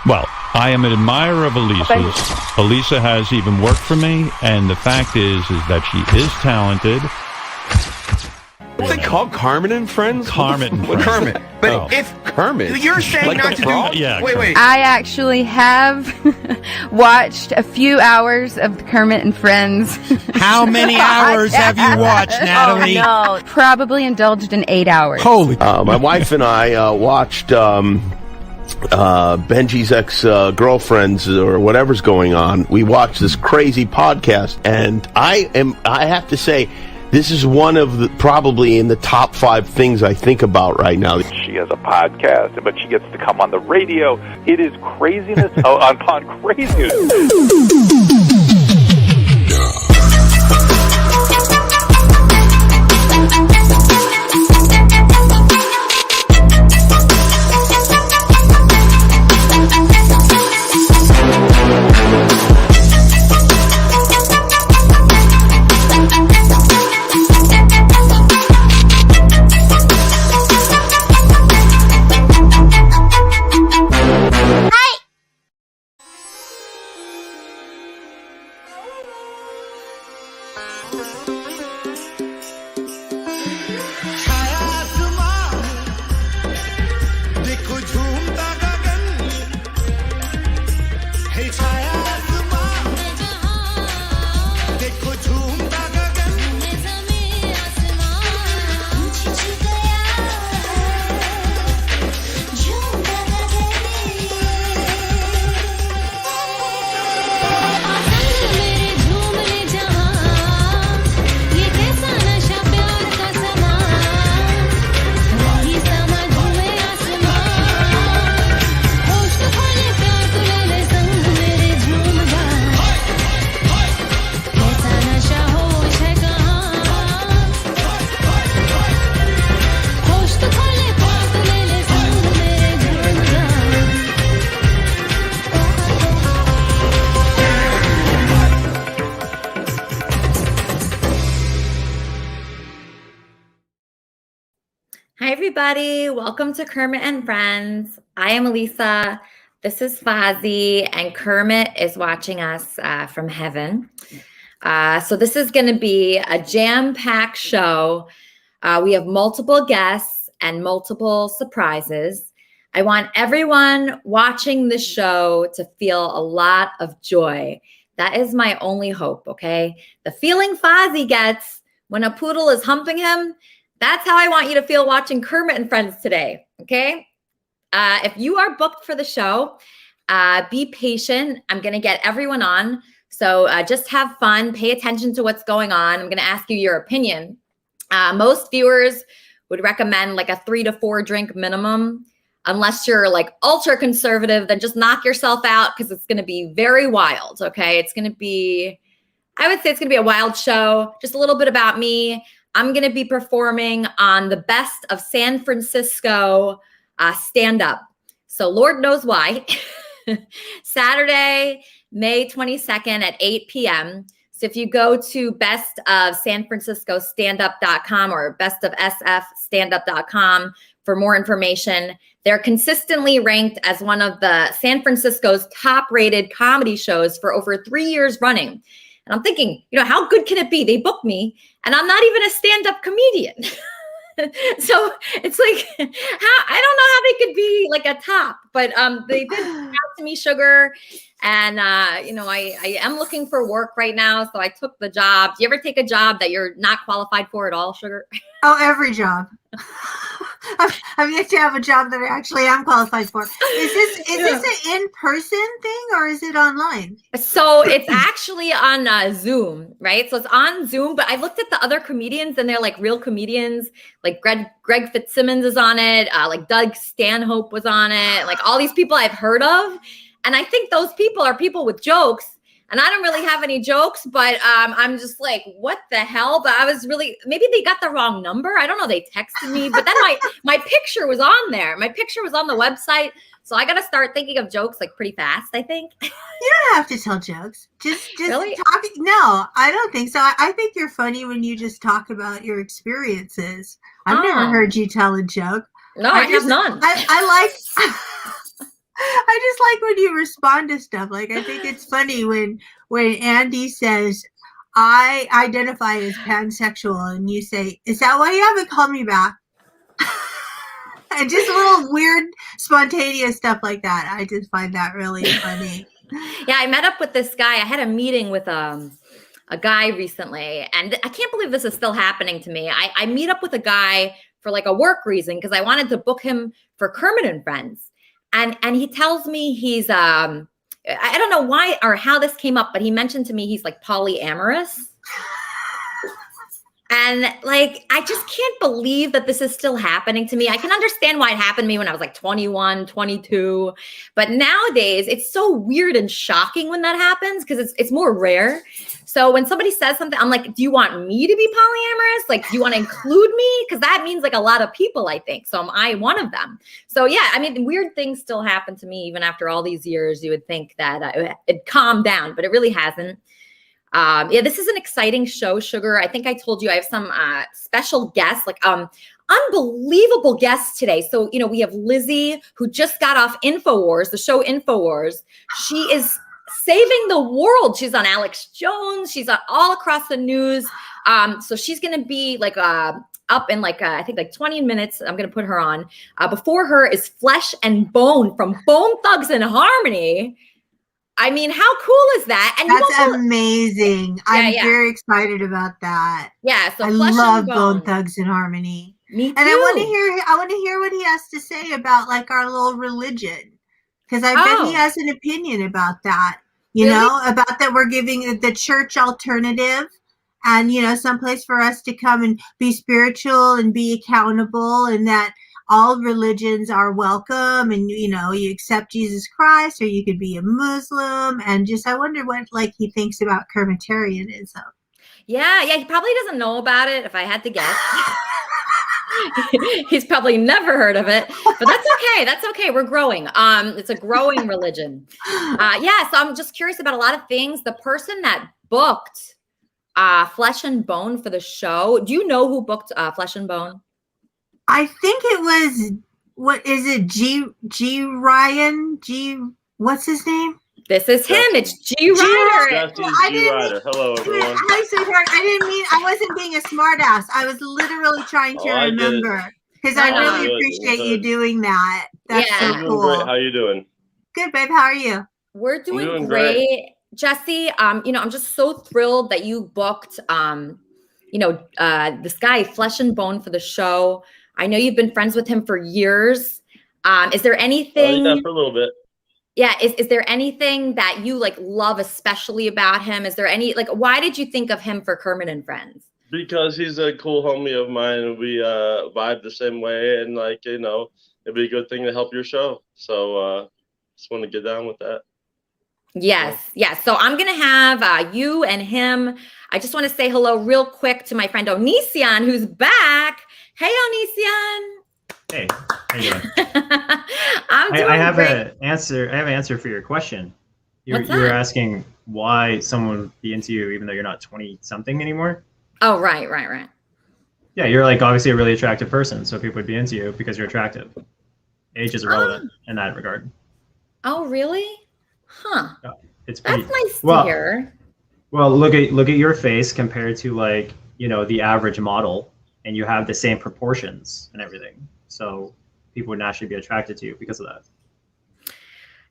Well, I am an admirer of Elisa's. Elisa has even worked for me, and the fact is that she is talented. What's it called? Kermit and Friends? Kermit and Friends. Kermit. But if Kermit. You're saying like not to frog? do... Yeah, wait. I actually have watched a few hours of Kermit and Friends. How many hours have you watched, Natalie? Oh, no. Probably indulged in 8 hours. Holy... My wife and I watched Benji's ex-girlfriends or whatever's going on. We watched this crazy podcast, and I have to say, this is one of the, probably in the top 5 things I think about right now. She has a podcast, but she gets to come on the radio. It is craziness upon craziness. Hi, everybody. Welcome to Kermit and Friends. I am Elisa. This is Fozzie, and Kermit is watching us from heaven. So this is going to be a jam-packed show. We have multiple guests and multiple surprises. I want everyone watching this show to feel a lot of joy. That is my only hope, okay? The feeling Fozzie gets when a poodle is humping him, that's how I want you to feel watching Kermit and Friends today, okay? If you are booked for the show, be patient. I'm going to get everyone on. So just have fun. Pay attention to what's going on. I'm going to ask you your opinion. Most viewers would recommend like a 3 to 4 drink minimum. Unless you're like ultra conservative, then just knock yourself out because it's going to be very wild, okay? It's going to be, I would say it's going to be a wild show. Just a little bit about me. I'm going to be performing on the Best of San Francisco stand-up. So Lord knows why. Saturday, May 22nd at 8 p.m. So if you go to bestofsanfranciscostandup.com or bestofsfstandup.com for more information, they're consistently ranked as one of the San Francisco's top-rated comedy shows for over 3 years running. And I'm thinking, how good can it be? They booked me, and I'm not even a stand-up comedian. So it's like, I don't know how they could be like a top, but they did reach out to me, Sugar, and I am looking for work right now, so I took the job. Do you ever take a job that you're not qualified for at all, Sugar? Oh, every job. I've yet to have a job that I actually am qualified for. Is this an in-person thing or is it online? So it's actually on Zoom, right? So it's on Zoom, but I looked at the other comedians and they're like real comedians. Like Greg Fitzsimmons is on it. Like Doug Stanhope was on it. Like all these people I've heard of. And I think those people are people with jokes. And I don't really have any jokes, but I'm just like, what the hell? But I was really, maybe they got the wrong number. I don't know. They texted me, but then my picture was on there. My picture was on the website. So I got to start thinking of jokes like pretty fast, I think. You don't have to tell jokes. Just really? talk. No, I don't think so. I think you're funny when you just talk about your experiences. I've never heard you tell a joke. No, I have none. I like... I just like when you respond to stuff. Like, I think it's funny when Andy says, I identify as pansexual, and you say, is that why you haven't called me back? And just little weird, spontaneous stuff like that. I just find that really funny. Yeah, I met up with this guy. I had a meeting with a guy recently, and I can't believe this is still happening to me. I meet up with a guy for like a work reason because I wanted to book him for Kermit and Friends. And he tells me he's I don't know why or how this came up, but he mentioned to me he's like polyamorous. And like, I just can't believe that this is still happening to me. I can understand why it happened to me when I was like 21, 22. But nowadays, it's so weird and shocking when that happens because it's more rare. So when somebody says something, I'm like, do you want me to be polyamorous? Like, do you want to include me? Because that means like a lot of people, I think. So am I one of them? So yeah, I mean, weird things still happen to me even after all these years. You would think that it calmed down, but it really hasn't. Yeah, this is an exciting show, Sugar. I think I told you I have some special guests, like unbelievable guests today. So, you know, we have Lizzie, who just got off InfoWars, the show InfoWars. She is saving the world. She's on Alex Jones. She's on all across the news. So she's going to be like up in like, I think like 20 minutes. I'm going to put her on. Before her is Flesh and Bone from Bone Thugs and Harmony. I mean, how cool is that? And that's amazing. I'm very excited about that. Yeah, so I love Bone Thugs and Harmony. Me too. And I want to hear what he has to say about like our little religion, because I bet he has an opinion about that. You know, about that we're giving the church alternative, and you know, someplace for us to come and be spiritual and be accountable, and that all religions are welcome, and you know, you accept Jesus Christ, or you could be a Muslim, and just I wonder what like he thinks about Kermitarianism. Yeah, he probably doesn't know about it. If I had to guess, he's probably never heard of it. But that's okay. That's okay. We're growing. It's a growing religion. Yeah. So I'm just curious about a lot of things. The person that booked Flesh and Bone for the show. Do you know who booked Flesh and Bone? I think it was, what is it? Ryan? What's his name? This is him. It's G. Ryder. G. Ryder. Hello, everyone. Hi, sweetheart. I wasn't being a smartass. I was literally trying to remember, because I really appreciate you doing that. That's so cool. Great. How you doing? Good, babe. How are you? We're doing great. Jesse, you know, I'm just so thrilled that you booked, you know, this guy, Flesh and Bone, for the show. I know you've been friends with him for years. Is there anything? Yeah, for a little bit. Yeah. Is there anything that you like love especially about him? Is there any, like, why did you think of him for Kermit and Friends? Because he's a cool homie of mine, and we vibe the same way, and like, you know, it'd be a good thing to help your show. So just want to get down with that. Yes. So I'm going to have you and him. I just want to say hello real quick to my friend Onision, who's back. Hey, Onision. Hey, how you doing? I have an answer for your question. You were asking why someone would be into you even though you're not 20-something anymore. Oh, right. Yeah, you're like obviously a really attractive person, so people would be into you because you're attractive. Age is irrelevant in that regard. Oh, really? Huh. That's nice to hear. Well, look at your face compared to like, you know, the average model, and you have the same proportions and everything. So people would naturally be attracted to you because of that.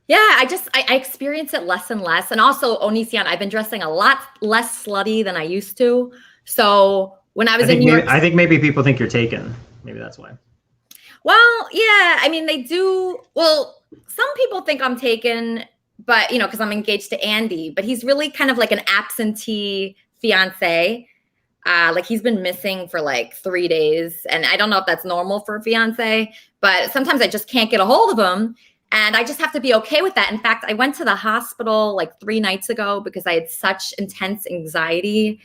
Yeah, I experience it less and less. And also, Onision, I've been dressing a lot less slutty than I used to. So when I was in New York, I think maybe people think you're taken. Maybe that's why. Well, yeah, I mean, they do. Well, some people think I'm taken, but, you know, because I'm engaged to Andy, but he's really kind of like an absentee fiance. Like he's been missing for like 3 days. And I don't know if that's normal for a fiance, but sometimes I just can't get a hold of him. And I just have to be okay with that. In fact, I went to the hospital like 3 nights ago because I had such intense anxiety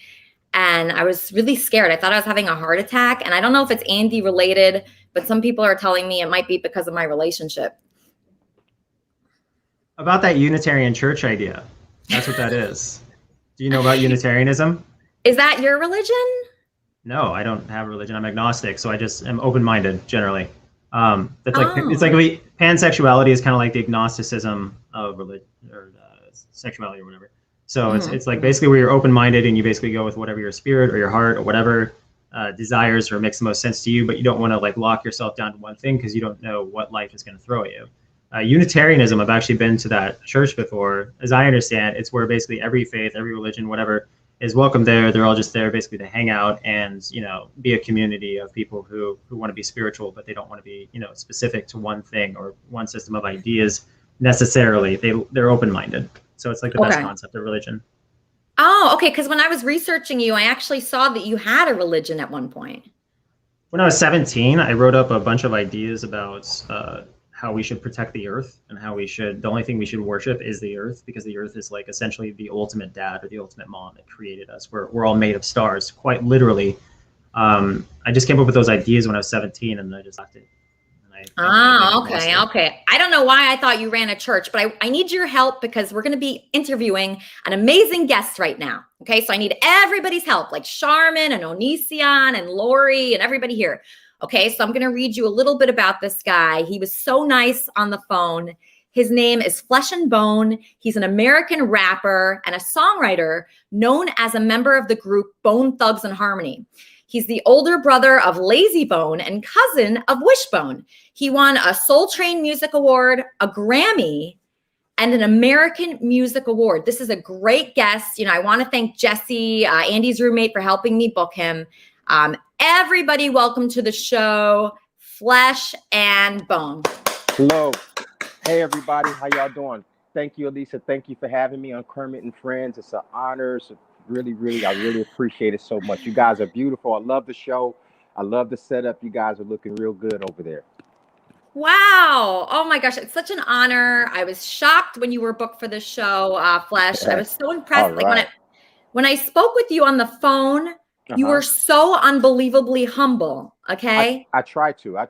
and I was really scared. I thought I was having a heart attack. And I don't know if it's Andy related, but some people are telling me it might be because of my relationship. About that Unitarian church idea. That's what that is. Do you know about Unitarianism? Is that your religion? No, I don't have a religion. I'm agnostic, so I just am open-minded generally. That's like it's like pansexuality is kind of like the agnosticism of religion or sexuality or whatever. So it's like basically where you're open-minded and you basically go with whatever your spirit or your heart or whatever desires or makes the most sense to you, but you don't want to like lock yourself down to one thing because you don't know what life is going to throw at you. Unitarianism, I've actually been to that church before. As I understand, it's where basically every faith, every religion, whatever, is welcome there. They're all just there basically to hang out and, you know, be a community of people who want to be spiritual, but they don't want to be, you know, specific to one thing or one system of ideas necessarily. They're open-minded. So it's like the best concept of religion. Oh, okay. Because when I was researching you, I actually saw that you had a religion at one point. When I was 17, I wrote up a bunch of ideas about how we should protect the earth and how the only thing we should worship is the earth, because the earth is like essentially the ultimate dad or the ultimate mom that created us. We're all made of stars, quite literally. I just came up with those ideas when I was 17 and I just left it. Okay. I don't know why I thought you ran a church, but I need your help because we're going to be interviewing an amazing guest right now. Okay, so I need everybody's help, like Charmin and Onision and Lori and everybody here. Okay, so I'm going to read you a little bit about this guy. He was so nice on the phone. His name is Flesh and Bone. He's an American rapper and a songwriter known as a member of the group Bone Thugs and Harmony. He's the older brother of Lazy Bone and cousin of Wishbone. He won a Soul Train Music Award, a Grammy, and an American Music Award. This is a great guest. You know, I want to thank Jesse, Andy's roommate, for helping me book him. Everybody, welcome to the show, Flesh and Bone. Hello. Hey, everybody. How y'all doing? Thank you, Elisa. Thank you for having me on Kermit and Friends. It's an honor. It's really, I really appreciate it so much. You guys are beautiful. I love the show. I love the setup. You guys are looking real good over there. Wow. Oh my gosh. It's such an honor. I was shocked when you were booked for this show, Flesh. I was so impressed. Right. Like when I spoke with you on the phone, you were so unbelievably humble. Okay. I try to. I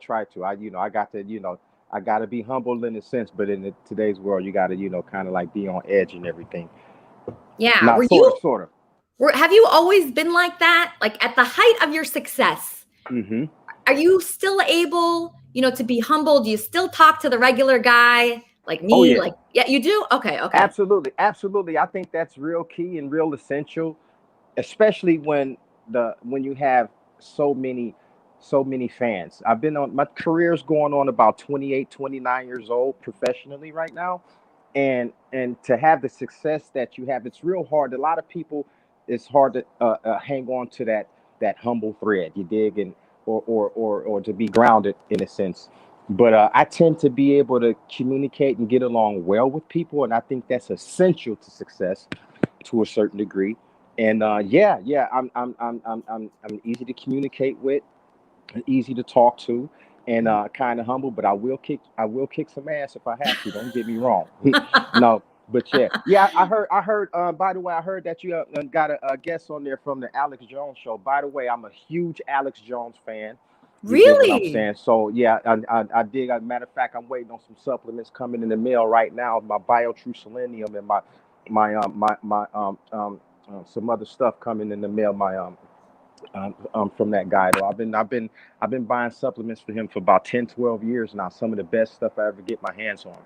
got to be humble in a sense, but in today's world, you got to, kind of like be on edge and everything. Yeah. Not sort of. Have you always been like that? Like at the height of your success, are you still able, to be humble? Do you still talk to the regular guy like me? Oh, yeah. Like, yeah, you do? Okay. Absolutely. I think that's real key and real essential, especially when you have so many fans. My career's going on about 28, 29 years old professionally right now. And to have the success that you have, it's real hard. A lot of people, it's hard to hang on to that humble thread, you dig, and or to be grounded in a sense. But I tend to be able to communicate and get along well with people, and I think that's essential to success to a certain degree. And I'm easy to communicate with, easy to talk to, and kind of humble. But I will kick some ass if I have to. Don't get me wrong. No. But yeah. I heard. By the way, I heard that you got a guest on there from the Alex Jones show. By the way, I'm a huge Alex Jones fan. Really? You know what I'm saying? So yeah, I dig. As a matter of fact, I'm waiting on some supplements coming in the mail right now. My BioTrue Selenium and my some other stuff coming in the mail. From that guy. Though I've been buying supplements for him for about 10, 12 years now. Some of the best stuff I ever get my hands on.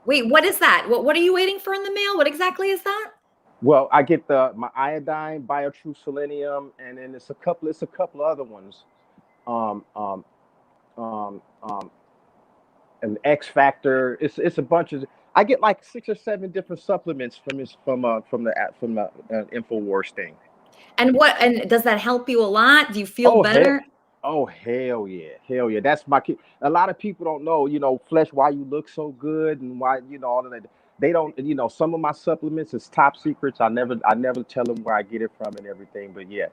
Wait, what is that? What are you waiting for in the mail? What exactly is that? Well, I get my iodine, BioTrue Selenium, and then it's a couple of other ones. An X Factor. It's a bunch of. I get like 6 or 7 different supplements from the InfoWars thing. And does that help you a lot? Do you feel better? Hell yeah. That's my key. A lot of people don't know, Flesh, why you look so good and why, all of that. They don't, some of my supplements is top secrets. I never tell them where I get it from and everything, but yeah.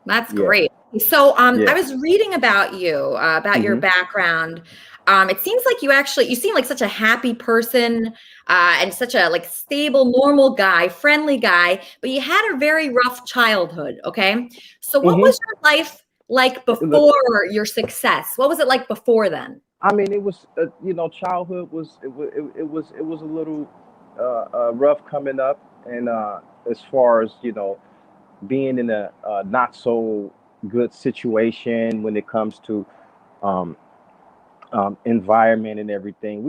That's great. So I was reading about you, about your background. It seems like you seem like such a happy person and such a like stable, normal guy, friendly guy, but you had a very rough childhood. Okay. So what was your life like before your success? What was it like before then? I mean, it was, childhood was a little rough coming up. And as far as, being in a not so good situation when it comes to um, environment and everything.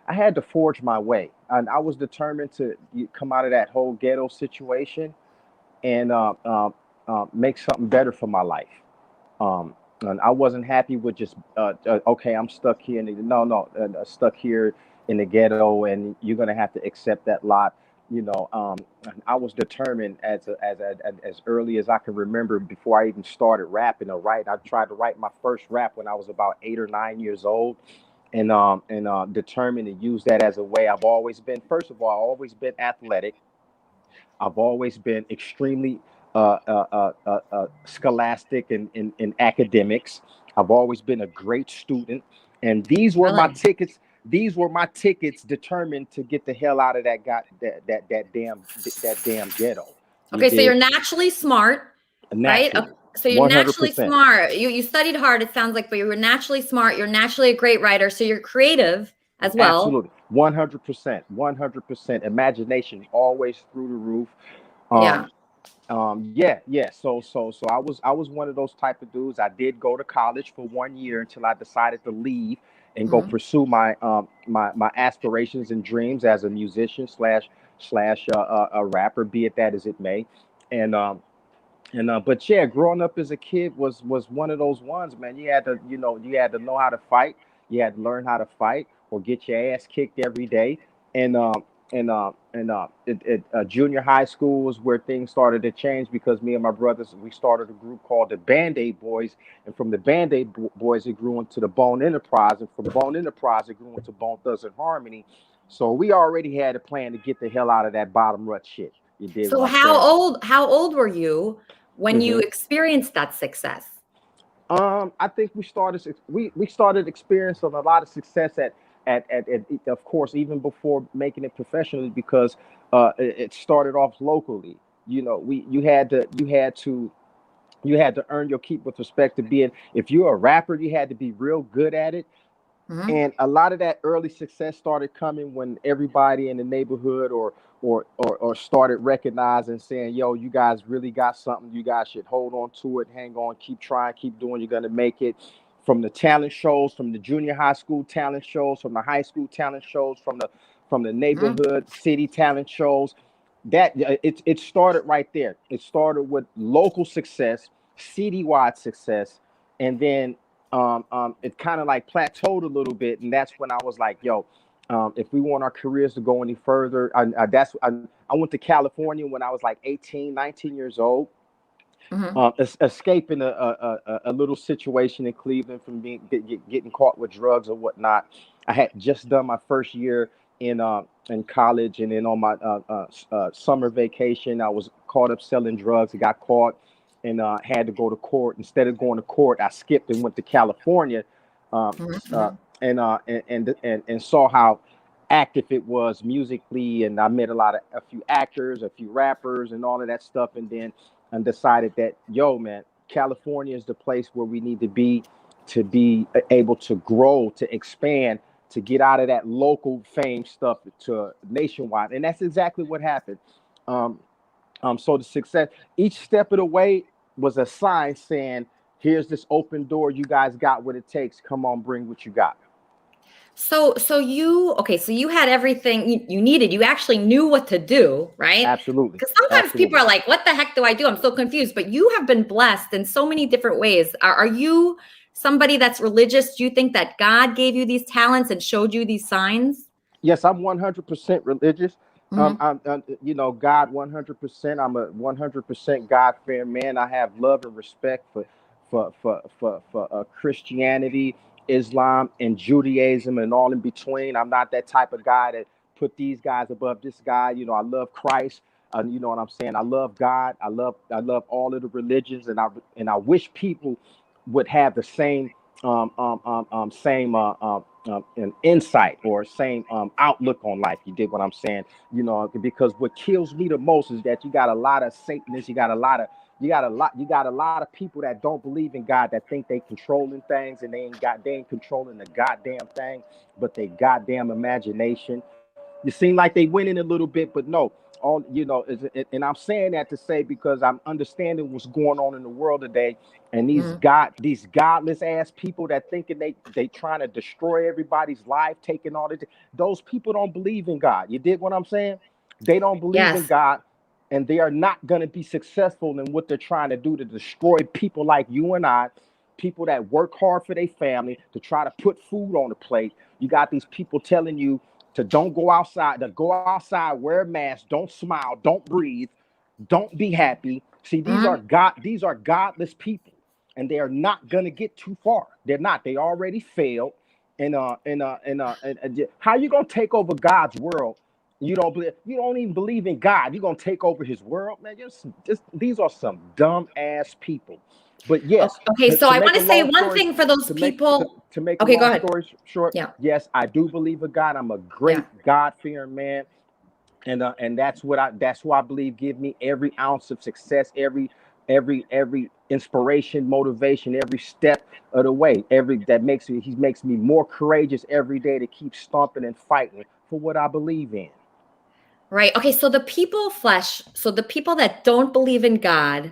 I had to forge my way, and I was determined to come out of that whole ghetto situation and make something better for my life. And I wasn't happy with just okay, I'm stuck here. Stuck here in the ghetto, and you're gonna have to accept that lot. And I was determined as early as I can remember, before I even started rapping or writing. I tried to write my first rap when I was about 8 or 9 years old, and determined to use that as a way. I've always been, first of all, I've always been athletic. I've always been extremely scholastic in academics. I've always been a great student, and these were my Really? tickets. These were my tickets, determined to get the hell out of that damn ghetto. You Okay, so you're dig? naturally smart, right? Naturally, So you're one hundred naturally percent. smart. You studied hard, it sounds like, but you were naturally smart. You're naturally a great writer, so you're creative as well. Absolutely, 100%, 100%. Imagination always through the roof. Yeah. Um, yeah. So I was one of those type of dudes. I did go to college for 1 year until I decided to leave and go Mhm. pursue my aspirations and dreams as a musician slash a rapper, be it that as it may. And but yeah, growing up as a kid was one of those ones, man. You had to know how to fight. You had to learn how to fight or get your ass kicked every day. And junior high school was where things started to change, because me and my brothers, we started a group called the Band-Aid Boys, and from the Band-Aid Boys it grew into the Bone Enterprise, and from Bone Enterprise it grew into Bone Thugs and Harmony. So we already had a plan to get the hell out of that bottom rut shit. You did So what I'm saying? how old were you when you Mhm. experienced that success? I think we started experiencing a lot of success at of course, even before making it professionally, because it started off locally. We you had to earn your keep with respect to being, if you're a rapper, you had to be real good at it. Mhm. And a lot of that early success started coming when everybody in the neighborhood or started recognizing, saying, yo, you guys really got something. You guys should hold on to it, hang on, keep trying, keep doing. You're gonna make it. From the talent shows, from the junior high school talent shows, from the high school talent shows, from the Mhm. neighborhood city talent shows. It started right there. It started with local success, citywide success, and then it kind of like plateaued a little bit, and that's when I was like, "Yo, if we want our careers to go any further," I went to California when I was like 18, 19 years old, Mhm. escaping a little situation in Cleveland from getting caught with drugs or whatnot. I had just done my first year in college, and then on my summer vacation, I was caught up selling drugs. I got caught and had to go to court. Instead of going to court, I skipped and went to California, um, Mhm. uh, Mhm. and saw how active it was musically, and I met a few actors, a few rappers, and all of that stuff, and decided that, yo, man, California is the place where we need to be able to grow, to expand, to get out of that local fame stuff to nationwide. And that's exactly what happened. Um, so the success, each step of the way was a sign saying, here's this open door. You guys got what it takes. Come on, bring what you got. So you had everything you needed. You actually knew what to do, right? Absolutely. Because sometimes people Absolutely. are like, "What the heck do I do? I'm so confused." But you have been blessed in so many different ways. Are you somebody that's religious? Do you think that God gave you these talents and showed you these signs? Yes, I'm 100% religious. Mhm. God 100%. I'm a 100% God-fearing man. I have love and respect for Christianity, Islam, and Judaism, and all in between. I'm not that type of guy that put these guys above this guy. I love Christ. You know what I'm saying? I love God. I love all of the religions, and I wish people would have the same an insight or same outlook on life. You dig what I'm saying? Because what kills me the most is that you got a lot of Satanists. You got a lot of people that don't believe in God, that think they controlling things, and they ain't controlling the goddamn thing, but they goddamn imagination. You seem like they winning a little bit, but no. all, and I'm saying that to say, because I'm understanding what's going on in the world today, and these godless ass people that thinking they trying to destroy everybody's life, taking all the, those people don't believe in God. You dig what I'm saying? They don't believe in God, and they are not going to be successful in what they're trying to do to destroy people like you and I, people that work hard for their family to try to put food on the plate. You got these people telling you to don't go outside, to go outside, wear a mask, don't smile, don't breathe, don't be happy. See, these are godless people, and they are not gonna get too far. They're not. They already failed. And how you gonna take over God's world? You don't even believe in God. You're gonna take over His world, man. These are some dumb ass people. But yes. Okay, so I want to say one thing for those people. To make a long story short, yes, I do believe in God. I'm a great God-fearing man, and that's who I believe give me every ounce of success, every inspiration, motivation, every step of the way. He makes me more courageous every day to keep stomping and fighting for what I believe in. Right. Okay. So the people that don't believe in God.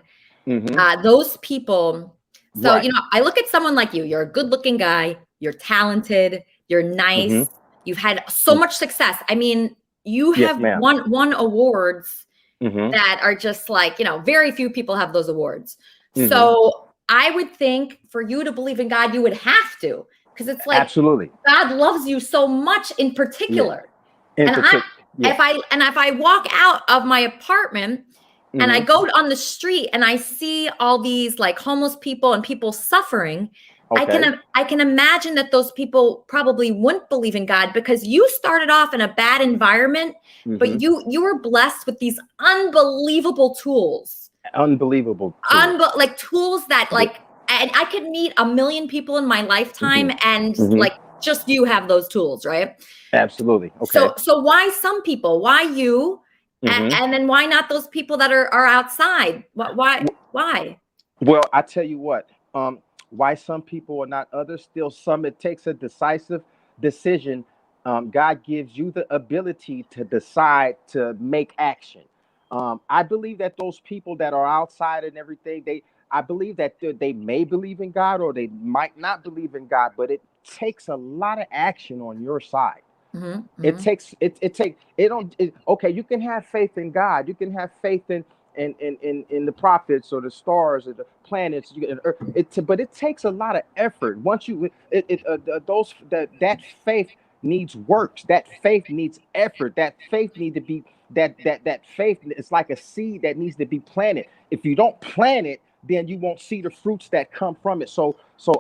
Those people. So, I look at someone like you. You're a good looking guy. You're talented. You're nice. You've had so much success. I mean, you have won awards that are just like, very few people have those awards. So I would think for you to believe in God, you would have to, because it's like, absolutely, God loves you so much in particular. If I walk out of my apartment and I go on the street and I see all these like homeless people and people suffering, I can imagine that those people probably wouldn't believe in God, because you started off in a bad environment, but you were blessed with these unbelievable tools. Like tools that and I could meet 1 million people in my lifetime, and like just you have those tools, right? Absolutely. Okay. So why some people? Why you? And then why not those people that are outside? Why? Well, I tell you what, why some people are not others, still some, it takes a decisive decision. God gives you the ability to decide to make action. I believe that those people that are outside and everything, I believe that they may believe in God or they might not believe in God, but it takes a lot of action on your side. Okay, you can have faith in God, you can have faith in the prophets or the stars or the planets, but it takes a lot of effort. Once that faith needs works, that faith needs effort, that faith need to be that faith is like a seed that needs to be planted. If you don't plant it, then you won't see the fruits that come from it. So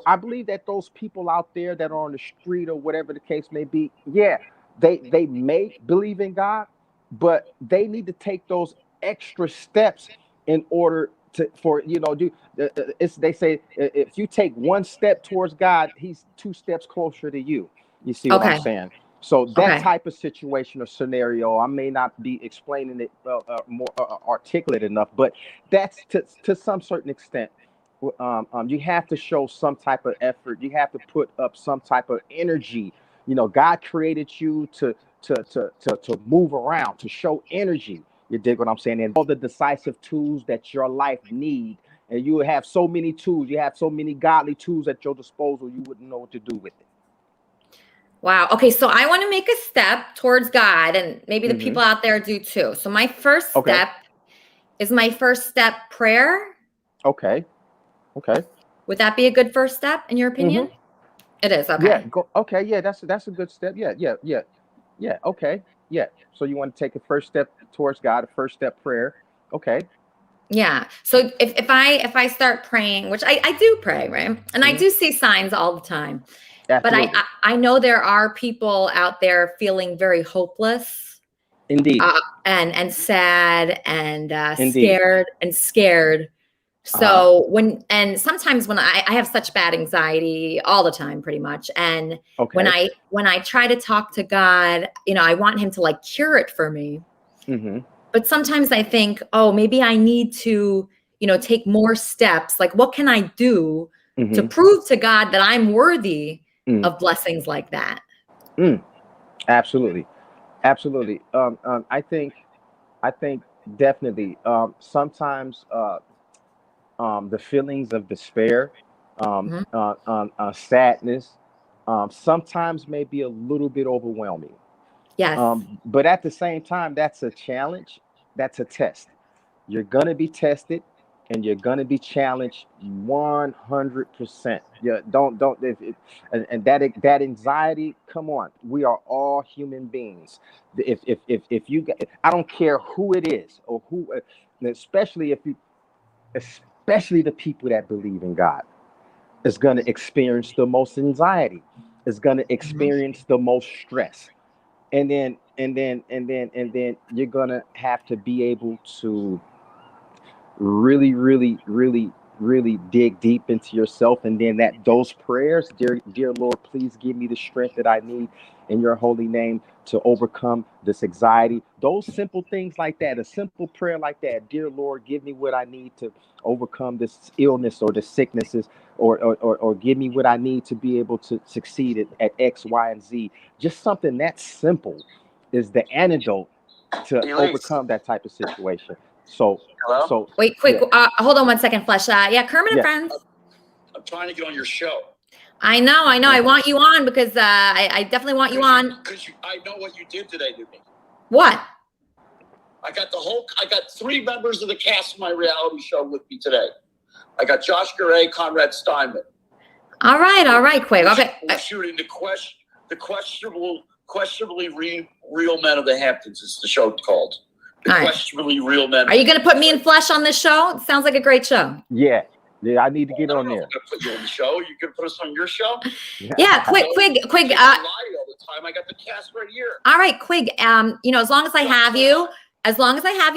I believe that those people out there that are on the street or whatever the case may be, they may believe in God, but they need to take those extra steps in order they say if you take one step towards God, He's 2 steps closer to you. You see what I'm saying? So that type of situation or scenario, I may not be explaining it more articulate enough, but that's to some certain extent. You have to show some type of effort. You have to put up some type of energy. God created you to move around, to show energy. You dig what I'm saying? And all the decisive tools that your life need, and you have so many tools. You have so many godly tools at your disposal. You wouldn't know what to do with it. Wow. Okay. So I want to make a step towards God, and maybe the people out there do too. So my first step is my first step prayer. Okay. Would that be a good first step in your opinion? It is. Okay. Yeah. Yeah. That's a good step. Yeah. Okay. Yeah. So you want to take a first step towards God, a first step prayer. Okay. Yeah. So if I start praying, which I do pray, right? And I do see signs all the time. Absolutely. But I know there are people out there feeling very hopeless, indeed, and sad and scared. So sometimes when I have such bad anxiety all the time, pretty much, and when I try to talk to God, I want Him to like cure it for me. But sometimes I think, oh, maybe I need to, take more steps. Like, what can I do to prove to God that I'm worthy of blessings like that? Absolutely. I think I think definitely. Sometimes the feelings of despair, sadness, sometimes may be a little bit overwhelming. Yes. But at the same time, that's a challenge. That's a test. You're gonna be tested, and you're gonna be challenged 100%. Yeah, don't. And that anxiety. Come on, we are all human beings. If you, I don't care who it is or who, especially especially the people that believe in God, is gonna experience the most anxiety. Is gonna experience the most stress. And then you're gonna have to be able to really dig deep into yourself, and then those prayers, dear Lord, please give me the strength that I need in your holy name to overcome this anxiety. Those simple things like that, a simple prayer like that, dear Lord, give me what I need to overcome this illness or the sicknesses, or give me what I need to be able to succeed at X, Y, and Z. Just something that simple is the antidote to overcome that type of situation. So wait, quick, hold on 1 second, Flesh. Yeah, Kermit and Friends. I'm trying to get on your show. I know. I want you on because I definitely want you on. Because I know what you did today to me. What? I got 3 members of the cast of my reality show with me today. I got Josh Garay, Conrad Steinman. All right, quick. Okay. We're shooting the questionably real men of the Hamptons is the show called. The questionably real men. Are you going to put me and Flesh on this show? It sounds like a great show. Yeah, I need to get on there. I'm going to put you on the show. You can put us on your show. Yeah, quick. I lie all the time. I got the cast right here. All right, quick. As long as I have you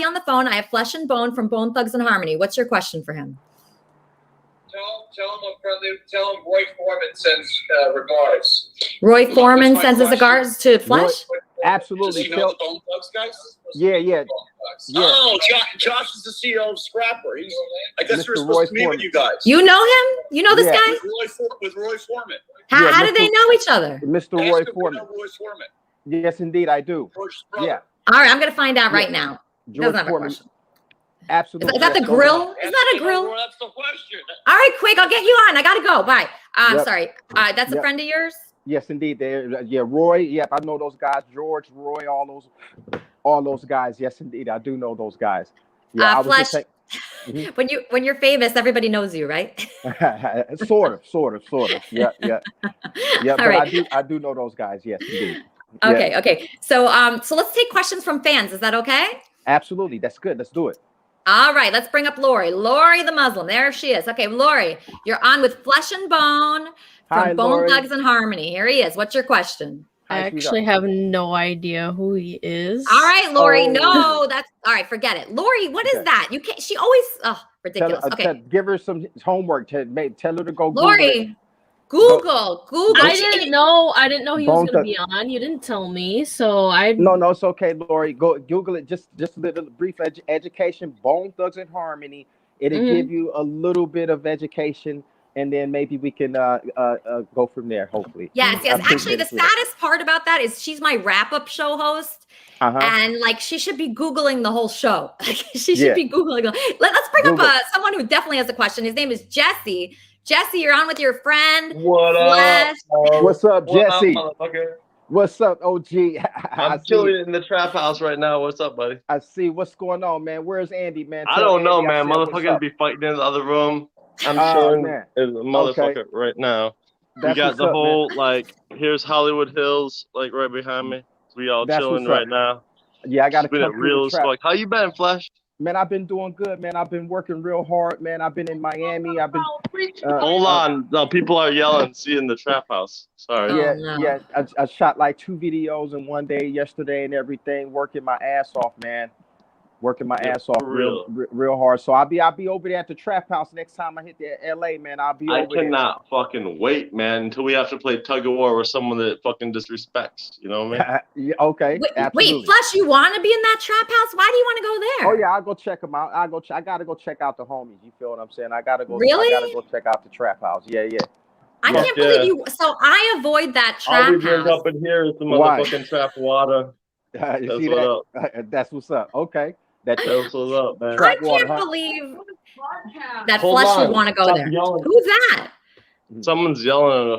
on the phone, I have Flesh and Bone from Bone Thugs and Harmony. What's your question for him? Tell him Roy Foreman sends regards. Roy Foreman sends his regards to Flesh? Absolutely. Does he know the Bone Thugs guys? Yeah. Oh, Josh is the CEO of Scrapper. I guess we're supposed to meet with you guys. You know him? You know this guy? With Roy Foreman. How do they know each other? Mr. Roy Foreman. Yes, indeed, I do. Yeah. All right, I'm going to find out right now. George Foreman. Absolutely. Is that the grill? Is that a grill? That's the question. All right, quick. I'll get you on. I got to go. Bye. I'm sorry. That's a friend of yours? Yes, indeed. Roy. Yep, I know those guys. George, Roy, all those guys. Yes, indeed, I do know those guys. Yeah, Flesh. When you're famous, everybody knows you, right? sort of. Yeah. But right. I do know those guys. Yes, indeed. Okay. So let's take questions from fans. Is that okay? Absolutely. That's good. Let's do it. All right, let's bring up Lori. Lori the Muslim. There she is. Okay, Lori, you're on with Flesh and Bone from Bone Thugs and Harmony. Here he is. What's your question? I actually have no idea who he is. All right, Lori. No, that's all right. Forget it. Lori, what is that? You can't. She always. Ridiculous. Okay. Give her some homework. Tell her to go. Lori. Google. I didn't know he was going to be on. You didn't tell me, so I. No, it's okay, Lori. Go Google it. Just a little brief education. Bone Thugs and Harmony. It'll give you a little bit of education, and then maybe we can go from there. Hopefully. Yes. Actually, the saddest part about that is she's my wrap-up show host, and she should be Googling the whole show. She should be Googling. Let's bring up someone who definitely has a question. His name is Jesse. Jesse, you're on with your friend. What up? What's up, Jesse? Motherfucker? What's up, OG? I'm chilling in the trap house right now. What's up, buddy? I see. What's going on, man? Where's Andy, man? I don't know, man. Motherfuckers be fighting in the other room. I'm chilling in the motherfucker right now. We got the whole, here's Hollywood Hills, right behind me. We all chilling right now. Yeah, I got to come real as How you been, Flash? Man, I've been doing good, man. I've been working real hard, man. I've been in Miami. I've been. Hold on, no, people are yelling. See in the trap house. Sorry. Yeah. I shot 2 videos in one day yesterday and everything. Working my ass off, man. Working my ass off real hard. So I'll be over there at the trap house next time I hit the LA, man. I'll be over there. I cannot fucking wait, man, until we have to play tug of war with someone that fucking disrespects. You know what I mean? Yeah, okay. Wait, Flesh, you want to be in that trap house? Why do you want to go there? Oh yeah, I'll go check them out. I gotta go check out the homies. You feel what I'm saying? I gotta go. Really? I gotta go check out the trap house. Yeah. I can't believe you. So I avoid that trap All we house. drink up in here is the motherfucking trap water. You see that? That's what's up. Okay. That's what's up, man. I can't believe that Flesh would want to go there. Who's that? Someone's yelling on the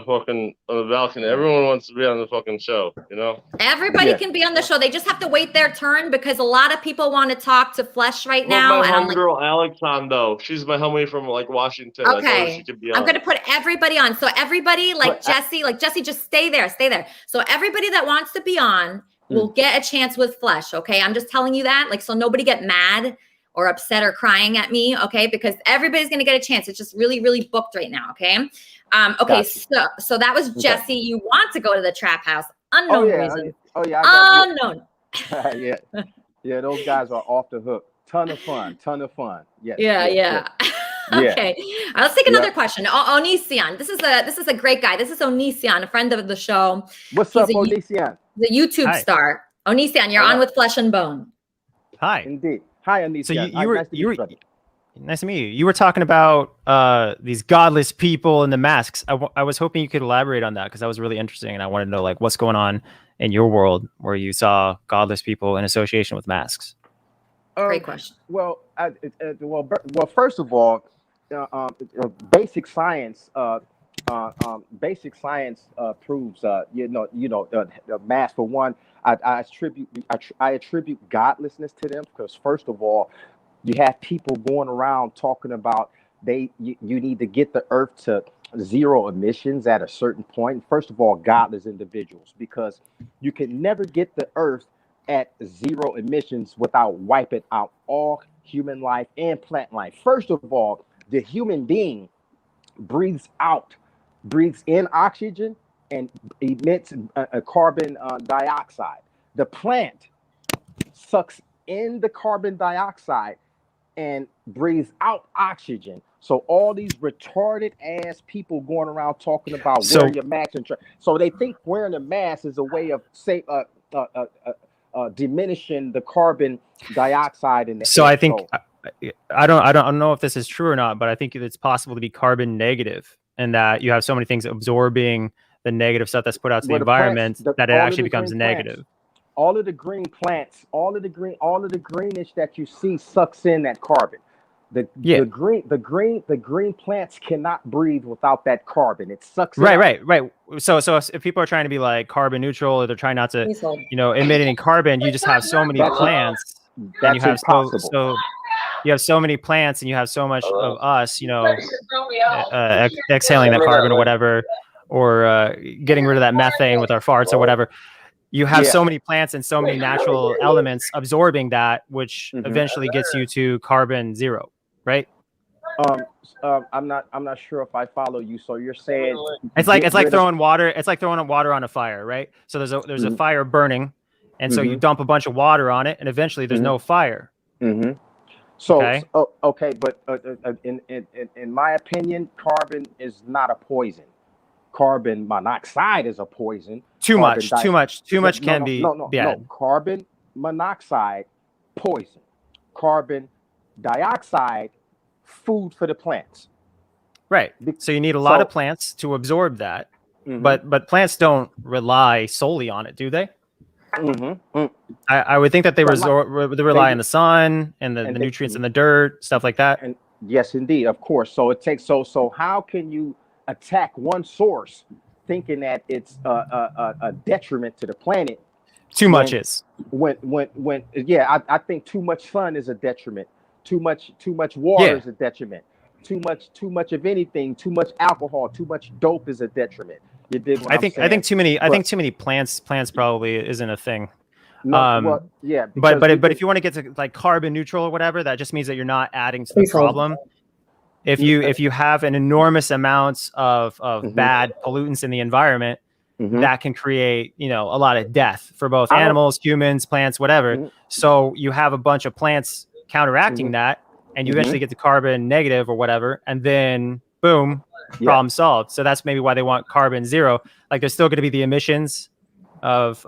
balcony. Everyone wants to be on the fucking show, you know? Everybody can be on the show. They just have to wait their turn because a lot of people want to talk to Flesh right now. My homegirl Alex on though. She's my homie from like Washington. Okay. I'm gonna put everybody on. So everybody Jesse, just stay there. So everybody that wants to be on will get a chance with Flesh. Okay. I'm just telling you that. Like, so nobody get mad or upset or crying at me. Okay. Because everybody's gonna get a chance. It's just really, really booked right now. Okay. Okay, so that was Jesse. You want to go to the trap house? Unknown reason. Unknown. Yeah. Those guys are off the hook. Ton of fun. Yes, yeah. Okay, let's take another question. Onision. This is a great guy. This is Onision, a friend of the show. What's up, Onision? The YouTube star. Onision, you're on with Flesh and Bone. Hi. Indeed. Hi, Onision. So you were. Nice to meet you. You were talking about these godless people in the masks. I was hoping you could elaborate on that because that was really interesting, and I wanted to know like what's going on in your world where you saw godless people in association with masks. Great question. Well, first of all, basic science. Basic science proves, the mask for one. I attribute godlessness to them because first of all. You have people going around talking about you need to get the earth to zero emissions at a certain point. First of all, godless individuals, because you can never get the earth at zero emissions without wiping out all human life and plant life. First of all, the human being breathes in oxygen and emits a carbon dioxide. The plant sucks in the carbon dioxide and breathes out oxygen. So all these retarded ass people going around talking about wearing your mask so they think wearing a mask is a way of diminishing the carbon dioxide in the air. So I think I don't know if this is true or not, but I think it's possible to be carbon negative and that you have so many things absorbing the negative stuff that's put out to the environment that it actually becomes negative. All of the green plants, all of the greenish that you see sucks in that carbon. The green plants cannot breathe without that carbon. It sucks. Right. So if people are trying to be like carbon neutral, or they're trying not to, emit any carbon, you just have so many plants. That's impossible. So you have so many plants, and you have so much of us, exhaling that carbon or whatever, or getting rid of that methane with our farts or whatever. You have so many plants and so many natural elements absorbing that, which eventually gets you to carbon zero, right? I'm not sure if I follow you. So you're saying it's like throwing water. It's like throwing water on a fire, right? So there's a fire burning, and so you dump a bunch of water on it, and eventually there's no fire. So okay, but in my opinion, carbon is not a poison. Carbon monoxide is a poison. Too much can be bad. No, carbon monoxide, poison. Carbon dioxide, food for the plants. Right. So you need a lot of plants to absorb that, but plants don't rely solely on it, do they? I would think that they rely on the sun and the nutrients in the dirt, stuff like that. And yes, indeed, of course. So it takes so how can you attack one source thinking that it's a detriment to the planet? Too much is. I think too much sun is a detriment. Too much water is a detriment. Too much of anything. Too much alcohol. Too much dope is a detriment. You dig what I'm saying? I think too many plants probably isn't a thing. No, but if you want to get to like carbon neutral or whatever, that just means that you're not adding to the problem. If you have an enormous amount of bad pollutants in the environment, that can create a lot of death for both animals, humans, plants, whatever. So you have a bunch of plants counteracting that, and you eventually get to carbon negative or whatever, and then boom, problem solved. So that's maybe why they want carbon zero. Like there's still going to be the emissions of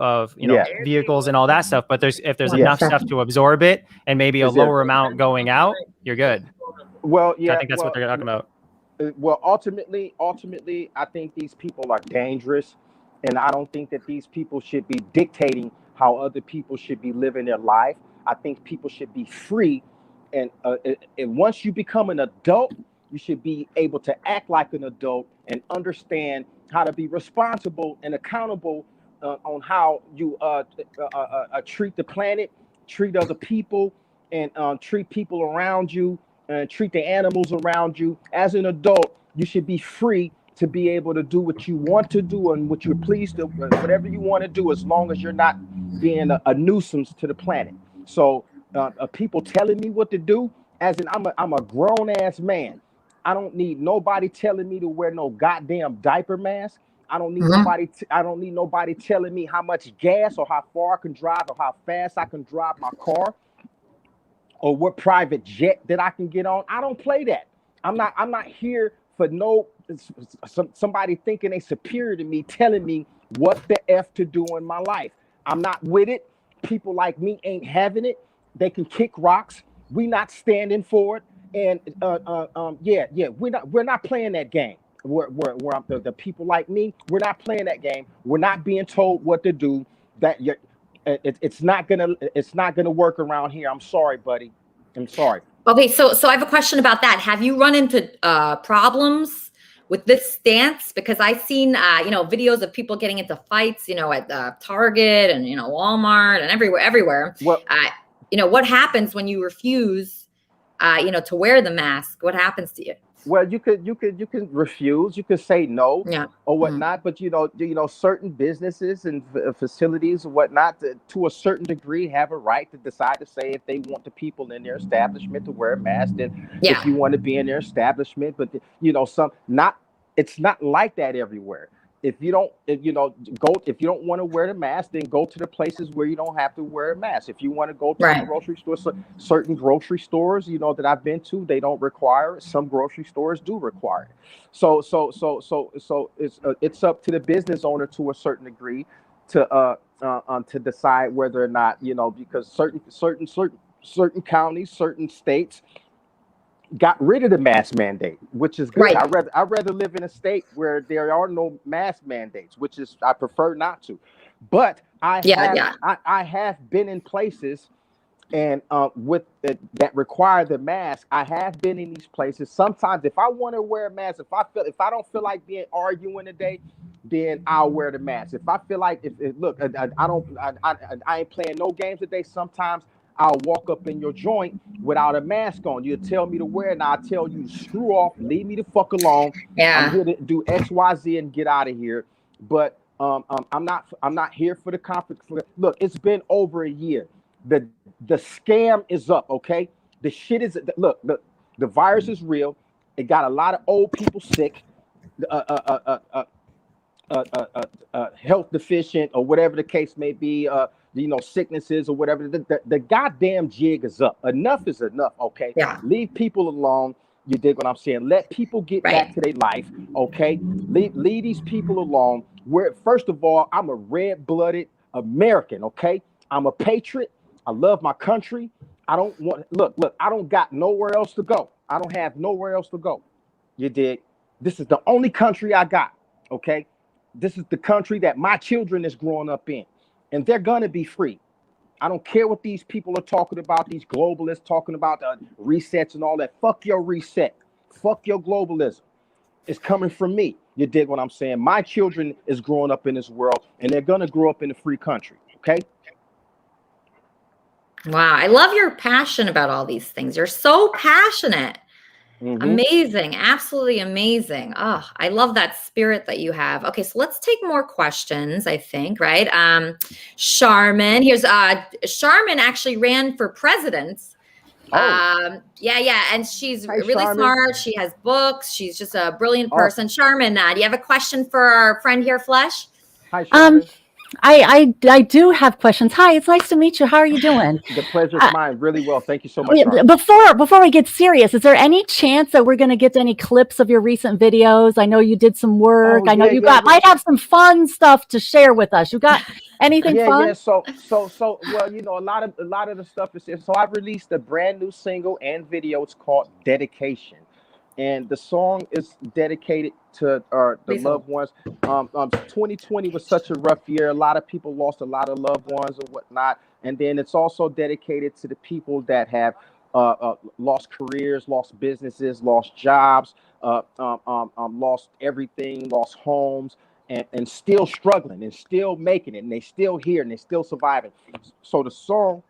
vehicles and all that stuff, but if there's enough stuff to absorb it and maybe a lower amount going out, you're good. Well, yeah, I think that's what they're talking about. Well, ultimately, I think these people are dangerous, and I don't think that these people should be dictating how other people should be living their life. I think people should be free. And once you become an adult, you should be able to act like an adult and understand how to be responsible and accountable on how you treat the planet, treat other people, and treat people around you, and treat the animals around you. As an adult, you should be free to be able to do what you want to do and what you're pleased to, whatever you want to do, as long as you're not being a nuisance to the planet. So people telling me what to do, as in I'm a grown ass man. I don't need nobody telling me to wear no goddamn diaper mask. I don't need nobody. I don't need nobody telling me how much gas or how far I can drive or how fast I can drive my car or what private jet that I can get on. I don't play that. I'm not here for somebody thinking they superior to me, telling me what the F to do in my life. I'm not with it. People like me ain't having it. They can kick rocks. We not standing for it. And we're not playing that game. We're the people like me, we're not playing that game. We're not being told what to do. It's not gonna work around here. I'm sorry, buddy. I'm sorry. Okay, so I have a question about that. Have you run into problems with this stance? Because I've seen videos of people getting into fights, at Target and Walmart and everywhere. Well, what happens when you refuse to wear the mask? What happens to you? Well, you can refuse, you could say no, or whatnot. But certain businesses and facilities and whatnot, to a certain degree, have a right to decide to say if they want the people in their establishment to wear a mask. Then if you want to be in their establishment, but it's not like that everywhere. If you don't want to wear the mask, then go to the places where you don't have to wear a mask. If you want to go to the grocery store, certain grocery stores, that I've been to, they don't require it. Some grocery stores do require it. So it's up to the business owner to a certain degree to decide whether or not, because certain counties, certain states got rid of the mask mandate, which is good. Right. I'd rather live in a state where there are no mask mandates, which is I prefer not to. But I have been in places and that require the mask. I have been in these places. Sometimes if I want to wear a mask, if I don't feel like being arguing today, then I'll wear the mask. If I feel like I ain't playing no games today, sometimes I'll walk up in your joint without a mask on. You tell me to wear it, and I'll tell you, screw off, leave me the fuck alone. Yeah. I'm here to do X, Y, Z and get out of here. But I'm not here for the conference. Look, it's been over a year. The scam is up, okay? The shit is look, the virus is real. It got a lot of old people sick. Health deficient or whatever the case may be, sicknesses or whatever. The goddamn jig is up. Enough is enough, okay? Yeah. Leave people alone. You dig what I'm saying? Let people get back to their life, okay? Leave these people alone. First of all, I'm a red-blooded American, okay? I'm a patriot. I love my country. I don't got nowhere else to go. I don't have nowhere else to go. You dig? This is the only country I got, okay? This is the country that my children is growing up in, and they're gonna be free. I don't care what these people are talking about, these globalists talking about resets and all that. Fuck your reset. Fuck your globalism. It's coming from me. You dig what I'm saying? My children is growing up in this world, and they're gonna grow up in a free country, okay? Wow, I love your passion about all these things. You're so passionate. Mm-hmm. Amazing. Absolutely amazing. Oh, I love that spirit that you have. Okay, so let's take more questions, I think, right? Charmin. Here's Charmin actually ran for president. Oh. Yeah. And she's really Charmin. Smart. She has books. She's just a brilliant person. Charmin, do you have a question for our friend here, Flesh? Hi, Charmin. I do have questions. Hi, it's nice to meet you. How are you doing? The pleasure's mine. Really well. Thank you so much. Before we get serious, is there any chance that we're going to get any clips of your recent videos? I know you did some work. I know you might have some fun stuff to share with us. You got anything fun? Yeah. So well, a lot of the stuff is here. So I released a brand new single and video. It's called Dedication. and the song is dedicated to the loved ones. 2020 was such a rough year. A lot of people lost a lot of loved ones and whatnot. And then it's also dedicated to the people that have lost careers, lost businesses, lost jobs, lost everything, lost homes, and still struggling and still making it. And they still here and they still surviving. So the song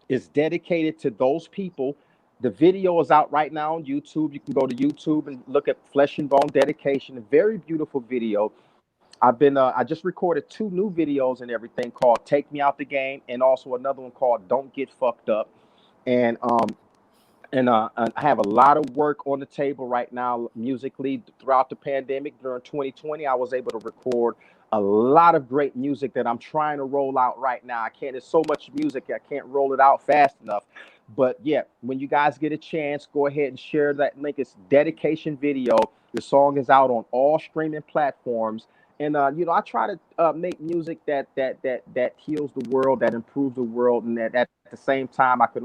is dedicated to those people. The video is out right now on YouTube. You can go to YouTube and look at Flesh and Bone Dedication. A very beautiful video. I just recorded 2 new videos and everything called Take Me Out the Game, and also another one called Don't Get Fucked Up. And I have a lot of work on the table right now musically. Throughout the pandemic during 2020, I was able to record a lot of great music that I'm trying to roll out right now. There's so much music, I can't roll it out fast enough. But yeah, when you guys get a chance, go ahead and share that link. It's dedication video. The song is out on all streaming platforms. And I try to make music that heals the world, that improves the world, and that at the same time I can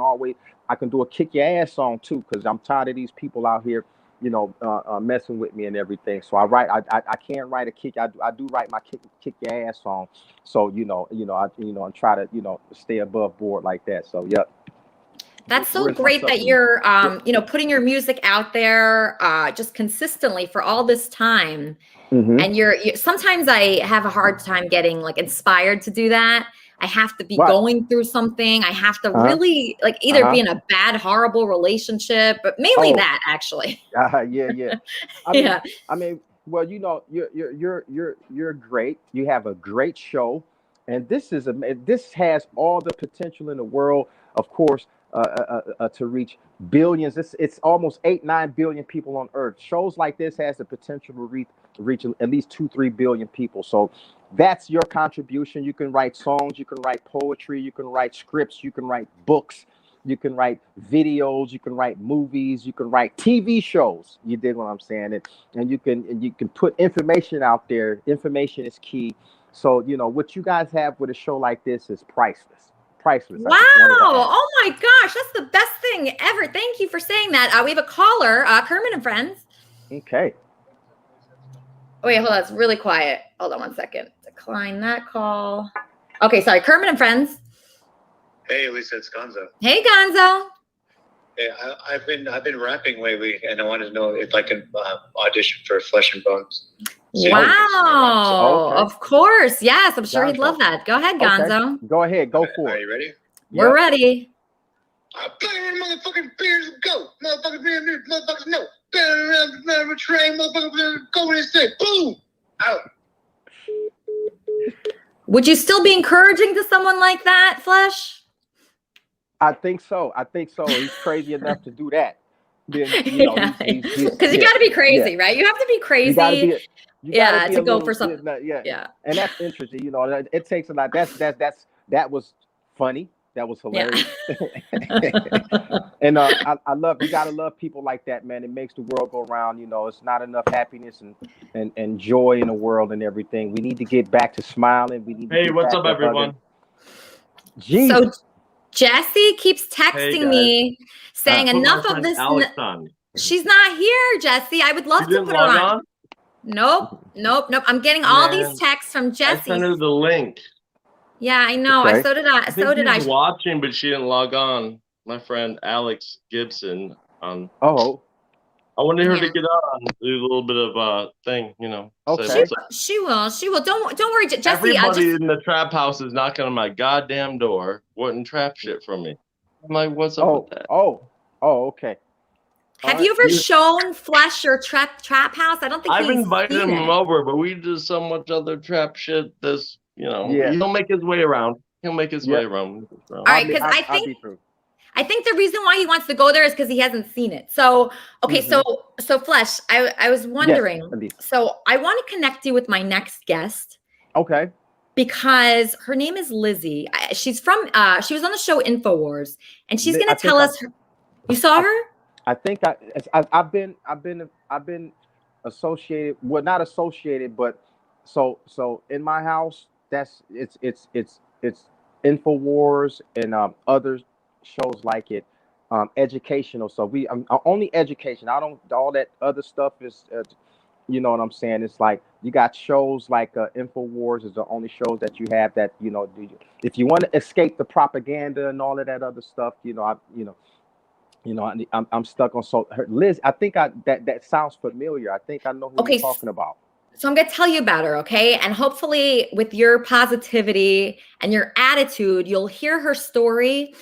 do a kick your ass song too, because I'm tired of these people out here, messing with me and everything. So I can't write a kick. I do write my kick your ass song. So I try to stay above board like that. So yep. That's so great that you're, putting your music out there just consistently for all this time. Mm-hmm. And sometimes I have a hard time getting like inspired to do that. I have to be going through something. I have to really either be in a bad, horrible relationship, but mainly that actually. Yeah. I mean, well, you're great. You have a great show, and this has all the potential in the world, of course. To reach billions. It's almost 8-9 billion people on Earth. Shows like this has the potential to reach at least 2-3 billion people. So that's your contribution. You can write songs, you can write poetry, you can write scripts, you can write books, you can write videos, you can write movies, you can write TV shows. You dig what I'm saying? And you can put information out there. Information is key. So what you guys have with a show like this is priceless. Wow. Oh my gosh. That's the best thing ever. Thank you for saying that. We have a caller, Kermit and Friends. Okay. Oh, wait, hold on. It's really quiet. Hold on 1 second. Decline that call. Okay. Sorry. Kermit and Friends. Hey, Lisa, it's Gonzo. Hey, Gonzo. Hey, I've been rapping lately, and I wanted to know if I can audition for Flesh and Bones. Wow. Okay. Of course. Yes. I'm sure he'd love that. Go ahead, Gonzo. Okay. Go ahead. Go for it. Are you ready? We're ready. Motherfucking beers go. Motherfuckers no. Around train. Motherfuckers go and say boom. Out. Would you still be encouraging to someone like that, Flesh? I think so. He's crazy enough to do that. Because you got to be crazy, right? You have to be crazy. To go for something. Yeah. And that's interesting. It takes a lot. That was funny. That was hilarious. Yeah. And you gotta love people like that, man. It makes the world go round. It's not enough happiness and joy in the world and everything. We need to get back to smiling. Hey, what's up, everyone? So Jessie keeps texting me saying enough of this. She's not here, Jessie. I would love to put her on. Nope. I'm getting all these texts from Jessie. I sent her the link. Yeah, I know. Okay. So did I. She's watching, but she didn't log on. My friend Alex Gibson. Oh. I wanted her to get on, do a little bit of thing, Okay. She will. Don't worry, Jessie. Everybody in the trap house is knocking on my goddamn door, wanting trap shit from me. I'm like, what's up with that? Oh, okay. Have you ever shown Flesh your trap house? I don't think I've invited him over, but we do so much other trap shit. He'll make his way around. He'll make his way around. All right, because I think the reason why he wants to go there is because he hasn't seen it. So, okay, so Flesh, I was wondering. Yes, so I want to connect you with my next guest. Okay. Because her name is Lizzie. She's from. She was on the show InfoWars, and she's going to tell us. You saw her? I think I've been associated. Well, not associated, but so in my house, it's InfoWars and other shows like it. educational. So only education. I don't, all that other stuff is, you know what I'm saying? It's like you got shows like InfoWars is the only shows that you have that, you know, if you want to escape the propaganda and all of that other stuff, I'm stuck on. So Liz, I think that sounds familiar. I think I know who you're talking about. So I'm going to tell you about her, okay? And hopefully with your positivity and your attitude, you'll hear her story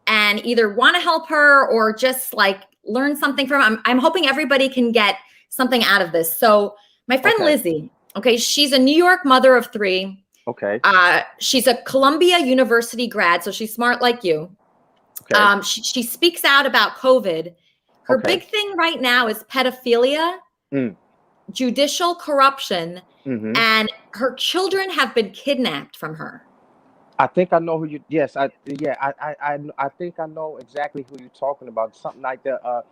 and either want to help her or just like learn something from her. I'm hoping everybody can get something out of this. So my friend Lizzie, okay, she's a New York mother of 3. Okay. She's a Columbia University grad, so she's smart like you. Okay. She speaks out about COVID. Her big thing right now is pedophilia. Judicial corruption, and her children have been kidnapped from her. I think I know who you. Yes, I think I know exactly who you're talking about. Something like that.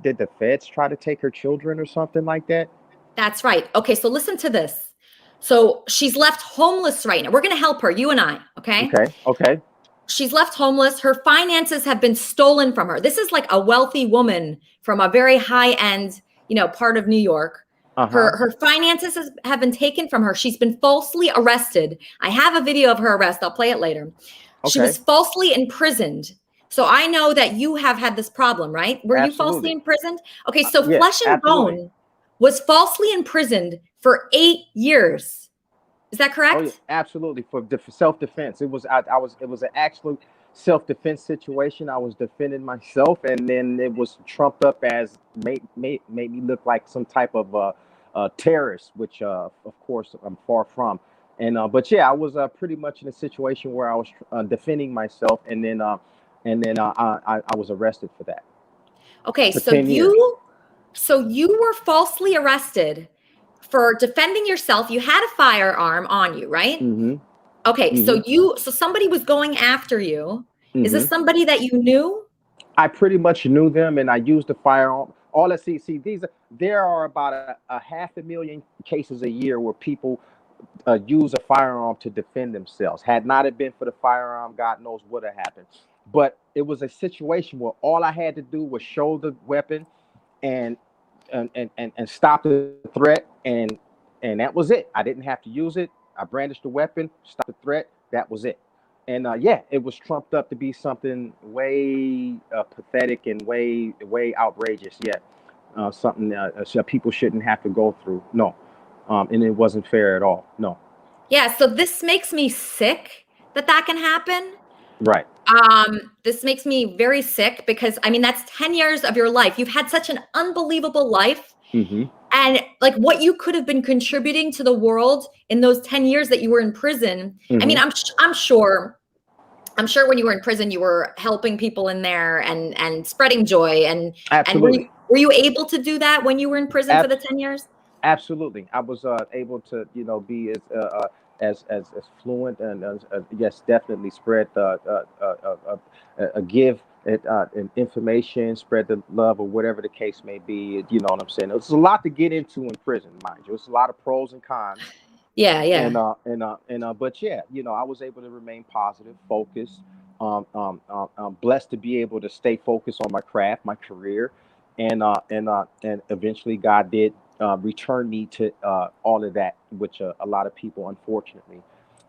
Did the feds try to take her children or something like that? That's right. Okay, so listen to this. So she's left homeless right now. We're going to help her, you and I. Okay. Okay. She's left homeless. Her finances have been stolen from her. This is like a wealthy woman from a very high end, part of New York. Her finances have been taken from her. She's been falsely arrested. I have a video of her arrest. I'll play it later. She was falsely imprisoned. So I know that you have had this problem, right? Were you falsely imprisoned? Okay, so Flesh and Bone was falsely imprisoned for 8 years. Is that correct? Oh, yeah, absolutely. For self-defense. It was an absolute self-defense situation. I was defending myself, and then it was trumped up as made me look like some type of terrorist, which of course I'm far from. And but yeah, I was pretty much in a situation where I was defending myself, and then I was arrested for that. Okay, so you were falsely arrested for defending yourself. You had a firearm on you, right? Okay, so somebody was going after you. Is this somebody that you knew? I pretty much knew them, and I used the firearm. There are about a 500,000 cases a year where people use a firearm to defend themselves. Had not it been for the firearm, God knows what had happened. But it was a situation where all I had to do was show the weapon and stop the threat, and that was it. I didn't have to use it. I brandished the weapon, stopped the threat. That was it. And it was trumped up to be something way pathetic and way outrageous. Something that people shouldn't have to go through. No, and it wasn't fair at all. No. Yeah. So this makes me sick that can happen. Right. This makes me very sick because that's 10 years of your life. You've had such an unbelievable life. And like what you could have been contributing to the world in those 10 years that you were in prison. I'm sure when you were in prison, you were helping people in there and spreading joy. And were you able to do that when you were in prison for the 10 years? Absolutely. I was able to, be as fluent and yes, definitely spread give information, spread the love, or whatever the case may be. You know what I'm saying? There's a lot to get into in prison, mind you. It's a lot of pros and cons. Yeah. But yeah, I was able to remain positive, focused. I'm blessed to be able to stay focused on my craft, my career, and eventually God did return me to all of that, which a lot of people, unfortunately,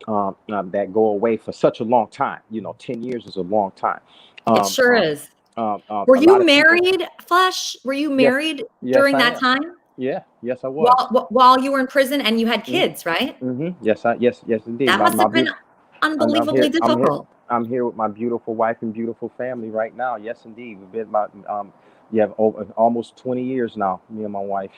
that go away for such a long time. 10 years is a long time. It sure is. Were you married, Flesh? Were you married during that time? Yeah. Yes, I was. While you were in prison and you had kids, right? Yes, indeed. That must have been unbelievably difficult. I'm here with my beautiful wife and beautiful family right now. Yes, indeed. We've been about almost 20 years now, me and my wife.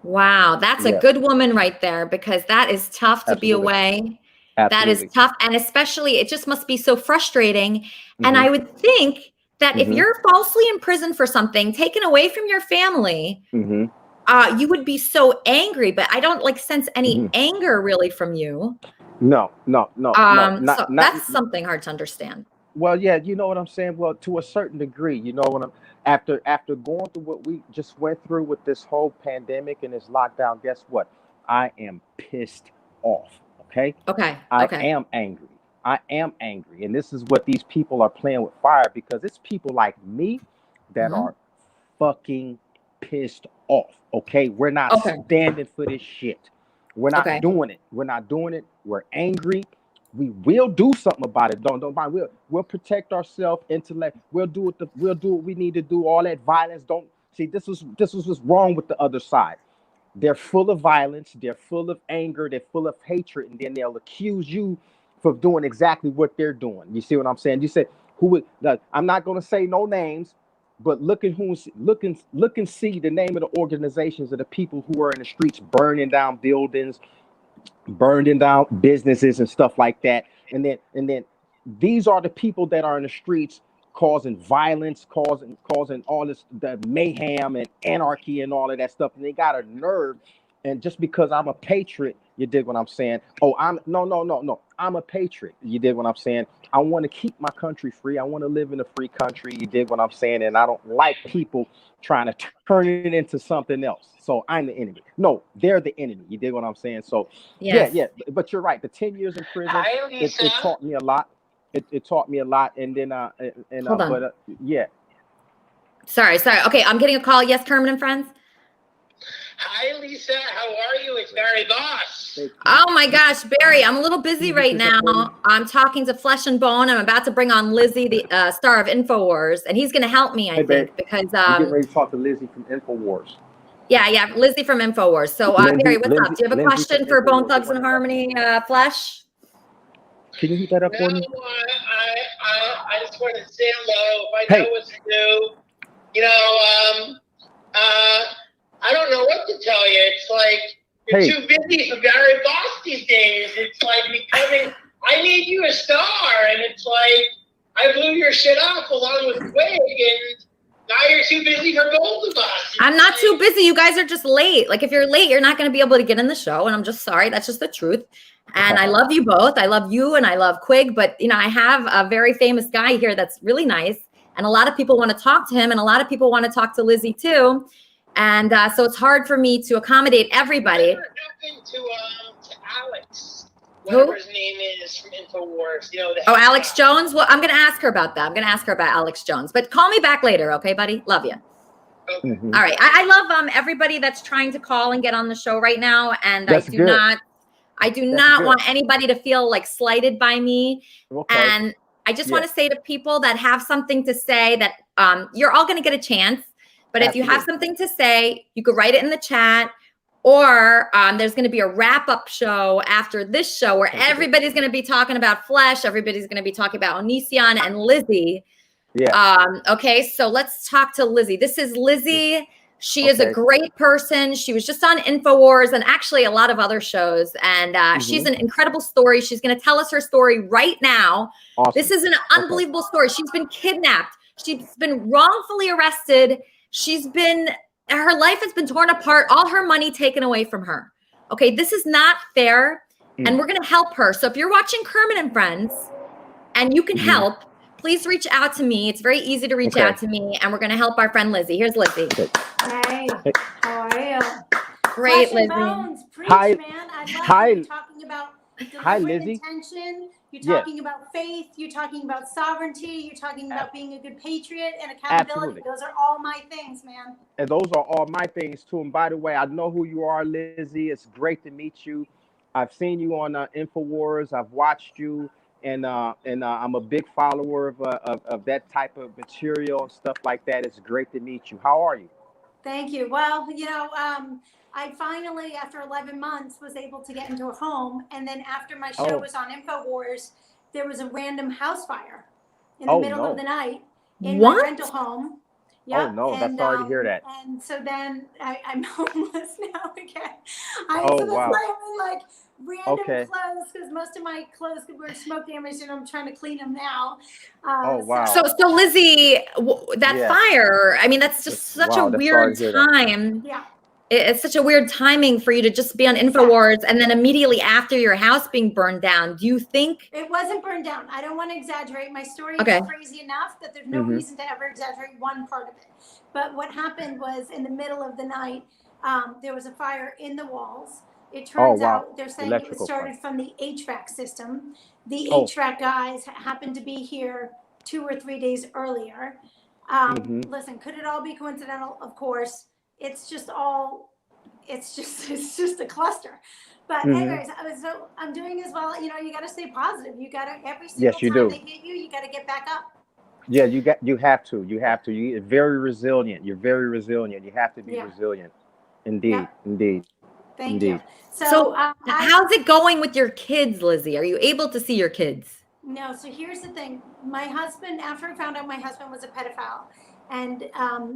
Wow, that's a good woman right there, because that is tough to be away. That is tough. And especially, it just must be so frustrating. And I would think that if you're falsely imprisoned for something, taken away from your family, you would be so angry. But I don't sense any anger really from you. No. That's something hard to understand. Well, yeah, you know what I'm saying? Well, to a certain degree, after going through what we just went through with this whole pandemic and this lockdown, guess what? I am pissed off. Okay. Okay. I am angry. I am angry. And this is what these people are playing with fire, because it's people like me that are fucking pissed off. Okay. We're not standing for this shit. We're not doing it. We're not doing it. We're angry. We will do something about it. Don't mind. We'll protect ourselves. Intellect. We'll do what we need to do. All that violence. Don't see. This was what's wrong with the other side. They're full of violence. They're full of anger. They're full of hatred, and then they'll accuse you for doing exactly what they're doing. You see what I'm saying? You said who would? I'm not going to say no names, but look and see the name of the organizations of the people who are in the streets burning down buildings, burning down businesses and stuff like that. And then these are the people that are in the streets causing violence, causing all this the mayhem and anarchy and all of that stuff. And they got a nerve. And just because I'm a patriot, you dig what I'm saying? Oh, no. I'm a patriot. You dig what I'm saying? I want to keep my country free. I want to live in a free country. You dig what I'm saying? And I don't like people trying to turn it into something else. So I'm the enemy. No, they're the enemy. You dig what I'm saying? So yeah. But you're right. The 10 years in prison, it taught me a lot. It taught me a lot. And then Hold on. Yeah. Sorry. Okay, I'm getting a call. Yes, Kermit and Friends. Hi, Lisa. How are you? It's Barry Boss. Oh my gosh, Barry, I'm a little busy right now. I'm talking to Flesh and Bone. I'm about to bring on Lizzie, the star of InfoWars, and he's going to help me, I think, because I'm getting ready to talk to Lizzie from InfoWars. Yeah, Lizzie from InfoWars. So, Barry, what's up? Do you have a question for Bone Thugs and Harmony, Flesh? Can you heat that up for me? I just want to say hello. If I know what to do, I don't know what to tell you. It's like you're too busy for Barry Boss these days. It's like becoming, I need you a star. And it's like, I blew your shit up along with Quig, and now you're too busy for both of us. I'm not too busy. You guys are just late. Like, if you're late, you're not going to be able to get in the show. And I'm just sorry. That's just the truth. And I love you both. I love you and I love Quig. But, I have a very famous guy here that's really nice. And a lot of people want to talk to him. And a lot of people want to talk to Lizzie, too. And so it's hard for me to accommodate everybody. What happened to Alex? Whatever his name is from InfoWars. Alex Jones? Well, I'm going to ask her about that. I'm going to ask her about Alex Jones. But call me back later, okay, buddy? Love you. Okay. All right. I love everybody that's trying to call and get on the show right now. And I do not want anybody to feel like slighted by me. Okay. And I just want to say to people that have something to say that you're all going to get a chance. But if you have something to say, you could write it in the chat, or there's going to be a wrap-up show after this show where everybody's going to be talking about Flesh. Everybody's going to be talking about Onision and Lizzie. Yeah. Okay, so let's talk to Lizzie. This is Lizzie. She is a great person. She was just on InfoWars and actually a lot of other shows. And she's an incredible story. She's going to tell us her story right now. Awesome. This is an unbelievable story. She's been kidnapped. She's been wrongfully arrested. Her life has been torn apart, all her money taken away from her. Okay, this is not fair, and we're going to help her. So if you're watching Kermit and Friends and you can help, please reach out to me. It's very easy to reach out to me, and we're going to help our friend Lizzie. Here's Lizzie. Hey, how are you? Great, Lizzie. Preach, Hi. Man. I love how you're talking about deliberate intention. You're talking about faith. You're talking about sovereignty. You're talking about being a good patriot and accountability. Absolutely. Those are all my things, man. And those are all my things too. And by the way, I know who you are, Lizzie. It's great to meet you. I've seen you on InfoWars. I've watched you, and I'm a big follower of that type of material and stuff like that. It's great to meet you. How are you? Thank you. Well, I finally, after 11 months, was able to get into a home. And then after my show was on InfoWars, there was a random house fire in the middle of the night in my rental home. Yep. Oh, no, that's sorry to hear that. And so then I'm homeless now again. Wow. So that's why I'm in like random clothes, because most of my clothes were smoke damaged and I'm trying to clean them now. Wow. So Lizzie, that fire, I mean, that's just such a weird time. Yeah. It's such a weird timing for you to just be on InfoWars and then immediately after your house being burned down. Do you think? It wasn't burned down. I don't want to exaggerate. My story is crazy enough that there's no reason to ever exaggerate one part of it. But what happened was in the middle of the night, there was a fire in the walls. It turns wow. out they're saying it was Electrical started fire. from the HVAC system. The Oh. HVAC guys happened to be here 2 or 3 days earlier. Listen, could it all be coincidental? Of course. It's just a cluster. But anyways, so I'm doing as well. You know, you got to stay positive. You got to, every single Yes, you time do. they hit you, you got to get back up. Yeah, you have to. You're very resilient. You're very resilient. You have to be resilient. Indeed. Thank you. So how's it going with your kids, Lizzie? Are you able to see your kids? No, so here's the thing. My husband, after I found out my husband was a pedophile, and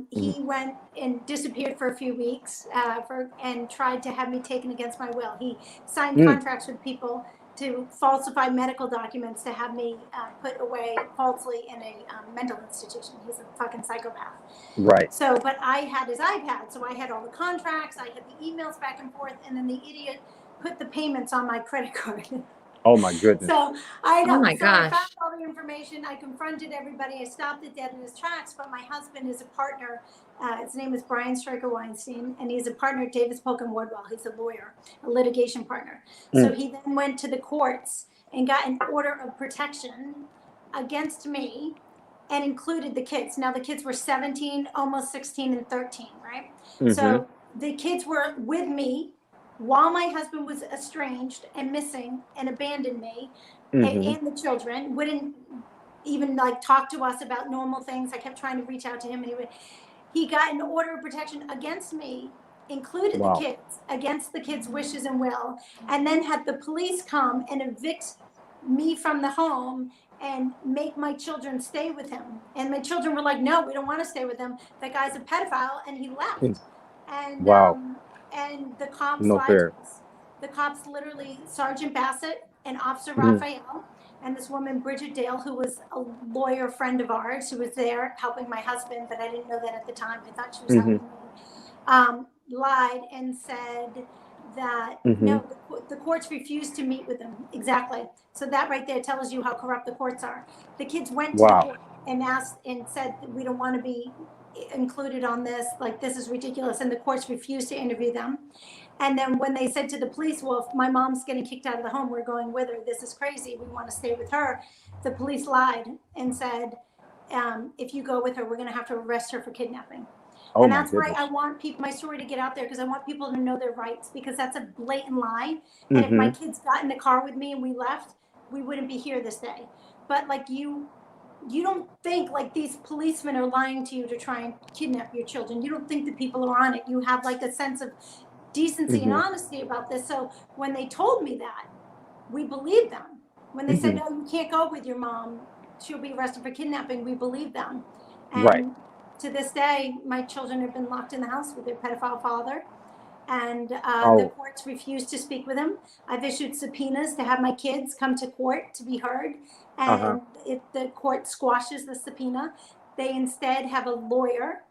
he went and disappeared for a few weeks and tried to have me taken against my will. He signed contracts with people to falsify medical documents to have me put away falsely in a mental institution. He's a fucking psychopath. Right. So, but I had his iPad, so I had all the contracts, I had the emails back and forth, and then the idiot put the payments on my credit card. Oh my goodness. So I know. Oh my gosh. I found all the information. I confronted everybody. I stopped it dead in his tracks. But my husband is a partner. His name is Brian Stryker Weinstein, and he's a partner at Davis Polk and Wardwell. He's a lawyer, a litigation partner. So he then went to the courts and got an order of protection against me, and included the kids. Now the kids were 17, almost 16, and 13, right? So the kids were with me while my husband was estranged and missing and abandoned me, and the children wouldn't even like talk to us about normal things. I kept trying to reach out to him, and he got an order of protection against me, included the kids, against the kids' wishes and will, and then had the police come and evict me from the home and make my children stay with him. And my children were like, no, we don't want to stay with him. That guy's a pedophile, and he left. And and the cops lied to us. The cops literally, Sergeant Bassett and Officer Raphael and this woman, Bridget Dale, who was a lawyer friend of ours, who was there helping my husband, but I didn't know that at the time. I thought she was helping me, lied and said that, no, the courts refused to meet with them. Exactly. So that right there tells you how corrupt the courts are. The kids went to the court and asked and said, we don't want to be included on this, like this is ridiculous, and the courts refused to interview them. And then when they said to the police, well, if my mom's getting kicked out of the home, we're going with her, this is crazy, we want to stay with her, the police lied and said, if you go with her, we're going to have to arrest her for kidnapping. And that's why I want my story to get out there, because I want people to know their rights, because that's a blatant lie. And if my kids got in the car with me and we left, we wouldn't be here this day. But like you don't think like these policemen are lying to you to try and kidnap your children. You don't think the people are on it. You have like a sense of decency and honesty about this. So when they told me that, we believed them. When they said, no, you can't go with your mom, she'll be arrested for kidnapping, we believed them. And to this day, my children have been locked in the house with their pedophile father. And the courts refused to speak with him. I've issued subpoenas to have my kids come to court to be heard. And if the court squashes the subpoena, they instead have a lawyer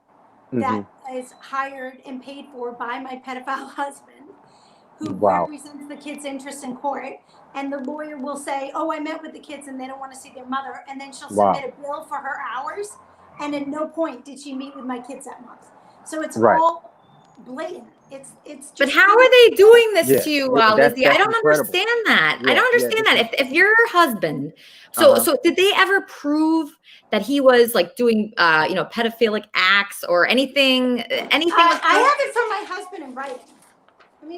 that is hired and paid for by my pedophile husband, who represents the kids' interests in court. And the lawyer will say, oh, I met with the kids and they don't want to see their mother. And then she'll submit a bill for her hours. And at no point did she meet with my kids that month. So it's all blatant. It's just, but how are they doing this to you, Lizzie? I don't understand that. I don't understand that. If your husband, so did they ever prove that he was like doing, pedophilic acts or anything? I have it from my husband in writing.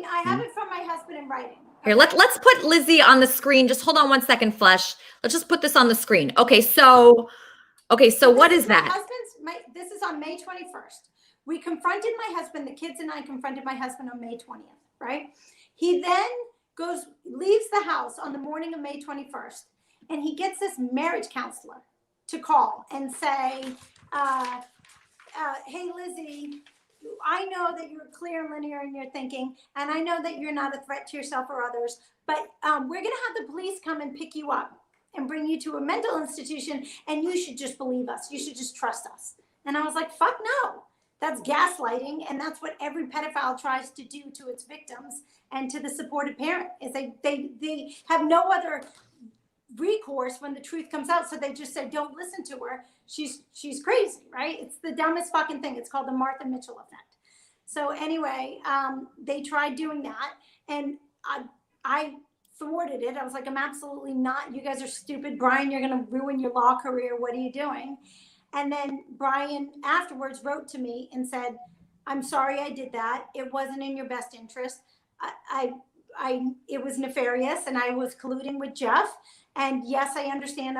I have it from my husband in writing. Here, let's put Lizzie on the screen. Just hold on one second, Flesh. Let's just put this on the screen. Okay, so what is that? This is on May 21st. We confronted my husband, the kids and I confronted my husband on May 20th, right? He then leaves the house on the morning of May 21st, and he gets this marriage counselor to call and say, hey, Lizzie, I know that you're clear and linear in your thinking, and I know that you're not a threat to yourself or others, but we're going to have the police come and pick you up and bring you to a mental institution, and you should just believe us. You should just trust us. And I was like, fuck no. That's gaslighting, and that's what every pedophile tries to do to its victims and to the supportive parent, is they have no other recourse when the truth comes out, so they just say, don't listen to her. She's crazy, right? It's the dumbest fucking thing. It's called the Martha Mitchell effect. So anyway, they tried doing that, and I thwarted it. I was like, I'm absolutely not. You guys are stupid. Brian, you're going to ruin your law career. What are you doing? And then Brian afterwards wrote to me and said, I'm sorry I did that. It wasn't in your best interest. It was nefarious, and I was colluding with Jeff. And yes, I understand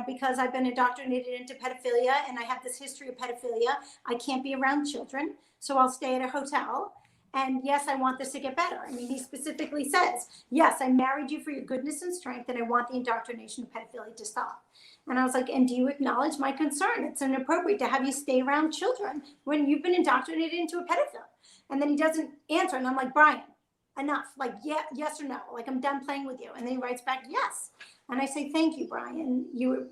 because I've been indoctrinated into pedophilia and I have this history of pedophilia, I can't be around children. So I'll stay at a hotel. And yes, I want this to get better. I mean, he specifically says, yes, I married you for your goodness and strength, and I want the indoctrination of pedophilia to stop. And I was like, and do you acknowledge my concern? It's inappropriate to have you stay around children when you've been indoctrinated into a pedophile. And then he doesn't answer. And I'm like, Brian, enough. Like, yeah, yes or no. Like, I'm done playing with you. And then he writes back, yes. And I say, thank you, Brian.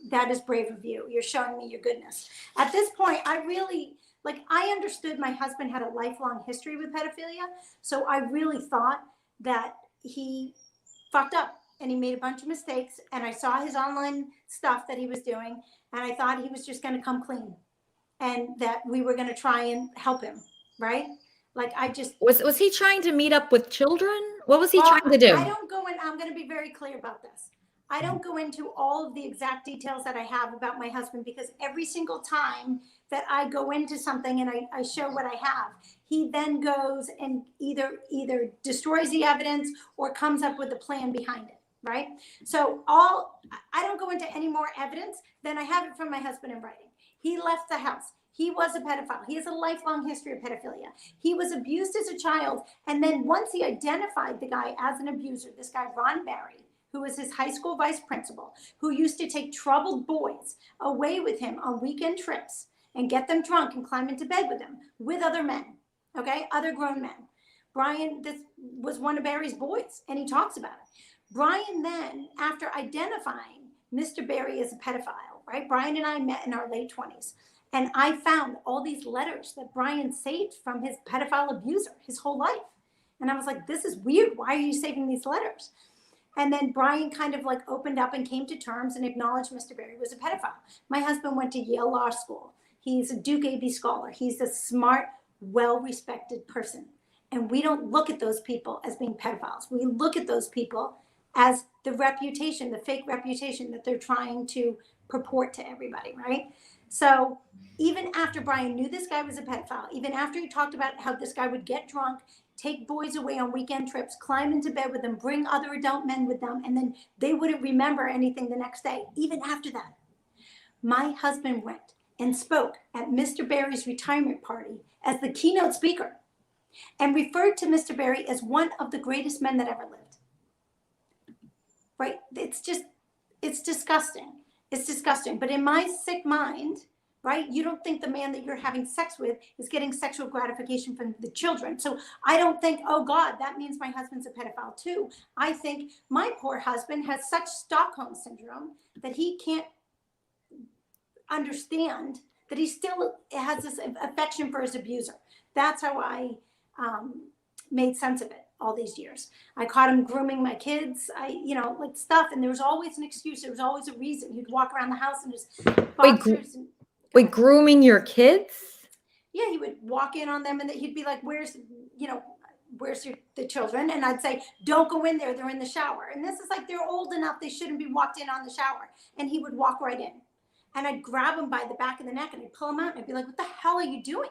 That is brave of you. You're showing me your goodness. At this point, I understood my husband had a lifelong history with pedophilia. So I really thought that he fucked up and he made a bunch of mistakes. And I saw his online stuff that he was doing. And I thought he was just going to come clean and that we were going to try and help him. Right. Like was he trying to meet up with children? What was he trying to do? I don't go in. I'm going to be very clear about this. I don't go into all of the exact details that I have about my husband, because every single time that I go into something and I show what I have, he then goes and either destroys the evidence or comes up with a plan behind it, right? So I don't go into any more evidence than I have it from my husband in writing. He left the house. He was a pedophile. He has a lifelong history of pedophilia. He was abused as a child. And then once he identified the guy as an abuser, this guy, Ron Barry, who was his high school vice principal, who used to take troubled boys away with him on weekend trips and get them drunk and climb into bed with them, with other men, okay, other grown men. Brian, this was one of Barry's boys, and he talks about it. Brian then, after identifying Mr. Barry as a pedophile, right, Brian and I met in our late 20s, and I found all these letters that Brian saved from his pedophile abuser his whole life. And I was like, this is weird. Why are you saving these letters? And then Brian kind of like opened up and came to terms and acknowledged Mr. Barry was a pedophile. My husband went to Yale Law School. He's a Duke AB scholar. He's a smart, well-respected person. And we don't look at those people as being pedophiles. We look at those people as the reputation, the fake reputation that they're trying to purport to everybody, right? So even after Brian knew this guy was a pedophile, even after he talked about how this guy would get drunk, take boys away on weekend trips, climb into bed with them, bring other adult men with them, and then they wouldn't remember anything the next day. Even after that, my husband went and spoke at Mr. Barry's retirement party as the keynote speaker and referred to Mr. Barry as one of the greatest men that ever lived. Right? It's disgusting. It's disgusting. But in my sick mind, right, you don't think the man that you're having sex with is getting sexual gratification from the children. So I don't think, oh God, that means my husband's a pedophile too. I think my poor husband has such Stockholm syndrome that he can't understand that he still has this affection for his abuser. That's how I made sense of it all these years. I caught him grooming my kids, like stuff, and there was always an excuse. There was always a reason. He'd walk around the house and just boxers. Wait, grooming your kids? Yeah, he would walk in on them and he'd be like, where's the children? And I'd say, don't go in there. They're in the shower. And this is like, they're old enough. They shouldn't be walked in on the shower. And he would walk right in. And I'd grab him by the back of the neck and I'd pull him out. And I'd be like, what the hell are you doing?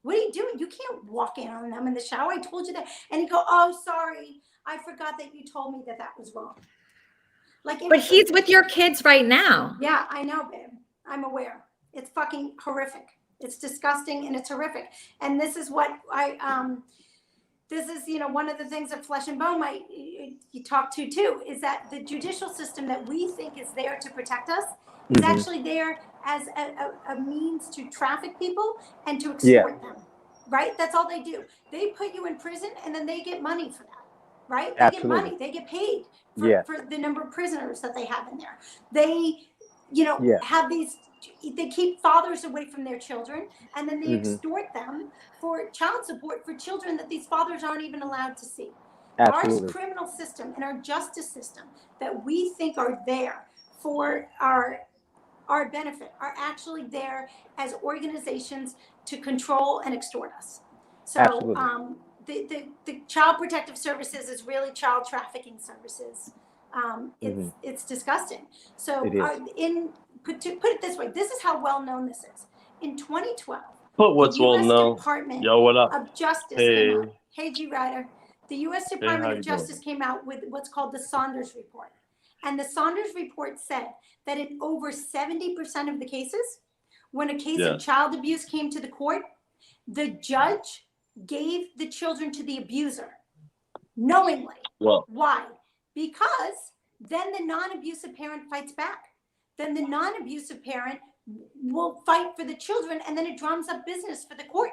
What are you doing? You can't walk in on them in the shower. I told you that. And he'd go, oh, sorry. I forgot that you told me that was wrong. But he's with your kids right now. Yeah, I know, babe. I'm aware. It's fucking horrific. It's disgusting and it's horrific. And this is what this is, one of the things that Flesh and Bone you talk to too, is that the judicial system that we think is there to protect us is actually there as a means to traffic people and to exploit them, right? That's all they do. They put you in prison and then they get money for that, right? They get money. They get paid for the number of prisoners that they have in there. They, have these, they keep fathers away from their children and then they extort them for child support for children that these fathers aren't even allowed to see. Our criminal system and our justice system that we think are there for our benefit are actually there as organizations to control and extort us. So Absolutely. The Child Protective Services is really child trafficking services. It's disgusting. So It is. put it this way, this is how well known this is. In 2012, But what's the well U.S. known? Department Yo, what up? of Justice Hey. came out. Hey, G Ryder. The U.S. Hey, Department how of you Justice came out with what's called the Saunders Report. And the Saunders Report said that in over 70% of the cases, when a case of child abuse came to the court, the judge gave the children to the abuser knowingly. Well, why? Because then the non-abusive parent fights back. Then the non-abusive parent will fight for the children, and then it drums up business for the court.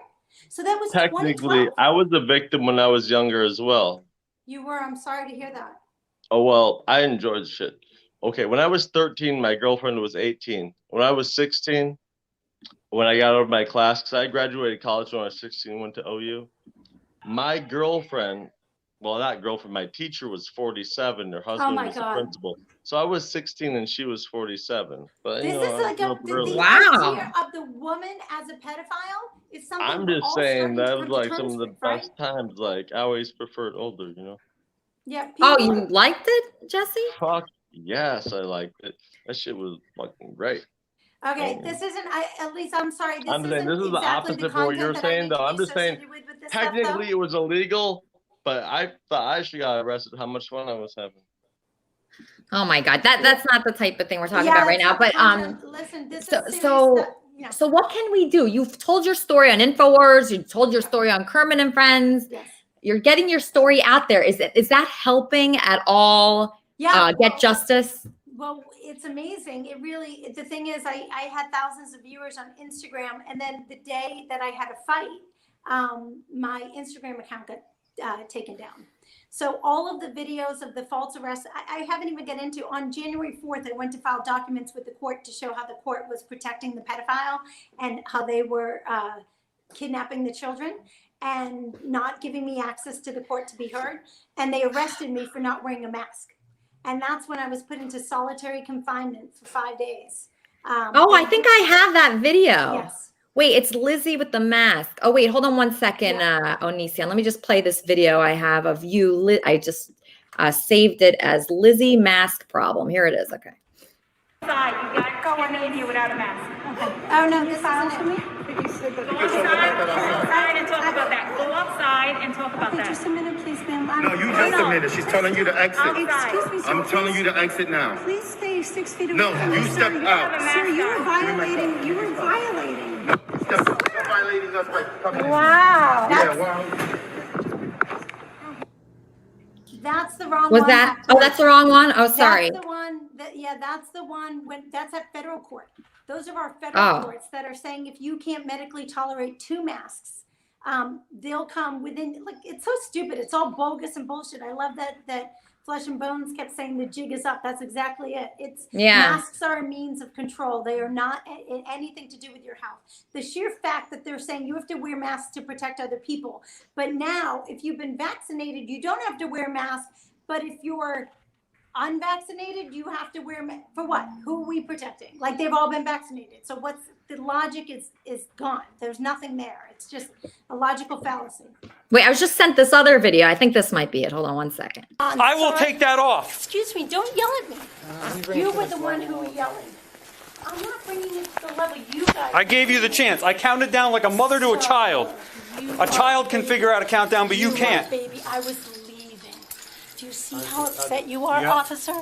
So that was technically, 2012. I was a victim when I was younger as well. You were. I'm sorry to hear that. Oh, well, I enjoyed shit. Okay, when I was 13, my girlfriend was 18. When I was 16, when I got out of my class, because I graduated college when I was 16, went to OU. My girlfriend, well, not girlfriend, my teacher was 47. Her husband was the principal. So I was 16 and she was 47. But This is like the idea of the woman as a pedophile is something. I'm just saying that was like some of the best times. Like I always preferred older, you know. Yeah. Oh, you liked it, Jesse? Fuck yes, I liked it. That shit was fucking great. Okay, this isn't. At least I'm sorry. I'm saying this is the opposite from what you're saying, though. I'm just saying technically it was illegal, but I thought I actually got arrested. How much fun I was having. Oh my God, that's not the type of thing we're talking about right now. But listen, this so what can we do? You've told your story on InfoWars. You told your story on Kermit and Friends. Yes. You're getting your story out there. Is that helping at all? Yeah. Get justice. Well, it's amazing. It really. The thing is, I had thousands of viewers on Instagram, and then the day that I had a fight, my Instagram account got taken down. So all of the videos of the false arrests, I haven't even get into. On January 4th, I went to file documents with the court to show how the court was protecting the pedophile and how they were kidnapping the children and not giving me access to the court to be heard. And they arrested me for not wearing a mask. And that's when I was put into solitary confinement for 5 days. I think I have that video. Yes. Wait, it's Lizzie with the mask. Oh, wait, hold on one second, Onision. Let me just play this video I have of you. I just saved it as Lizzie mask problem. Here it is. Okay. Outside, you got to go in here without a mask. Oh, no, this isn't for me. Go outside and talk about that. Go outside and talk about that. Just a minute, please, ma'am. No, you just a minute. She's telling you to exit. Excuse me, sir. I'm telling you to exit now. Please stay 6 feet away. No, you step out. Sir, you were violating. You were violating. You're violating us by coming in. Wow. Yeah, wow. That's the wrong Was one. that? Oh, that's the wrong one. Oh, sorry. That's the one. That's the one. That's at federal court. Those are our federal courts that are saying if you can't medically tolerate 2 masks, they'll come within. Like it's so stupid. It's all bogus and bullshit. I love that Flesh and Bones kept saying the jig is up. That's exactly it. Masks are a means of control. They are not anything to do with your health. The sheer fact that they're saying you have to wear masks to protect other people. But now, if you've been vaccinated, you don't have to wear masks. But if you're unvaccinated, you have to wear for what? Who are we protecting? Like they've all been vaccinated. So what's the logic is gone. There's nothing there. It's just a logical fallacy. Wait, I was just sent this other video. I think this might be it. Hold on one second. I will take that off. Excuse me, don't yell at me. You were the one who was yelling. I'm not bringing it to the level you guys. I gave you the chance. I counted down like a mother to a child. A child can figure out a countdown, but you can't. Baby, I was leaving. Do you see how upset you are, officer?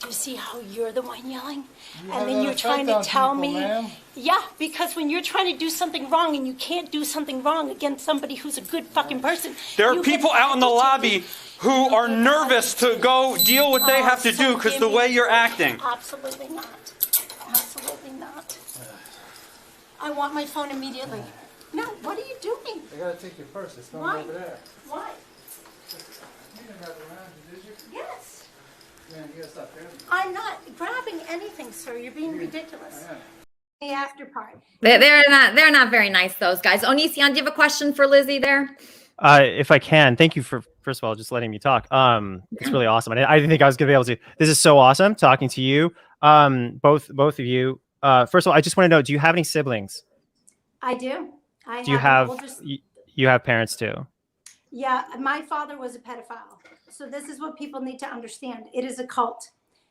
Do you see how you're the one yelling? And then you're trying to tell me. Yeah, because when you're trying to do something wrong and you can't do something wrong against somebody who's a good fucking person. There are people out in the lobby who are nervous to go deal what they have to do because the way you're acting. Absolutely not. Absolutely not. I want my phone immediately. No, what are you doing? I gotta take your purse. It's going over there. Why? You didn't have it around you, did you? Yes. Man, you gotta stop grabbing. I'm not grabbing anything, sir. You're being ridiculous. The after part. They're not very nice, those guys. Onision, do you have a question for Lizzie there? If I can, thank you for first of all just letting me talk. It's really awesome. I didn't think I was gonna be able to. This is so awesome talking to you. Both of you. First of all, I just want to know, do you have any siblings? I do. Do you have? you have parents too. Yeah, my father was a pedophile. So this is what people need to understand. It is a cult.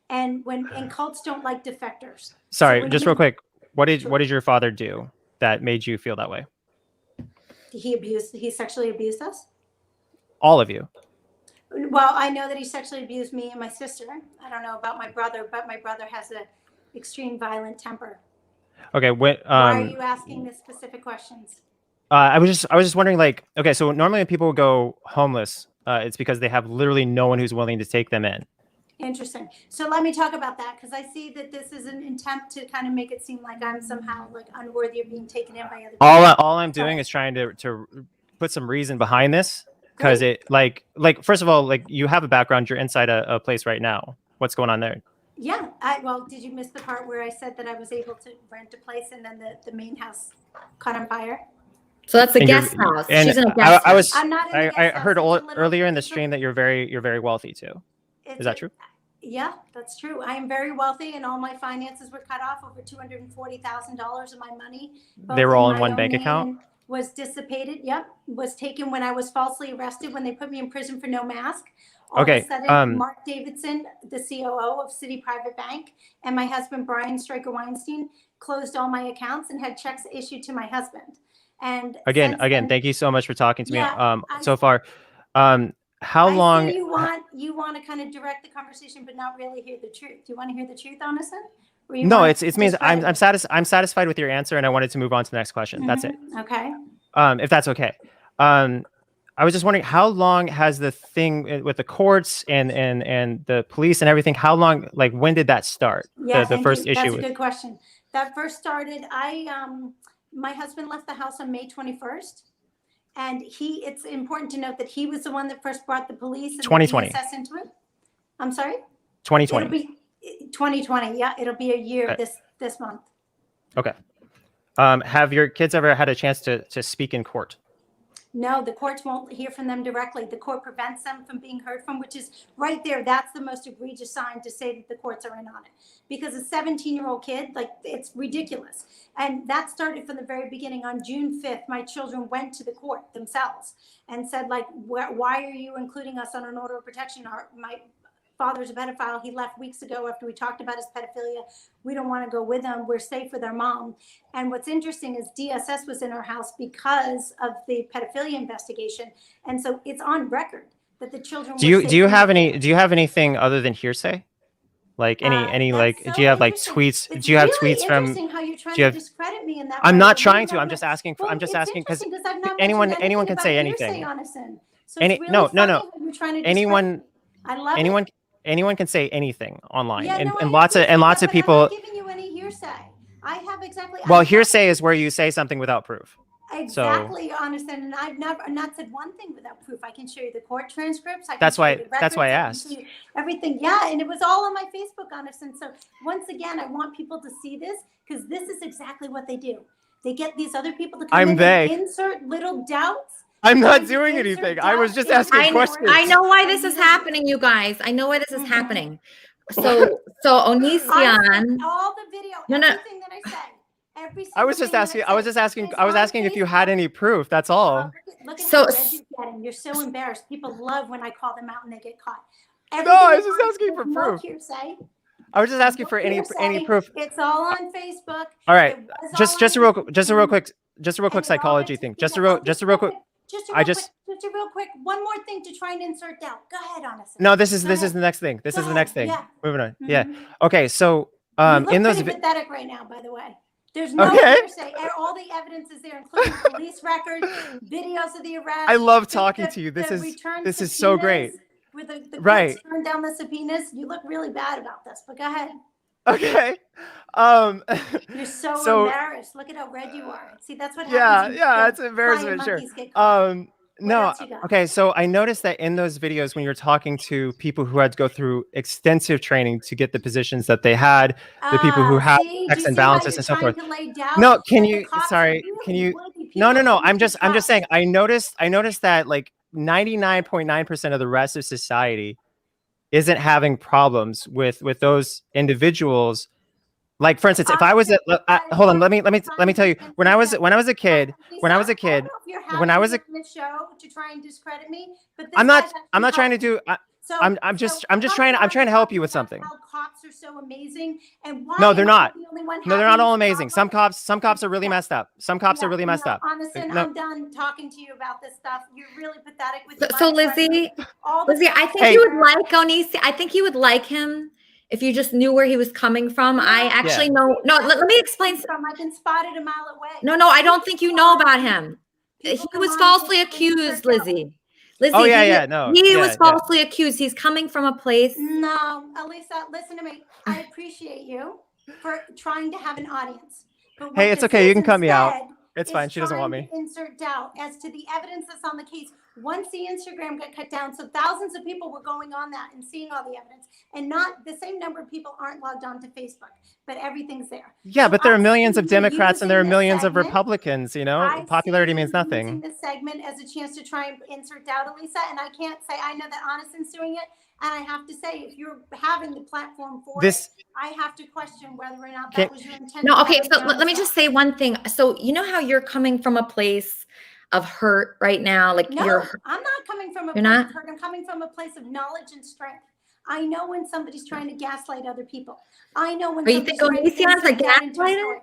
And cults don't like defectors. Sorry, So just real quick. What did your father do that made you feel that way? He sexually abused us? All of you. Well, I know that he sexually abused me and my sister. I don't know about my brother, but my brother has an extreme violent temper. Okay, Why are you asking this specific questions? I was just wondering, like, okay, so normally when people go homeless, it's because they have literally no one who's willing to take them in. Interesting. So let me talk about that, because I see that this is an attempt to kind of make it seem like I'm somehow like unworthy of being taken in by other people. All I'm doing is trying to put some reason behind this, because it like first of all, like, you have a background, you're inside a place right now. What's going on there? Yeah. Well, did you miss the part where I said that I was able to rent a place and then the main house caught on fire? So that's the guest house. And she's in a guest house. I'm not in the guest I house. heard earlier in the stream that you're very wealthy too. Is that true? Yeah, that's true. I am very wealthy, and all my finances were cut off. Over $240,000 of my money. They were all in one bank account? Was dissipated. Yep. Was taken when I was falsely arrested, when they put me in prison for no mask. All of a sudden, Mark Davidson, the COO of City Private Bank, and my husband, Brian Stryker Weinstein, closed all my accounts and had checks issued to my husband. And again, thank you so much for talking to me so far. How long? You want to kind of direct the conversation, but not really hear the truth. Do you want to hear the truth, honestly? No, it's me. I'm satisfied with your answer, and I wanted to move on to the next question. That's it. Okay. If that's okay. I was just wondering, how long has the thing with the courts and the police and everything? How long? Like, when did that start? Yeah, the first issue. That's a good question. That first started. My husband left the house on May 21st. And it's important to note that he was the one that first brought the police and 2020 the DSS into it. I'm sorry? 2020. It'll be 2020. Yeah, it'll be a year this month. Okay. Have your kids ever had a chance to speak in court? No, the courts won't hear from them directly. The court prevents them from being heard from, which is right there. That's the most egregious sign to say that the courts are in on it. Because a 17-year-old kid, like, it's ridiculous. And that started from the very beginning. On June 5th, my children went to the court themselves and said, like, why are you including us on an order of protection? My father's a pedophile. He left weeks ago after we talked about his pedophilia. We don't want to go with him. We're safe with our mom. And what's interesting is DSS was in our house because of the pedophilia investigation. And so it's on record that the children do you have anything other than hearsay? Like any like, do you have like tweets? Do you have tweets from? How you're trying to discredit me in that I'm way. not trying to. I'm just asking. I'm just asking because anyone can say anything. Anyone can say anything online, and lots of people. I'm not giving you any hearsay. I have exactly. Well, hearsay is where you say something without proof. Exactly, honest, and I've not said one thing without proof. I can show you the court transcripts. That's why I asked. Everything, yeah, and it was all on my Facebook, honest. And so once again, I want people to see this, because this is exactly what they do. They get these other people to come in and insert little doubts. I'm not doing anything. I was just asking questions. I know why this is happening, you guys. I know why this is happening. So Onision. All the video, everything that I said. I was asking if you had any proof. That's all. Look at how red you're getting. You're so embarrassed. People love when I call them out and they get caught. No, I was just asking for proof. Hearsay. I was just asking for any proof. It's all on Facebook. All right, just a real quick psychology thing. Just a real quick. One more thing to try and insert doubt. Go ahead, honestly. No, this is the next thing. This is the next thing. Yeah. Moving on. Yeah. Okay. So in those pathetic right now, by the way. There's no hearsay. All the evidence is there, including police records, videos of the arrest. I love talking to you. This is so great. With the courts turn down the subpoenas. You look really bad about this, but go ahead. Okay. You're so embarrassed. Look at how red you are. See, that's what happens. Yeah, it's embarrassment. Sure. No. Okay. So I noticed that in those videos, when you're talking to people who had to go through extensive training to get the positions that they had, the people who have checks and balances and so forth. No, can you? No. I'm just saying. I noticed that like 99.9% of the rest of society isn't having problems with those individuals Like, for instance, if I was hold on, let me tell you, when I was a kid, when I was a this show to try and discredit me, but this I'm guy's not trying to do. I'm just trying to help you with something. How cops are so amazing, and why No, they're not. the only one No, they're not having all this amazing. Some cops are really messed up. Some cops are really messed up. Honestly, No. I'm done talking to you about this stuff. You're really pathetic with So your Lizzie, the I think you would like Onision. I think you would like him if you just knew where he was coming from. I actually know. No, let me explain. I can spot it a mile away. No, I don't think you know about him. He was falsely accused, Lizzie. Lizzie, Oh yeah, no. He was falsely accused. He's coming from a place. No, Elisa, listen to me. I appreciate you for trying to have an audience. But Hey, it's okay. You can cut me out. It's fine. She doesn't want me. Insert doubt as to the evidence that's on the case. Once the Instagram got cut down, so thousands of people were going on that and seeing all the evidence, and not the same number of people aren't logged on to Facebook, but everything's there. Yeah, but there are millions of Democrats and there are using millions this of segment. Republicans. You know, popularity means nothing. Using this segment as a chance to try and insert doubt, Elisa, and I can't say I know that Onison's doing it, and I have to say if you're having the platform for it, I have to question whether or not that was your intent. No, okay, so let me just say one thing. So you know how you're coming from a place of hurt right now, like no, you're. I'm not coming from a You're place not? of hurt. I'm coming from a place of knowledge and strength. I know when somebody's trying to gaslight other people. I know when Or you think somebody's trying to Onision's a insert doubt into a gaslighter? story.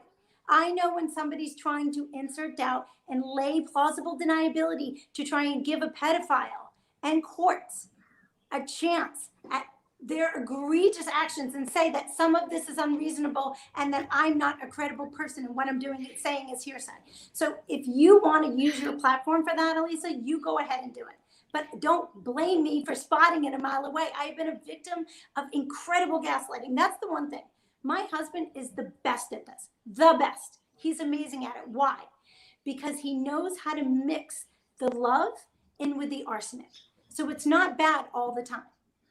I know when somebody's trying to insert doubt and lay plausible deniability to try and give a pedophile and courts a chance at their egregious actions and say that some of this is unreasonable and that I'm not a credible person and what I'm saying is hearsay. So if you want to use your platform for that, Elisa, you go ahead and do it. But don't blame me for spotting it a mile away. I've been a victim of incredible gaslighting. That's the one thing. My husband is the best at this, the best. He's amazing at it. Why? Because he knows how to mix the love in with the arsenic. So it's not bad all the time.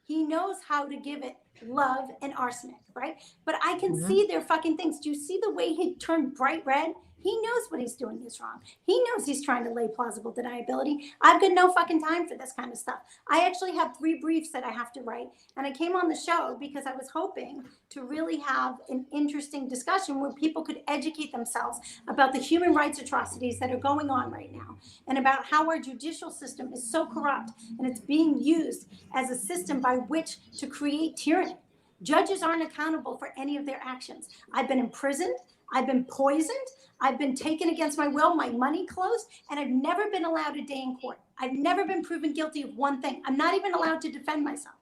He knows how to give it love and arsenic, right? But I can see their fucking things. Do you see the way he turned bright red? He knows what he's doing is wrong. He knows he's trying to lay plausible deniability. I've got no fucking time for this kind of stuff. I actually have 3 briefs that I have to write. And I came on the show because I was hoping to really have an interesting discussion where people could educate themselves about the human rights atrocities that are going on right now and about how our judicial system is so corrupt and it's being used as a system by which to create tyranny. Judges aren't accountable for any of their actions. I've been imprisoned. I've been poisoned. I've been taken against my will, my money closed, and I've never been allowed a day in court. I've never been proven guilty of one thing. I'm not even allowed to defend myself.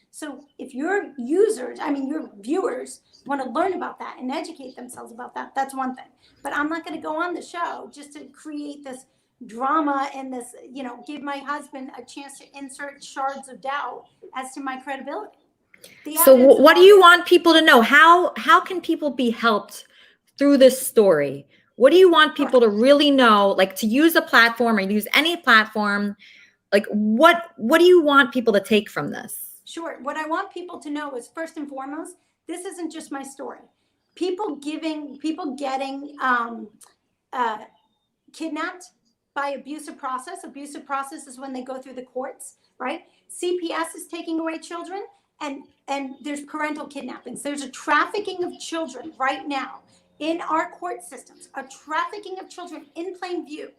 So if your your viewers want to learn about that and educate themselves about that, that's one thing. But I'm not going to go on the show just to create this drama and this, give my husband a chance to insert shards of doubt as to my credibility. So what do you want people to know? How can people be helped through this story? What do you want people to really know, like to use a platform or use any platform? Like what do you want people to take from this? Sure. What I want people to know is first and foremost, this isn't just my story. People getting kidnapped by abusive process. Abusive process is when they go through the courts, right? CPS is taking away children and there's parental kidnappings. There's a trafficking of children right now in our court systems, a trafficking of children in plain view.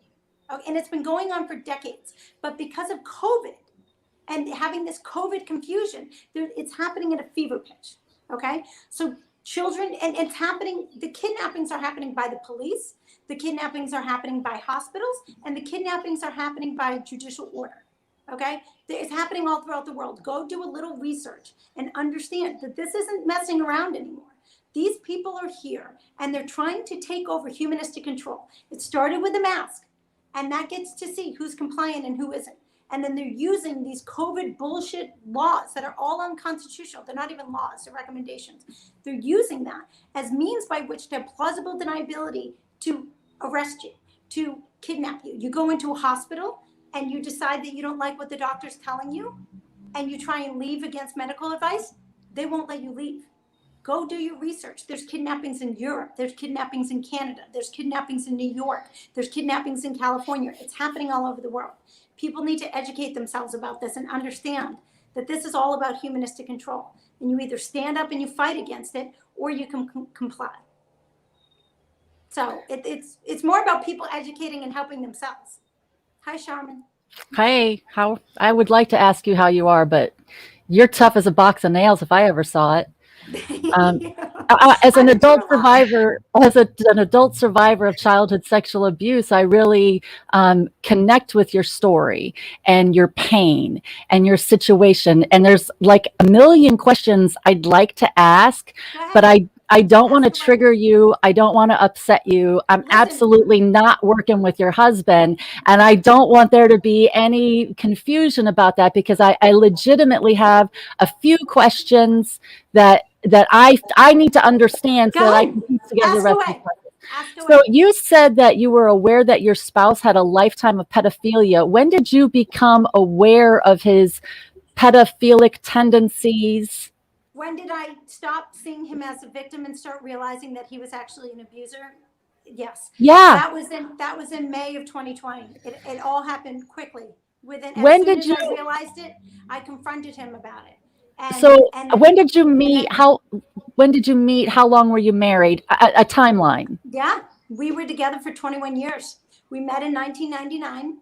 And it's been going on for decades. But because of COVID and having this COVID confusion, it's happening at a fever pitch, okay? So children, and it's happening, the kidnappings are happening by the police, the kidnappings are happening by hospitals, and the kidnappings are happening by judicial order, okay? It's happening all throughout the world. Go do a little research and understand that this isn't messing around anymore. These people are here and they're trying to take over humanistic control. It started with a mask, and that gets to see who's compliant and who isn't. And then they're using these COVID bullshit laws that are all unconstitutional. They're not even laws, they're recommendations. They're using that as means by which to have plausible deniability to arrest you, to kidnap you. You go into a hospital and you decide that you don't like what the doctor's telling you and you try and leave against medical advice, they won't let you leave. Go do your research. There's kidnappings in Europe. There's kidnappings in Canada. There's kidnappings in New York. There's kidnappings in California. It's happening all over the world. People need to educate themselves about this and understand that this is all about humanistic control. And you either stand up and you fight against it, or you can comply. So it's more about people educating and helping themselves. Hi, Charmin. Hey, how I would like to ask you how you are, but you're tough as a box of nails if I ever saw it. As an adult survivor, of childhood sexual abuse, I really connect with your story and your pain and your situation. And there's like a million questions I'd like to ask, but I don't want to trigger you. I don't want to upset you. I'm absolutely not working with your husband. And I don't want there to be any confusion about that, because I legitimately have a few questions that I need to understand so that I can piece together the rest of the questions. So you said that you were aware that your spouse had a lifetime of pedophilia. When did you become aware of his pedophilic tendencies? When did I stop seeing him as a victim and start realizing that he was actually an abuser? Yes. Yeah. That was in May of 2020. It all happened quickly. When did you realized it? I confronted him about it. When did you meet? When did you meet? How long were you married? A timeline. Yeah, we were together for 21 years. We met in 1999.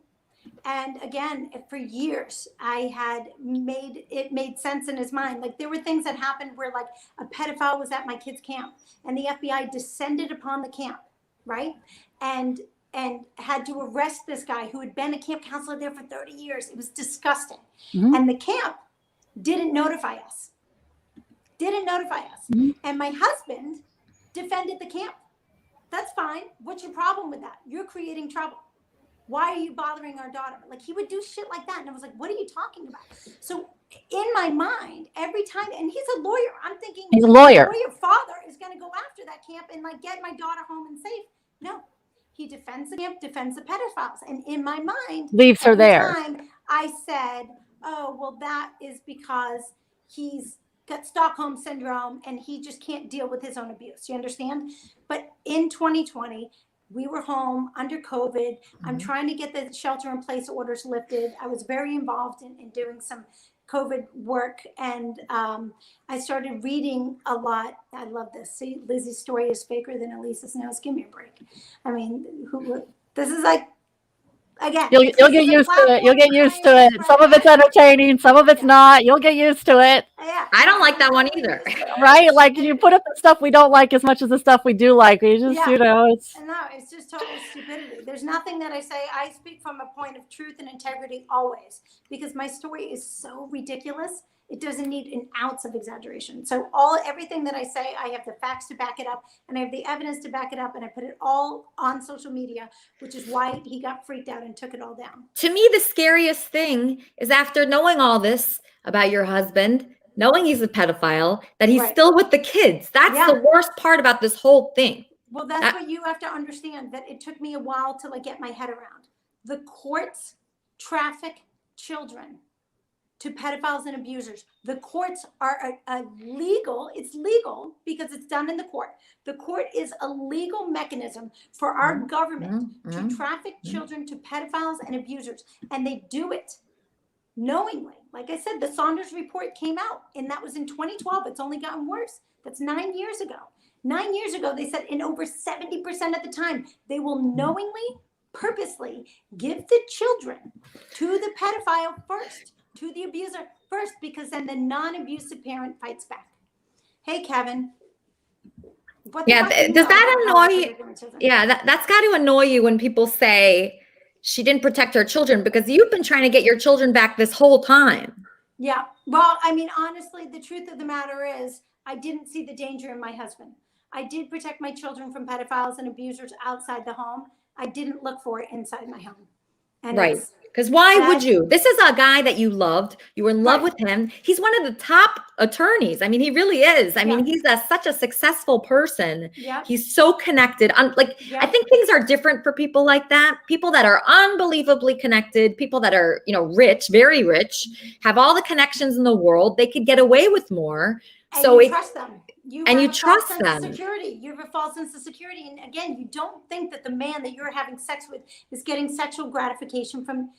And again, for years, I had made sense in his mind. Like there were things that happened where like a pedophile was at my kid's camp and the FBI descended upon the camp, right? And had to arrest this guy who had been a camp counselor there for 30 years. It was disgusting. Mm-hmm. And the camp didn't notify us. Mm-hmm. And my husband defended the camp. That's fine. What's your problem with that? You're creating trouble. Why are you bothering our daughter? Like he would do shit like that. And I was like, what are you talking about? So in my mind, every time, and he's a lawyer, I'm thinking he's a lawyer. Your father is going to go after that camp and like get my daughter home and safe. No, he defends the camp, defends the pedophiles. And in my mind, leaves her there. Time, I said, oh, well, that is because he's got Stockholm syndrome and he just can't deal with his own abuse. You understand? But in 2020, we were home under COVID. Mm-hmm. I'm trying to get the shelter in place orders lifted. I was very involved in doing some COVID work. And I started reading a lot. I love this. See, Lizzie's story is faker than Elisa's nails. Give me a break. I mean, this is like, again. You'll get used to it. You'll get used to it. Some of it's entertaining. Some of it's not. You'll get used to it. Yeah. I don't like that one either. Right? Like you put up the stuff we don't like as much as the stuff we do like. We just, it's just total stupidity. There's nothing that I say. I speak from a point of truth and integrity always, because my story is so ridiculous. It doesn't need an ounce of exaggeration. So everything that I say, I have the facts to back it up, and I have the evidence to back it up, and I put it all on social media, which is why he got freaked out and took it all down. To me, the scariest thing is after knowing all this about your husband, knowing he's a pedophile, that he's still with the kids. That's the worst part about this whole thing. Well, that's what you have to understand, that it took me a while to get my head around. The courts traffic children to pedophiles and abusers. The courts are legal. It's legal because it's done in the court. The court is a legal mechanism for our government to traffic children to pedophiles and abusers. And they do it knowingly. Like I said, the Saunders report came out, and that was in 2012. It's only gotten worse. That's 9 years ago. 9 years ago, they said in over 70% of the time, they will knowingly, purposely give the children to the pedophile first, to the abuser first, because then the non-abusive parent fights back. Hey, Kevin. Does that annoy you? Yeah, that's got to annoy you when people say she didn't protect her children, because you've been trying to get your children back this whole time. Yeah. Well, I mean, honestly, the truth of the matter is I didn't see the danger in my husband. I did protect my children from pedophiles and abusers outside the home. I didn't look for it inside my home. And right. Because why would you? This is a guy that you loved. You were in love with him. He's one of the top attorneys. I mean, he really is. I mean, he's such a successful person. Yeah. He's so connected. I think things are different for people like that. People that are unbelievably connected, people that are, rich, very rich, have all the connections in the world. They could get away with more. And you trust them. You trust them. Security. You have a false sense of security. And again, you don't think that the man that you're having sex with is getting sexual gratification from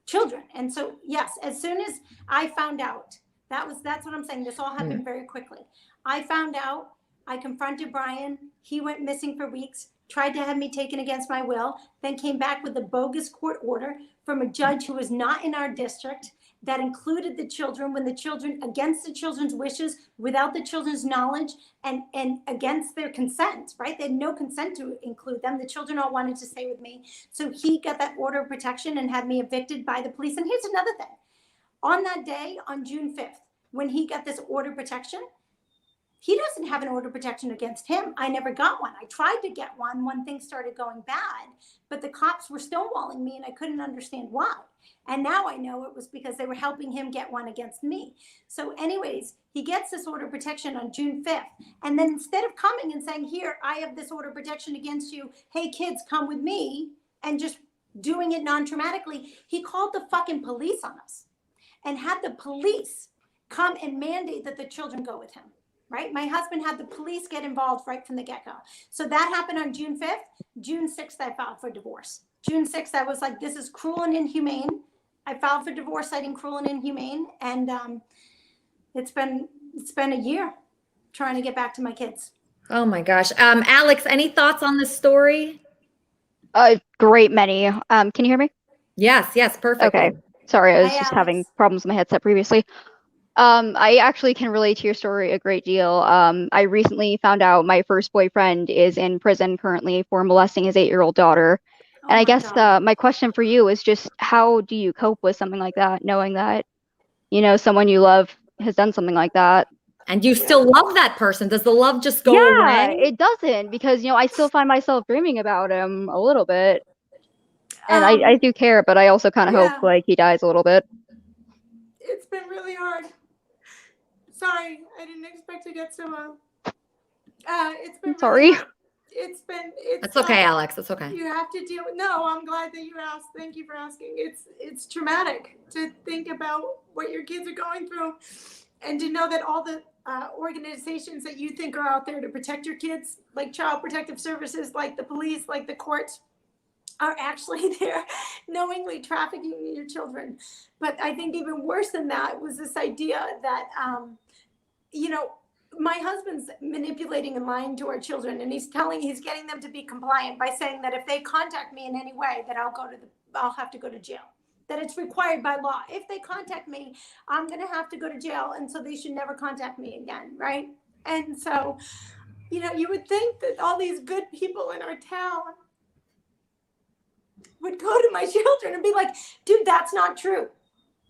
children. And so, yes, as soon as I found out, that's what I'm saying. This all happened very quickly. I found out I confronted Brian. He went missing for weeks, tried to have me taken against my will, then came back with a bogus court order from a judge who was not in our district that included the children when the children, against the children's wishes, without the children's knowledge, and against their consent, right? They had no consent to include them. The children all wanted to stay with me. So he got that order of protection and had me evicted by the police. And here's another thing. On that day, on June 5th, when he got this order of protection, he doesn't have an order of protection against him. I never got one. I tried to get one when things started going bad, but the cops were stonewalling me and I couldn't understand why. And now I know it was because they were helping him get one against me. So anyways, he gets this order of protection on June 5th. And then instead of coming and saying, here, I have this order of protection against you. Hey, kids, come with me. And just doing it non-traumatically, he called the fucking police on us and had the police come and mandate that the children go with him. Right? My husband had the police get involved right from the get-go. So that happened on June 5th. June 6th, I filed for divorce. June 6th, I was like, this is cruel and inhumane. I filed for divorce citing cruel and inhumane. And it's been a year trying to get back to my kids. Oh my gosh. Alex, any thoughts on this story? Great many. Can you hear me? Yes, perfect. Okay. Sorry, I was just having problems with my headset previously. I actually can relate to your story a great deal. I recently found out my first boyfriend is in prison currently for molesting his 8-year-old daughter. And I guess my question for you is just how do you cope with something like that, knowing that, someone you love has done something like that? And you still love that person. Does the love just go away? Yeah, it doesn't, because, I still find myself dreaming about him a little bit. And I do care, but I also kind of hope like he dies a little bit. It's been really hard. Sorry, I didn't expect to get so it's been sorry. Really It's okay, Alex. It's okay. You have to deal with. No, I'm glad that you asked. Thank you for asking. It's traumatic to think about what your kids are going through, and to know that all the organizations that you think are out there to protect your kids, like Child Protective Services, like the police, like the courts, are actually there knowingly trafficking your children. But I think even worse than that was this idea that, my husband's manipulating and lying to our children, and he's getting them to be compliant by saying that if they contact me in any way, that I'll have to go to jail. That it's required by law. If they contact me, I'm going to have to go to jail, and so they should never contact me again, right? And so, you would think that all these good people in our town would go to my children and be like, dude, that's not true.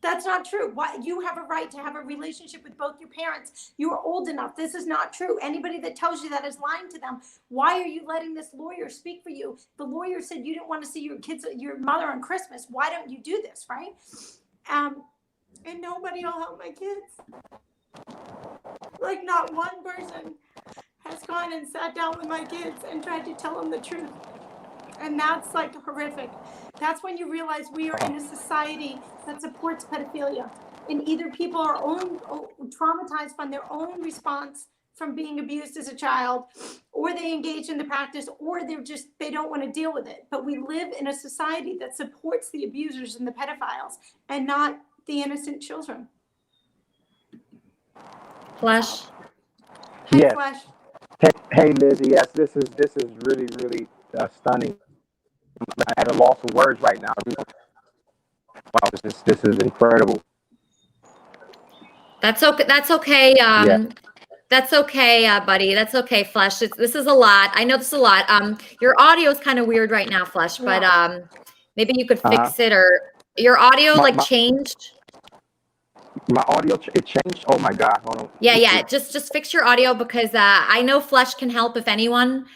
That's not true. Why? You have a right to have a relationship with both your parents. You are old enough. This is not true. Anybody that tells you that is lying to them. Why are you letting this lawyer speak for you? The lawyer said you didn't want to see your mother on Christmas. Why don't you do this, right? And nobody will help my kids. Like, not one person has gone and sat down with my kids and tried to tell them the truth. And that's like horrific. That's when you realize we are in a society that supports pedophilia. And either people are traumatized from their own response from being abused as a child, or they engage in the practice, or they don't want to deal with it. But we live in a society that supports the abusers and the pedophiles and not the innocent children. Flesh. Yes. Flesh. Hey, Lizzie. Yes, this is really, really stunning. I'm at a loss of words right now. Wow, this is incredible. That's okay. That's okay. That's okay, buddy. That's okay, Flesh. This is a lot. I know this is a lot. Your audio is kind of weird right now, Flesh, but maybe you could fix it, or your audio changed. My audio it changed. Oh my God! Hold on. Yeah. Just fix your audio, because I know Flesh can help if anyone.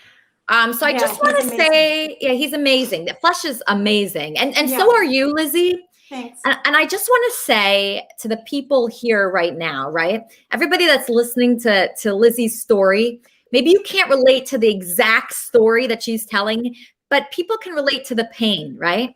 So I just want to say, he's amazing. That Flesh is amazing, and so are you, Lizzie. Thanks. And I just want to say to the people here right now, right? Everybody that's listening to Lizzie's story, maybe you can't relate to the exact story that she's telling, but people can relate to the pain, right?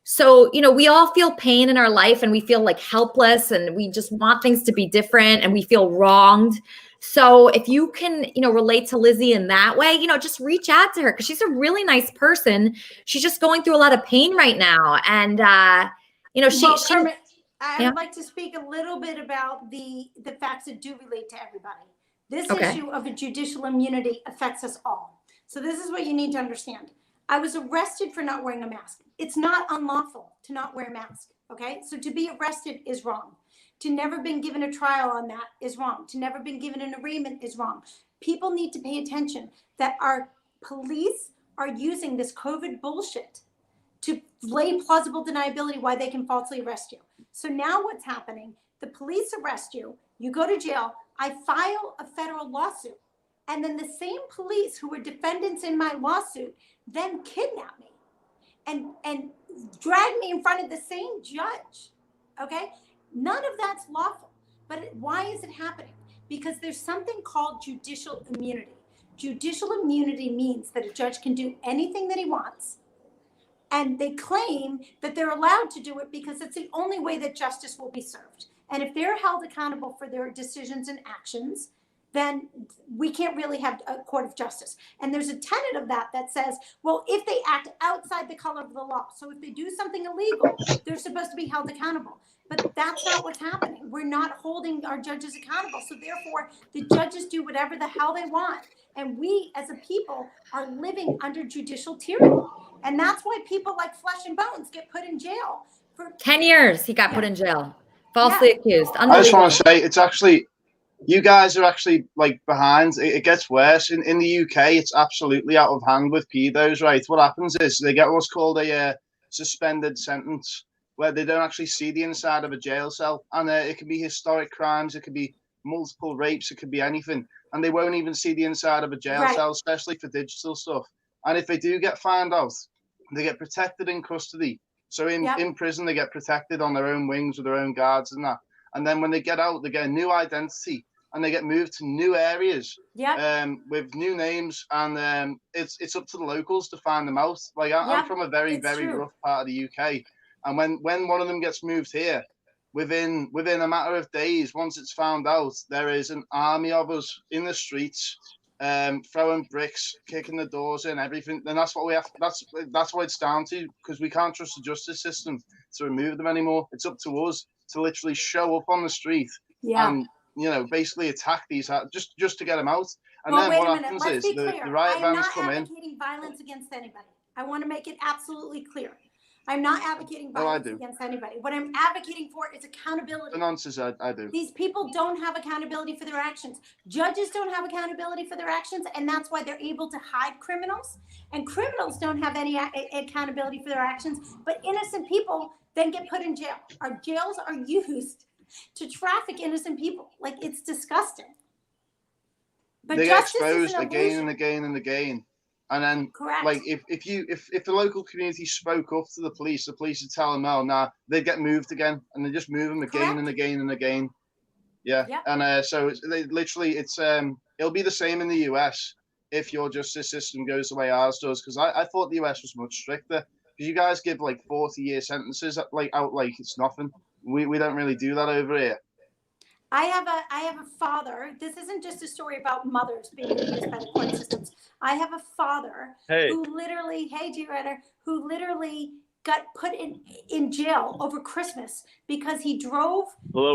So, we all feel pain in our life, and we feel like helpless, and we just want things to be different, and we feel wronged. So if you can, relate to Lizzie in that way, just reach out to her, because she's a really nice person. She's just going through a lot of pain right now. And, Kermit, I would like to speak a little bit about the facts that do relate to everybody. This Okay. issue of a judicial immunity affects us all. So this is what you need to understand. I was arrested for not wearing a mask. It's not unlawful to not wear a mask, okay? So to be arrested is wrong. To never been given a trial on that is wrong. To never been given an arraignment is wrong. People need to pay attention that our police are using this COVID bullshit to lay plausible deniability why they can falsely arrest you. So now what's happening, the police arrest you, you go to jail, I file a federal lawsuit, and then the same police who were defendants in my lawsuit then kidnap me and drag me in front of the same judge, okay? None of that's lawful, but why is it happening? Because there's something called judicial immunity. Judicial immunity means that a judge can do anything that he wants, and they claim that they're allowed to do it because it's the only way that justice will be served. And if they're held accountable for their decisions and actions, then we can't really have a court of justice. And there's a tenet of that that says, well, if they act outside the color of the law, so if they do something illegal, they're supposed to be held accountable. But that's not what's happening. We're not holding our judges accountable. So therefore, the judges do whatever the hell they want. And we, as a people, are living under judicial tyranny. And that's why people like Flesh and Bones get put in jail for 10 years. He got put in jail, falsely accused. I just want to say, it's actually, you guys are actually like behind. It gets worse. In the UK, it's absolutely out of hand with pedos, right? What happens is they get what's called a suspended sentence, where they don't actually see the inside of a jail cell. And it can be historic crimes, it could be multiple rapes, it could be anything. And they won't even see the inside of a jail cell, especially for digital stuff. And if they do get found out, they get protected in custody. So in prison, they get protected on their own wings with their own guards and that. And then when they get out, they get a new identity and they get moved to new areas with new names. And it's up to the locals to find them out. Like I'm from a very rough part of the UK. And when one of them gets moved here, within a matter of days, once it's found out, there is an army of us in the streets, throwing bricks, kicking the doors in, everything. And that's what we have. That's what it's down to, because we can't trust the justice system to remove them anymore. It's up to us to literally show up on the street and basically attack these just to get them out. And then what happens is the riot vans come in. I'm not advocating violence against anybody. I want to make it absolutely clear. I'm not advocating violence against anybody. What I'm advocating for is accountability. The nonsense, I do. These people don't have accountability for their actions. Judges don't have accountability for their actions, and that's why they're able to hide criminals. And criminals don't have any accountability for their actions, but innocent people then get put in jail. Our jails are used to traffic innocent people. Like, it's disgusting. But they get exposed again and again and again. And then, like, if the local community spoke up to the police would tell them, "No, nah," they get moved again, and they just move them again and again and again. Yeah, and so it'll be the same in the US if your justice system goes the way ours does. Because I thought the US was much stricter. Because you guys give like 40-year sentences out like it's nothing. We don't really do that over here. I have a father. This isn't just a story about mothers being abused by the court systems. I have a father who literally, who literally got put in jail over Christmas because he drove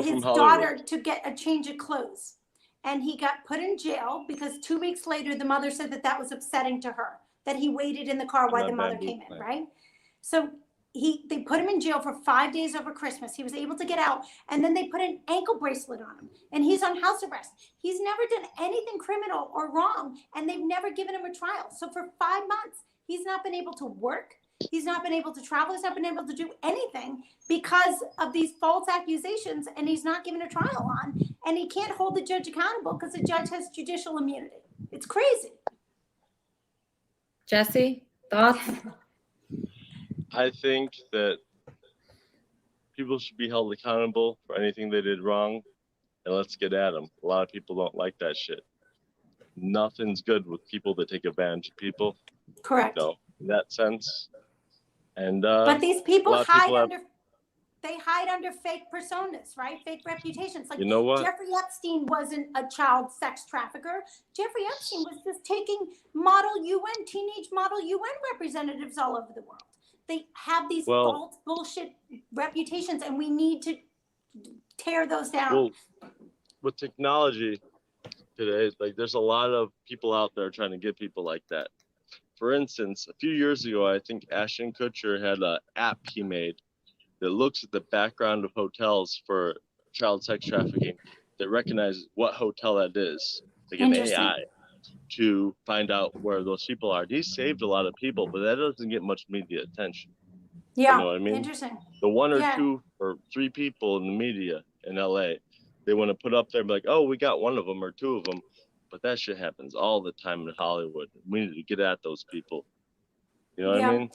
his daughter to get a change of clothes. And he got put in jail because 2 weeks later, the mother said that was upsetting to her, that he waited in the car while the mother came in, right? So they put him in jail for 5 days over Christmas. He was able to get out, and then they put an ankle bracelet on him, and he's on house arrest. He's never done anything criminal or wrong, and they've never given him a trial. So for 5 months, he's not been able to work. He's not been able to travel. He's not been able to do anything because of these false accusations, and he's not given a trial on, and he can't hold the judge accountable because the judge has judicial immunity. It's crazy. Jesse, thoughts? I think that people should be held accountable for anything they did wrong, and let's get at them. A lot of people don't like that shit. Nothing's good with people that take advantage of people. Correct. In that sense. And but these people hide under fake personas, right? Fake reputations. Like, you know what? Jeffrey Epstein wasn't a child sex trafficker. Jeffrey Epstein was just taking teenage model UN representatives all over the world. They have these false bullshit reputations, and we need to tear those down. Well, with technology, today. Like, there's a lot of people out there trying to get people like that. For instance, a few years ago, I think Ashton Kutcher had an app he made that looks at the background of hotels for child sex trafficking that recognizes what hotel that is, like an AI, to find out where those people are. He saved a lot of people, but that doesn't get much media attention. Yeah, you know what I mean? Interesting. The one or two or three people in the media in LA, they want to put up there and be like, oh, we got one of them or two of them. But that shit happens all the time in Hollywood. We need to get at those people. You know what I mean?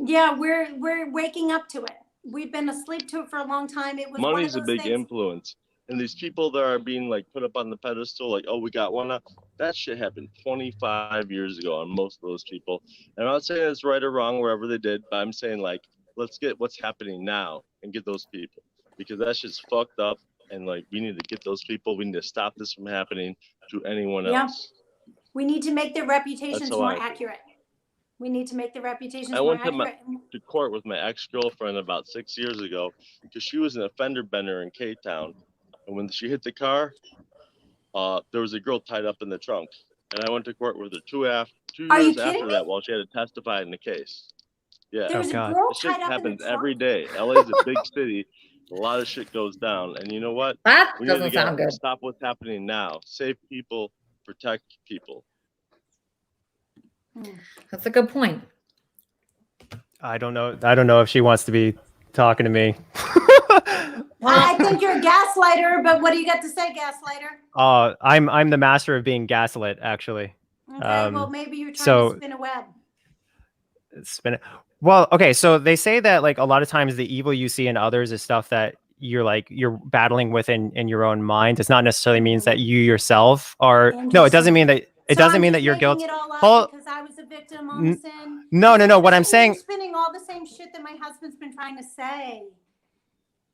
Yeah, we're waking up to it. We've been asleep to it for a long time. It was money's one of a those big things. influence. And these people that are being like put up on the pedestal, like, oh, we got one. That shit happened 25 years ago on most of those people. And I'm not saying it's right or wrong wherever they did, but I'm saying, like, let's get what's happening now and get those people, because that shit's fucked up. And like, we need to get those people. We need to stop this from happening to anyone else. We need to make their reputations more accurate. We need to make the reputations I more went accurate. to court with my ex-girlfriend about 6 years ago because she was an offender bender in K-Town. And when she hit the car, there was a girl tied up in the trunk. And I went to court with her 2 years after that while she had to testify in the case. Yeah. There's a girl This shit tied up in the happens every day. LA's a big city. A lot of shit goes down. And you know what? That we need doesn't to sound good. stop what's happening now. Save people, protect people. That's a good point. I don't know if she wants to be talking to me. I think you're a gaslighter, but what do you got to say, gaslighter? I'm the master of being gaslit, actually. Okay, well, maybe you're trying to spin a web. Well, okay, so they say that like a lot of times the evil you see in others is stuff that you're battling with in your own mind. Does not necessarily means that you yourself are. No, it doesn't mean that. It doesn't mean that you're guilty. Because I was a victim on the sin. No. What I'm saying. You're spinning all the same shit that my husband's been trying to say.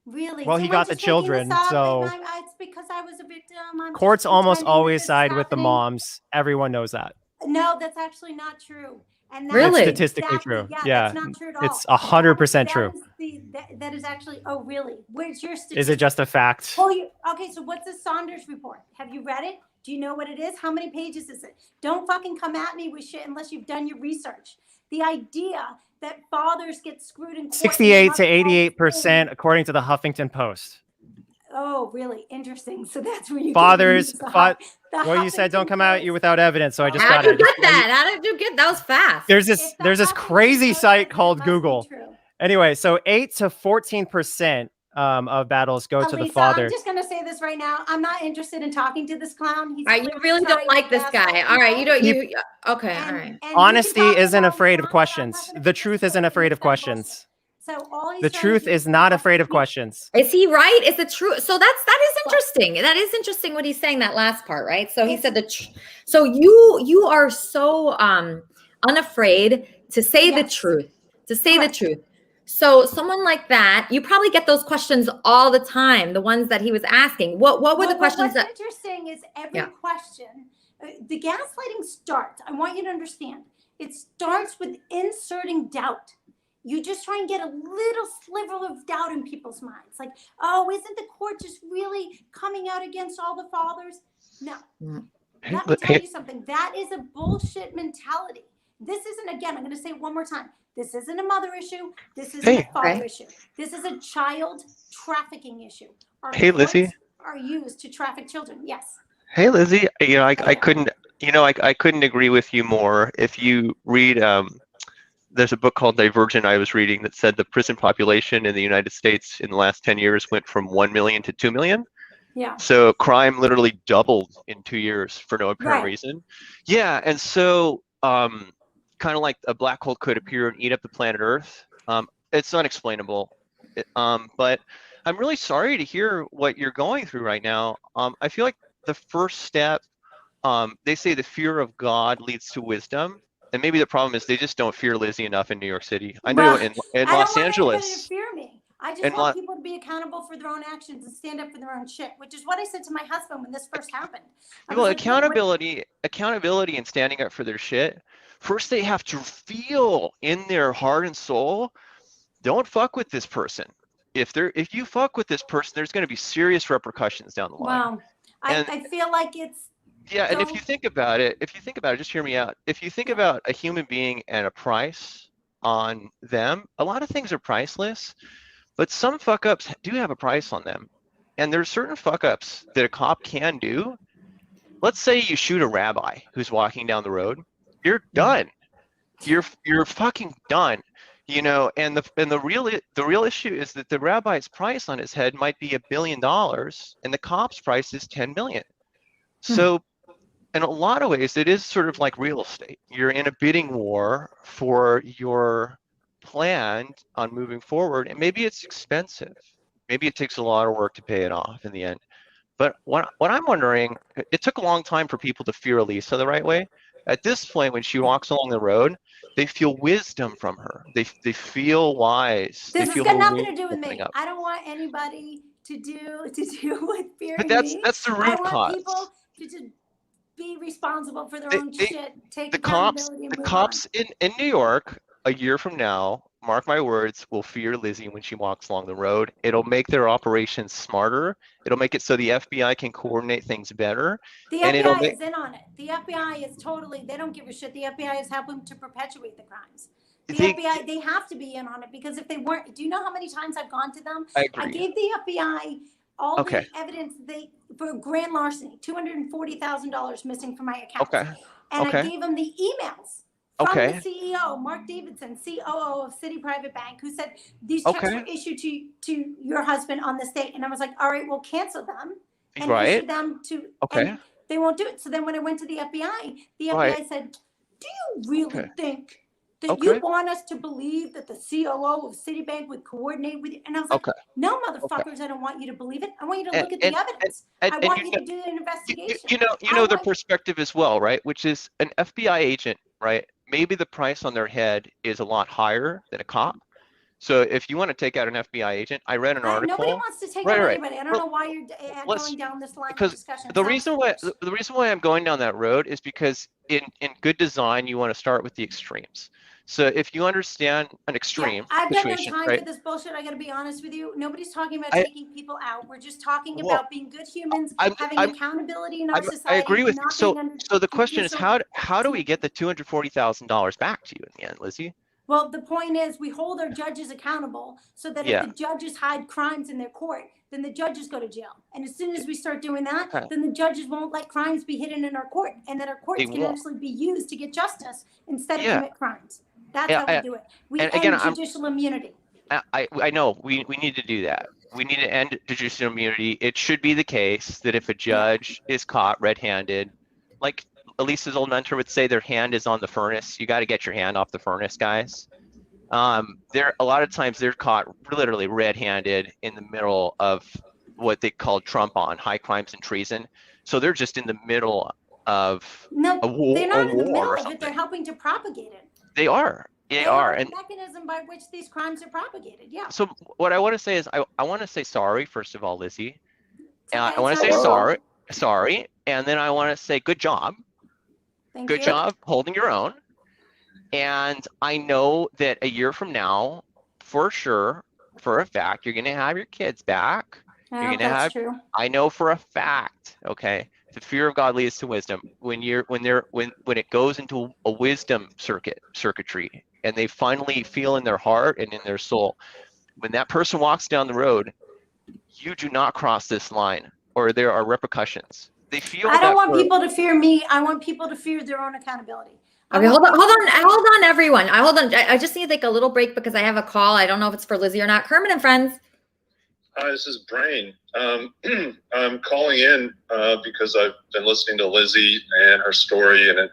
Really? Well, he got the children, so it's because I was a victim. Courts almost always side with the moms. Everyone knows that. No, that's actually not true. And really, it's statistically true. Yeah, it's not true at all. It's 100% true. That is actually. Oh, really? Where's your statistic? Is it just a fact? Oh, okay. So what's the Saunders report? Have you read it? Do you know what it is? How many pages is it? Don't fucking come at me with shit unless you've done your research. The idea that fathers get screwed in court. 68 to 88%, according to the Huffington Post. Oh, really? Interesting. So that's where you fathers. Well, you said don't come at you without evidence, so I just got it. How did you get that? How did you get that? Was fast. There's this crazy site called Google. Anyway, so 8 to 14% of battles go to the father. I'm just gonna say this right now. I'm not interested in talking to this clown. He's all right, you really don't like this guy. All right, you don't. Okay, all right. Honesty isn't afraid of questions. The truth isn't afraid of questions. So the truth is not afraid of questions. Is he right? Is the truth? So that is interesting. That is interesting what he's saying, that last part, right? So he said so you are so unafraid to say the truth. To say the truth. So someone like that, you probably get those questions all the time, the ones that he was asking. What were the questions what's interesting is every question, the gaslighting starts, I want you to understand, it starts with inserting doubt. You just try and get a little sliver of doubt in people's minds. Like, oh, isn't the court just really coming out against all the fathers? No. Let me tell you something. That is a bullshit mentality. This isn't, again, I'm going to say it one more time. This isn't a mother issue. This isn't a father issue. This is a child trafficking issue. Hey, Lizzie. Are used to traffic children. Yes. Hey, Lizzie. I couldn't agree with you more. If you read, there's a book called Divergent I was reading that said the prison population in the United States in the last 10 years went from 1 million to 2 million. Yeah. So crime literally doubled in 2 years for no apparent reason. Yeah, and so kind of like a black hole could appear and eat up the planet Earth. It's unexplainable. But I'm really sorry to hear what you're going through right now. I feel like the first step, they say the fear of God leads to wisdom. And maybe the problem is they just don't fear Lizzie enough in New York City. I know in Los Angeles. To fear me. I just want people to be accountable for their own actions and stand up for their own shit, which is what I said to my husband when this first happened. Well, accountability and standing up for their shit. First, they have to feel in their heart and soul, don't fuck with this person. If you fuck with this person, there's going to be serious repercussions down the line. Wow. I feel like Yeah, and if you think about it, just hear me out. If you think about a human being and a price on them, a lot of things are priceless, but some fuck ups do have a price on them. And there's certain fuck ups that a cop can do. Let's say you shoot a rabbi who's walking down the road. You're done. You're fucking done. You know, and the real issue is that the rabbi's price on his head might be $1 billion, and the cop's price is 10 million. So, in a lot of ways, it is sort of like real estate. You're in a bidding war for your plan on moving forward, and maybe it's expensive. Maybe it takes a lot of work to pay it off in the end. But what I'm wondering, it took a long time for people to fear Elisa the right way. At this point, when she walks along the road, they feel wisdom from her. They feel wise. This has got nothing to do with me. I don't want anybody to do with fearing but that's me. That's the root cause. I want people to just be responsible for their own shit. Take accountability and move cops in New York a year from now, mark my words, will fear Lizzie when she walks along the road. It'll make their operations smarter. It'll make it so the FBI can coordinate things better. The FBI is in on it. The FBI is totally, they don't give a shit. The FBI is helping to perpetuate the crimes. The FBI, they have to be in on it, because if they weren't, do you know how many times I've gone to them? I gave the FBI all the evidence for grand larceny, $240,000 missing from my account. And I gave them the emails from the CEO, Mark Davidson, COO of City Private Bank, who said these checks were issued to your husband on this date. And I was like, all right, we'll cancel them and issue them to, and they won't do it. So then when I went to the FBI said, do you really think that you want us to believe that the COO of Citibank would coordinate with you? And I was like, no, motherfuckers, I don't want you to believe it. I want you to look at the evidence. I want you to do an investigation. You know the perspective as well, right? Which is an FBI agent, right? Maybe the price on their head is a lot higher than a cop. So if you want to take out an FBI agent, I read an article. Nobody wants to take out anybody. I don't know why you're going down this line of discussion. The reason why I'm going down that road is because in good design, you want to start with the extremes. So if you understand an extreme I've got no situation, time for this bullshit. I got to be honest with you. Nobody's talking about taking people out. We're just talking about being good humans, having accountability in our society. I agree with you. So the question is, how do we get the $240,000 back to you in the end, Lizzie? Well, the point is, we hold our judges accountable so that if the judges hide crimes in their court, then the judges go to jail. And as soon as we start doing that, then the judges won't let crimes be hidden in our court, and that our courts can actually be used to get justice instead of commit crimes. That's how we do it. We end judicial immunity. I know we need to do that. We need to end judicial immunity. It should be the case that if a judge is caught red-handed, like Elisa's old mentor would say, their hand is on the furnace. You got to get your hand off the furnace, guys. A lot of times they're caught literally red-handed in the middle of what they call Trump on high crimes and treason. So they're just in the middle of a war. They're not in the middle of it. They're helping to propagate it. They are. They are. And the mechanism by which these crimes are propagated. Yeah. So what I want to say is, I want to say sorry, first of all, Lizzie. I want to say sorry, and then I want to say good job. Good job holding your own. And I know that a year from now, for sure, for a fact, you're going to have your kids back. You're going to have. True. I know for a fact. Okay. The fear of God leads to wisdom. When it goes into a wisdom circuitry, and they finally feel in their heart and in their soul, when that person walks down the road, you do not cross this line, or there are repercussions. They feel. I don't want people to fear me. I want people to fear their own accountability. Okay, hold on, everyone. I just need like a little break because I have a call. I don't know if it's for Lizzie or not. Kermit and Friends. Hi, this is Brain. I'm calling in because I've been listening to Lizzie and her story, and it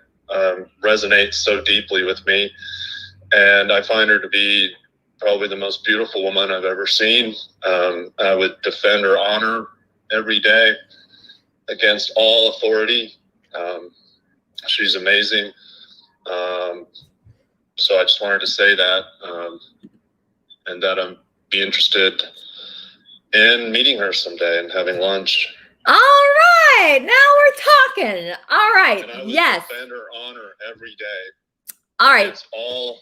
resonates so deeply with me. And I find her to be probably the most beautiful woman I've ever seen. I would defend her honor every day against all authority. She's amazing. So I just wanted to say that, and that I'm be interested in meeting her someday and having lunch. All right, now we're talking. All right, and I would defend her honor every day. All right. It's all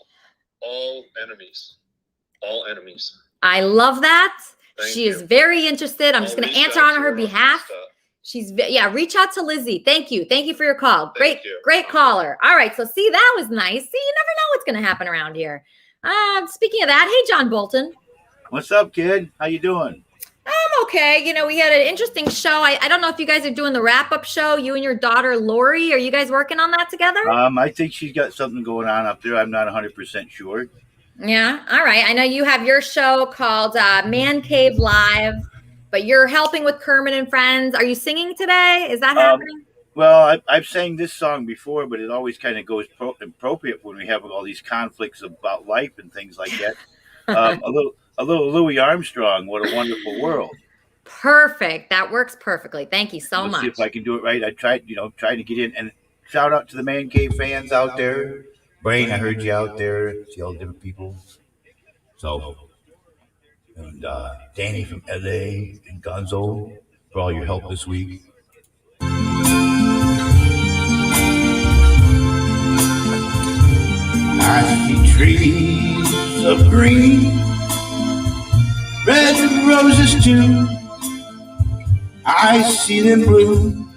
enemies. All enemies. I love that. She is very interested. I'm just going to answer on her behalf. Yeah, reach out to Lizzie. Thank you for your call. Great caller. All right, so see, that was nice. See, you never know what's going to happen around here. Speaking of that, hey, John Bolton. What's up, kid? How you doing? I'm okay. You know, we had an interesting show. I don't know if you guys are doing the wrap-up show, you and your daughter, Lori. Are you guys working on that together? I think she's got something going on up there. I'm not 100% sure. Yeah. All right. I know you have your show called Man Cave Live, but you're helping with Kermit and Friends. Are you singing today? Is that happening? Well, I've sang this song before, but it always kind of goes appropriate when we have all these conflicts about life and things like that. A little Louis Armstrong, What a Wonderful World. Perfect. That works perfully. Thank you so much. See if I can do it right. I tried to get in. And shout out to the Man Cave fans out there. Brain, I heard you out there. See all the different people. So, and Danny from LA and Gonzo for all your help this week. I see trees of green, red roses too. I see them bloom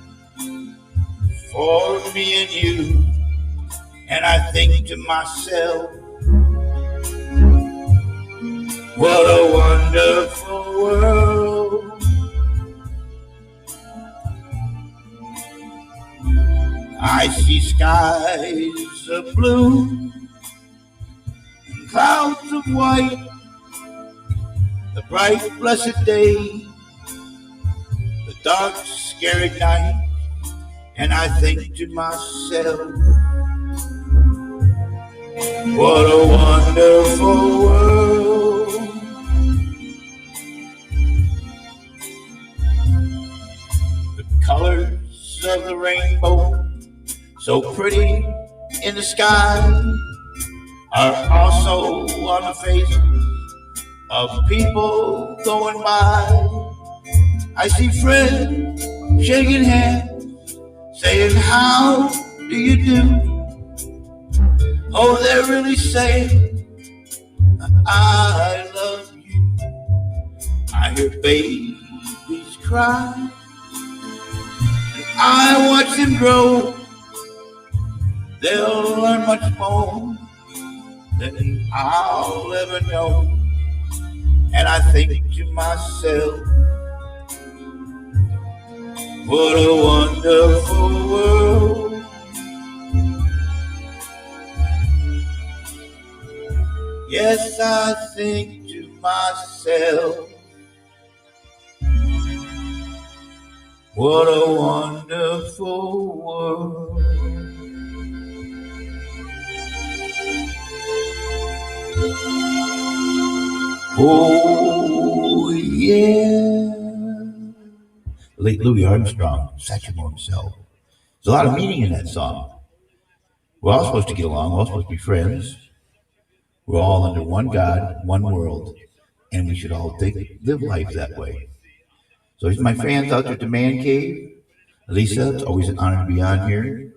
for me and you. And I think to myself, what a wonderful world. I see skies of blue and clouds of white, the bright blessed day, the dark scary night, and I think to myself, what a wonderful world. The colors of the rainbow, so pretty in the sky, are also on the faces of people going by. I see friends shaking hands, saying, how do you do? Oh, they're really saying, I love you. I hear babies cry, and I watch them grow. They'll learn much more than I'll ever know. And I think to myself, what a wonderful world. Yes, I think to myself, what a wonderful world. Oh, yeah. Late Louis Armstrong, Satchmo himself. There's a lot of meaning in that song. We're all supposed to get along. We're all supposed to be friends. We're all under one God, one world, and we should all live life that way. So here's my fans out there at the Man Cave. Lisa, it's always an honor to be on here.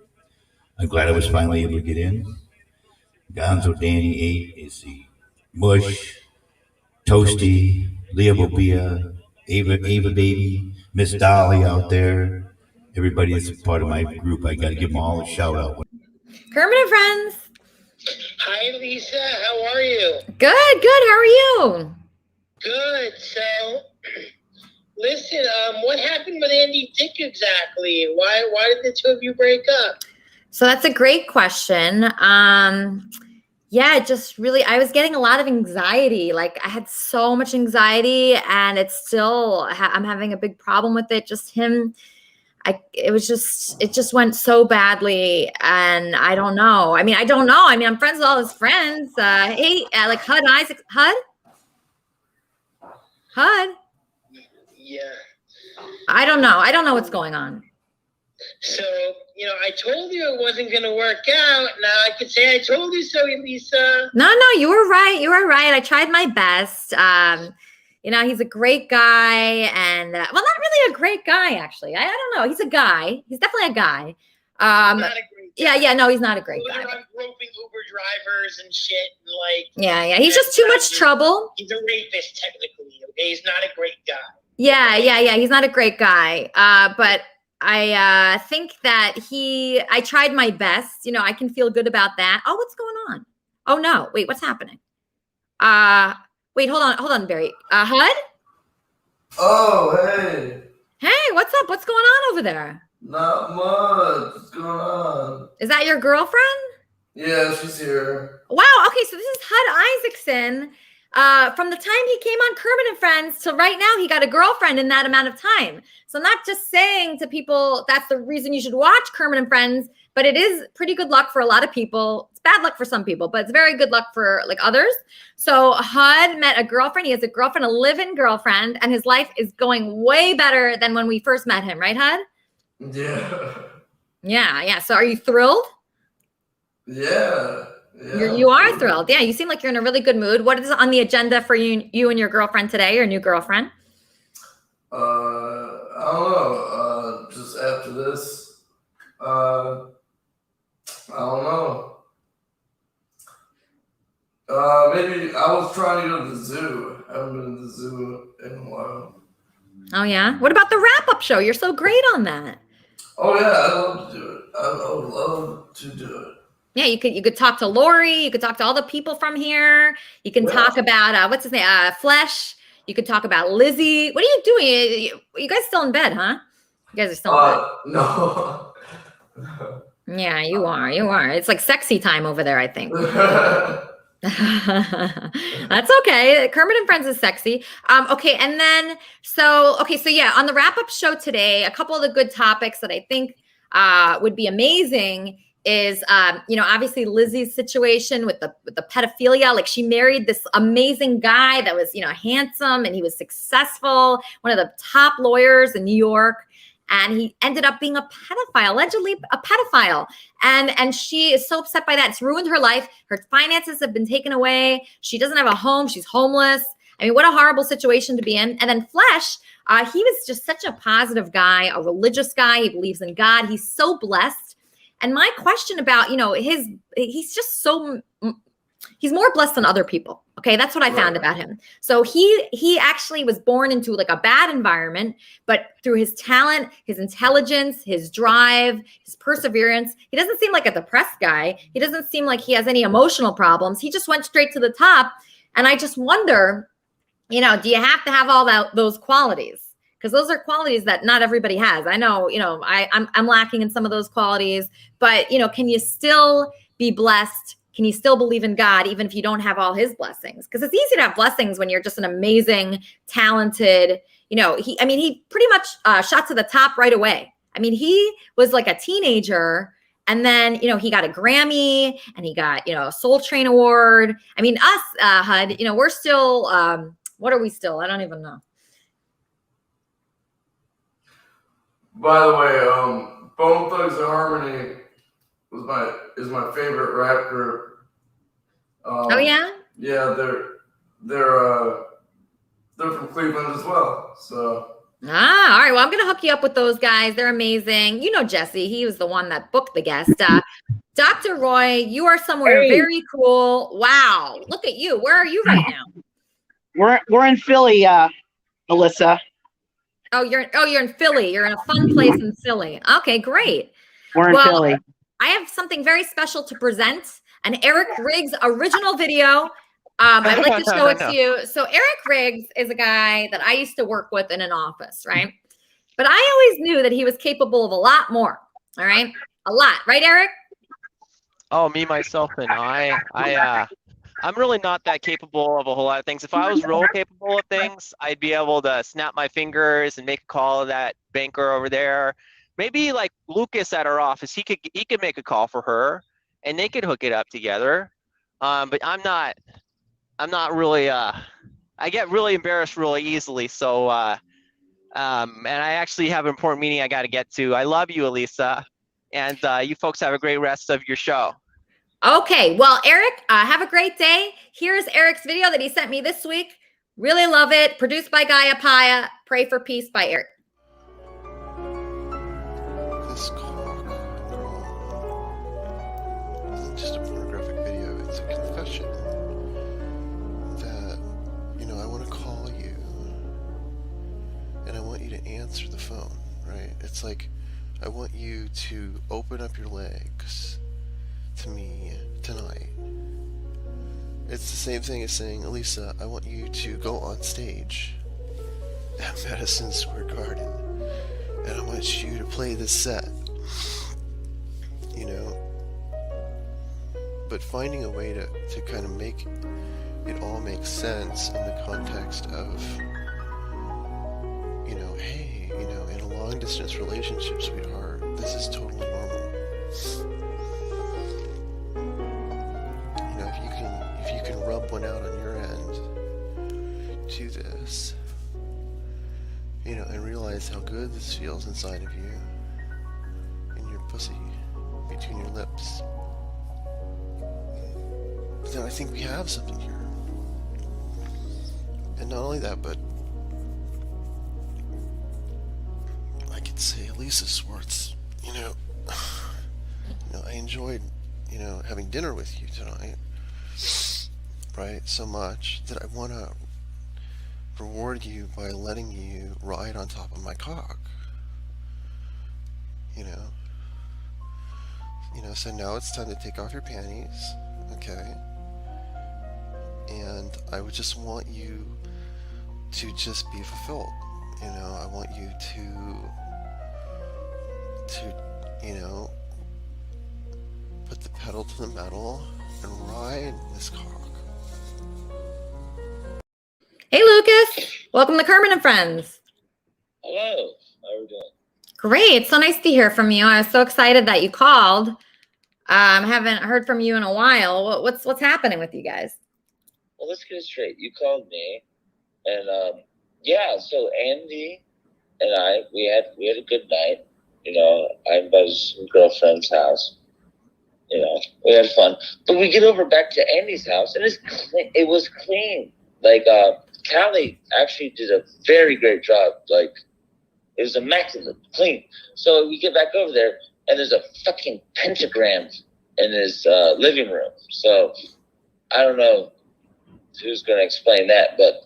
I'm glad I was finally able to get in. Gonzo Danny 8 is the Mush, Toasty, Leah Bobia, Ava Baby, Miss Dolly out there. Everybody that's a part of my group, I got to give them all a shout out. Kermit and Friends. Hi, Lisa. How are you? Good. How are you? Good. So, listen, what happened with Andy Dick exactly? Why did the two of you break up? So that's a great question. Yeah, just really, I was getting a lot of anxiety. Like I had so much anxiety, and it's still, I'm having a big problem with it. Just him. It just went so badly, and I don't know. I mean, I'm friends with all his friends. Hey, like Hud Isaac, Hud. Yeah. I don't know what's going on. So, I told you it wasn't going to work out. Now I could say I told you so, Lisa. No, you were right. I tried my best. He's a great guy, and well, not really a great guy, actually. I don't know. He's a guy. He's definitely a guy. Not a great guy. Yeah. No, he's not a great guy. I'm groping Uber drivers and shit, and Yeah. He's just too much trouble. He's a rapist, technically. Okay, he's not a great guy. Yeah. He's not a great guy. But I think that I tried my best. You know, I can feel good about that. Oh, what's going on? Oh no, wait, what's happening? Wait, hold on, Barry. HUD? Oh, hey. Hey, what's up? What's going on over there? Not much. What's going on? Is that your girlfriend? Yeah, she's here. Wow. Okay, so this is HUD Isaacson. From the time he came on Kermit and Friends till right now, he got a girlfriend in that amount of time. So I'm not just saying to people that's the reason you should watch Kermit and Friends, but it is pretty good luck for a lot of people. It's bad luck for some people, but it's very good luck for like others. So HUD met a girlfriend. He has a girlfriend, a live-in girlfriend, and his life is going way better than when we first met him, right, HUD? Yeah. Yeah. So are you thrilled? Yeah. You are thrilled. Yeah, you seem like you're in a really good mood. What is on the agenda for you and your girlfriend today, your new girlfriend? I don't know. Just after this, I don't know. Maybe I was trying to go to the zoo. I haven't been to the zoo in a while. Oh yeah. What about the wrap-up show? You're so great on that. Oh yeah, I love to do it. I would love to do it. Yeah, you could talk to Lori. You could talk to all the people from here. You can talk about what's his name, Flesh. You could talk about Lizzie. What are you doing? You guys still in bed, huh? You guys are still in bed. No. Yeah, you are. It's like sexy time over there, I think. That's okay. Kermit and Friends is sexy. Okay, and then so yeah, on the wrap-up show today, a couple of the good topics that I think would be amazing is obviously Lizzie's situation with the pedophilia. Like, she married this amazing guy that was handsome, and he was successful, one of the top lawyers in New York, and he ended up being a pedophile, allegedly a pedophile. And she is so upset by that. It's ruined her life. Her finances have been taken away. She doesn't have a home. She's homeless. I mean, what a horrible situation to be in. And then Flesh, he was just such a positive guy, a religious guy. He believes in God. He's so blessed. And my question about, he's just so, he's more blessed than other people. Okay. That's what I found about him. So he actually was born into like a bad environment, but through his talent, his intelligence, his drive, his perseverance, he doesn't seem like a depressed guy. He doesn't seem like he has any emotional problems. He just went straight to the top. And I just wonder, do you have to have all those qualities? Because those are qualities that not everybody has. I know, I'm lacking in some of those qualities, but, can you still be blessed? Can you still believe in God, even if you don't have all his blessings? Because it's easy to have blessings when you're just an amazing, talented, he pretty much shot to the top right away. I mean, he was like a teenager, and then, he got a Grammy, and he got, a Soul Train Award. I mean, us, HUD, we're still, what are we still? I don't even know. By the way, Bone Thugs and Harmony is my favorite rap group. Oh yeah? Yeah, they're from Cleveland as well. So. All right. Well, I'm gonna hook you up with those guys. They're amazing. Jesse. He was the one that booked the guest. Dr. Roy, you are somewhere very cool. Wow, look at you. Where are you right now? We're in Philly, Alyssa. Oh, you're in Philly. You're in a fun place in Philly. Okay, great. We're in Philly. I have something very special to present, an Eric Riggs original video. I'd like to show it to you. So Eric Riggs is a guy that I used to work with in an office, right? But I always knew that he was capable of a lot more, all right? A lot, right, Eric? Oh, me, myself, and I'm really not that capable of a whole lot of things. If I was real capable of things, I'd be able to snap my fingers and make a call to that banker over there. Maybe like Lucas at our office, he could make a call for her, and they could hook it up together. But I'm not really. I get really embarrassed really easily. So, and I actually have an important meeting I got to get to. I love you, Elisa, and you folks have a great rest of your show. Okay, well, Eric, have a great day. Here's Eric's video that he sent me this week. Really love it. Produced by Gaia Paya. Pray for Peace by Eric. This cock girl isn't just a pornographic video, it's a confession that, I want to call you answer the phone, right? It's like, I want you to open up your legs to me tonight. It's the same thing as saying, Elisa, I want you to go on stage at Madison Square Garden, and I want you to play this set, you know? But finding a way to kind of make it all make sense in the context of, you know, hey, you know, in a long distance relationship, sweetheart, this is totally normal. You know, if you can rub one out on your end, do this, you know, and realize how good this feels inside of you, in your pussy, between your lips. Then I think we have something here. And not only that, but I could say, Lisa Swartz, you know, I enjoyed, you know, having dinner with you tonight, right, so much that I want to reward you by letting you ride on top of my cock, you know, so now it's time to take off your panties, okay, and I would just want you to just be fulfilled, you know, I want you to, you know, put the pedal to the metal and ride this cock. Hey, Lucas. Welcome to Kermit and Friends. Hello. How are we doing? Great. So nice to hear from you. I was so excited that you called. Haven't heard from you in a while. What's happening with you guys? Well, let's get it straight. You called me, and yeah. So Andy and I, we had a good night. You know, I invited some girlfriend's house. You know, we had fun. But we get over back to Andy's house, and it was clean. Like Callie actually did a very great job. Like, it was immaculate, clean. So we get back over there, and there's a fucking pentagram in his living room. So I don't know who's going to explain that, but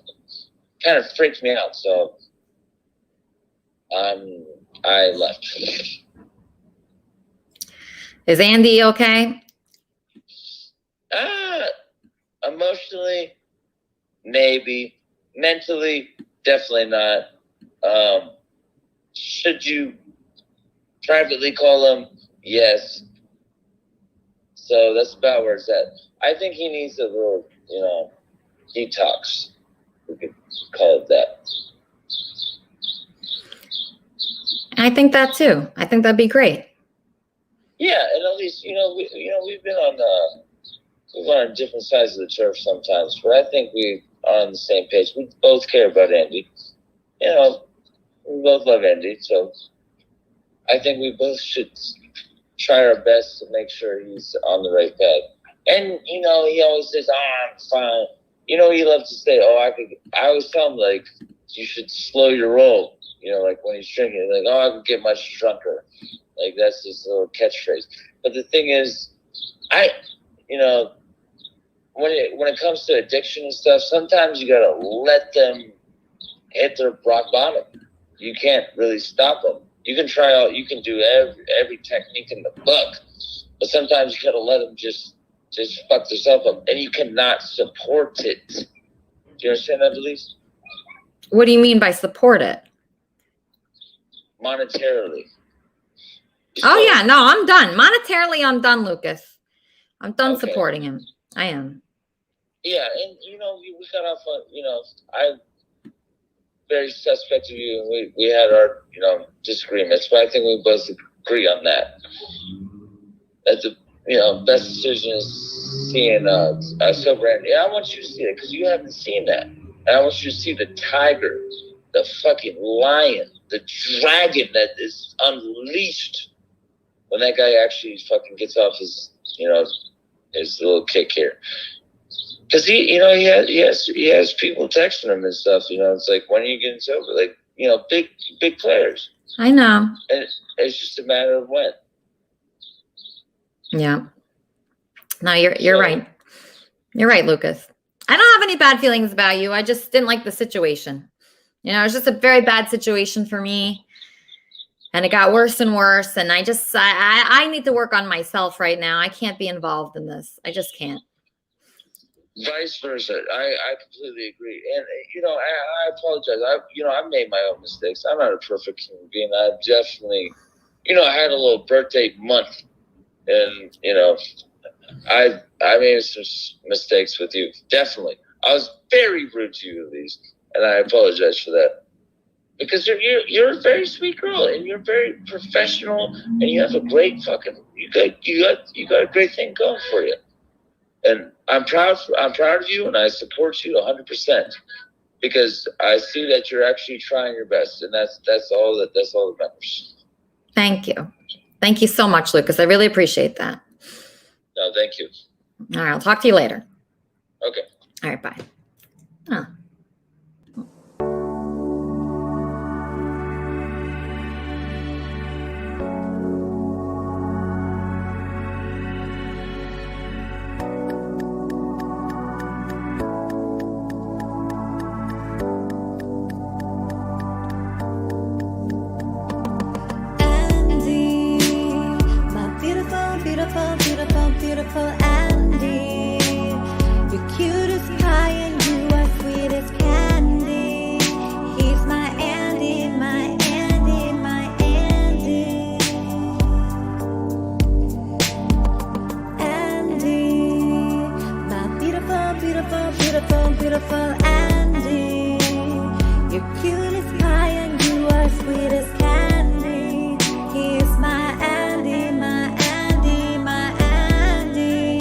kind of freaked me out. So I left. Is Andy okay? Emotionally, maybe. Mentally, definitely not. Should you privately call him? Yes. So that's about where it's at. I think he needs a little, you know, detox. We could call it that. I think that too. I think that'd be great. Yeah, and at least we've been on different sides of the turf sometimes, but I think we are on the same page. We both care about Andy. You know, we both love Andy, so I think we both should try our best to make sure he's on the right path. And he always says, "I'm fine." You know, he loves to say, I always tell him, like, you should slow your roll. You know, like when he's drinking, like, I could get much drunker. Like, that's his little catchphrase. But the thing is, when it comes to addiction and stuff, sometimes you gotta let them hit their rock bottom. You can't really stop them. You can you can do every technique in the book, but sometimes you gotta let them just fuck themselves up, and you cannot support it. Do you understand that, Elise? What do you mean by support it? Monetarily. Oh yeah, no, I'm done. Monetarily, I'm done, Lucas. I'm done supporting him. I am. Yeah, and we got off on, I'm very suspect of you, and we had our, disagreements, but I think we both agree on that. That's the, best decision is seeing sober Andy. Yeah, I want you to see it because you haven't seen that. And I want you to see the tiger, the fucking lion, the dragon that is unleashed when that guy actually fucking gets off his, his little kick here. Because he has people texting him and stuff. It's like, when are you getting sober? Like, big players. I know. And it's just a matter of when. Yeah. No, you're right. You're right, Lucas. I don't have any bad feelings about you. I just didn't like the situation. You know, it was just a very bad situation for me. And it got worse and worse. And I need to work on myself right now. I can't be involved in this. I just can't. Vice versa. I completely agree. And, you know, I apologize. I've made my own mistakes. I'm not a perfect human being. I definitely, you know, I had a little birthday month. And, you know, I made some mistakes with you. Definitely. I was very rude to you, at least. And I apologize for that. Because you're a very sweet girl, and you're very professional, and you have a great fucking you got a great thing going for you. And I'm proud of you, and I support you 100% because I see that you're actually trying your best, and that's all that matters. Thank you so much, Lucas. I really appreciate that. No, thank you. All right, I'll talk to you later. Okay. All right, bye. Huh. Beautiful Andy, you're cute as pie and you are sweet as candy. He's my Andy, my Andy, my Andy. Andy, my beautiful Andy. You're cute as pie and you are sweet as candy. He's my Andy, my Andy, my Andy.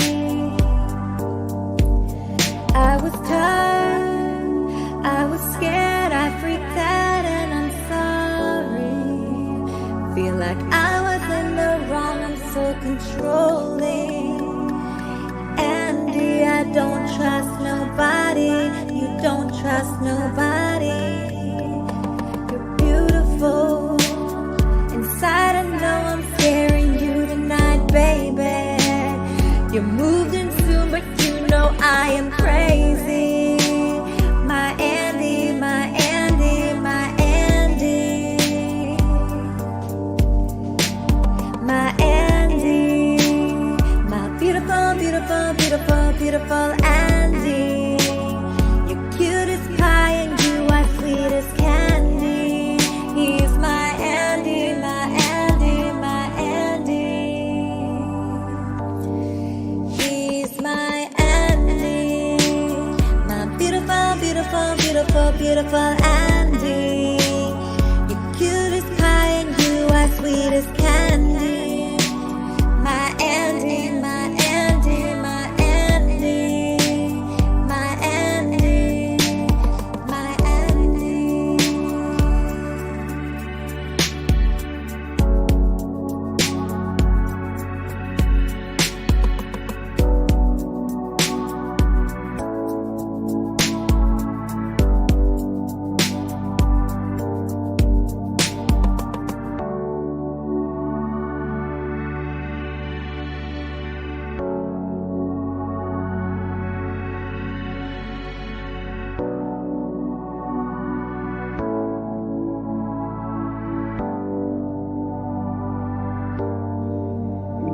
I was tired, I was scared, I freaked out and I'm sorry. Feel like I was in the wrong, I'm so controlling. Andy, I don't trust nobody, you don't trust nobody. You're beautiful, inside I know I'm scaring you tonight, baby. You're moving soon, but you know I am crazy. My Andy, my Andy, my Andy. My Andy, my beautiful Andy. You're cute as pie and you are sweet as candy. He's my Andy, my Andy, my Andy. He's my Andy, my beautiful Andy. You're cute as pie and you are sweet as candy. My Andy, my Andy, my Andy. My Andy, my Andy.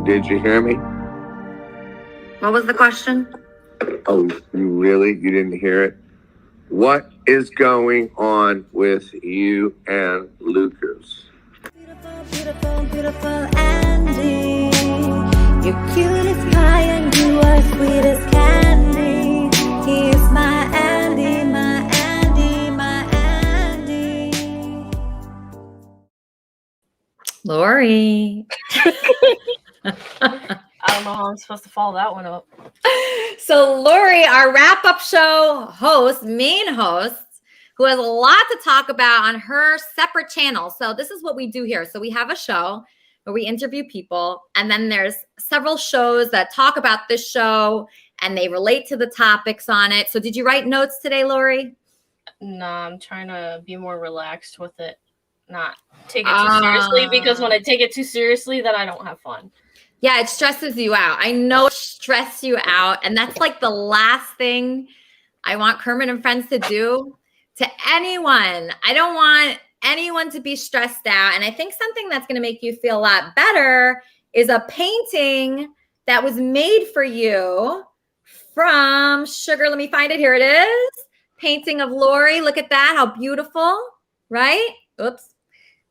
Did you hear me? What was the question? Oh, you didn't hear it? What is going on with you and Lucas? Beautiful Andy. You're cute as pie and you are sweet as candy. He's my Andy, my Andy, my Andy. Lori. I don't know how I'm supposed to follow that one up. So Lori, our wrap-up show host, main host, who has a lot to talk about on her separate channel. So this is what we do here. So we have a show where we interview people, and then there's several shows that talk about this show and they relate to the topics on it. So did you write notes today, Lori? No, I'm trying to be more relaxed with it. Not take it too seriously, because when I take it too seriously, then I don't have fun. Yeah, it stresses you out. I know it stress you out. And that's like the last thing I want Kermit and Friends to do, to anyone. I don't want anyone to be stressed out. And I think something that's going to make you feel a lot better is a painting that was made for you from Sugar. Let me find it. Here it is. Painting of Lori. Look at that. How beautiful, right? Oops.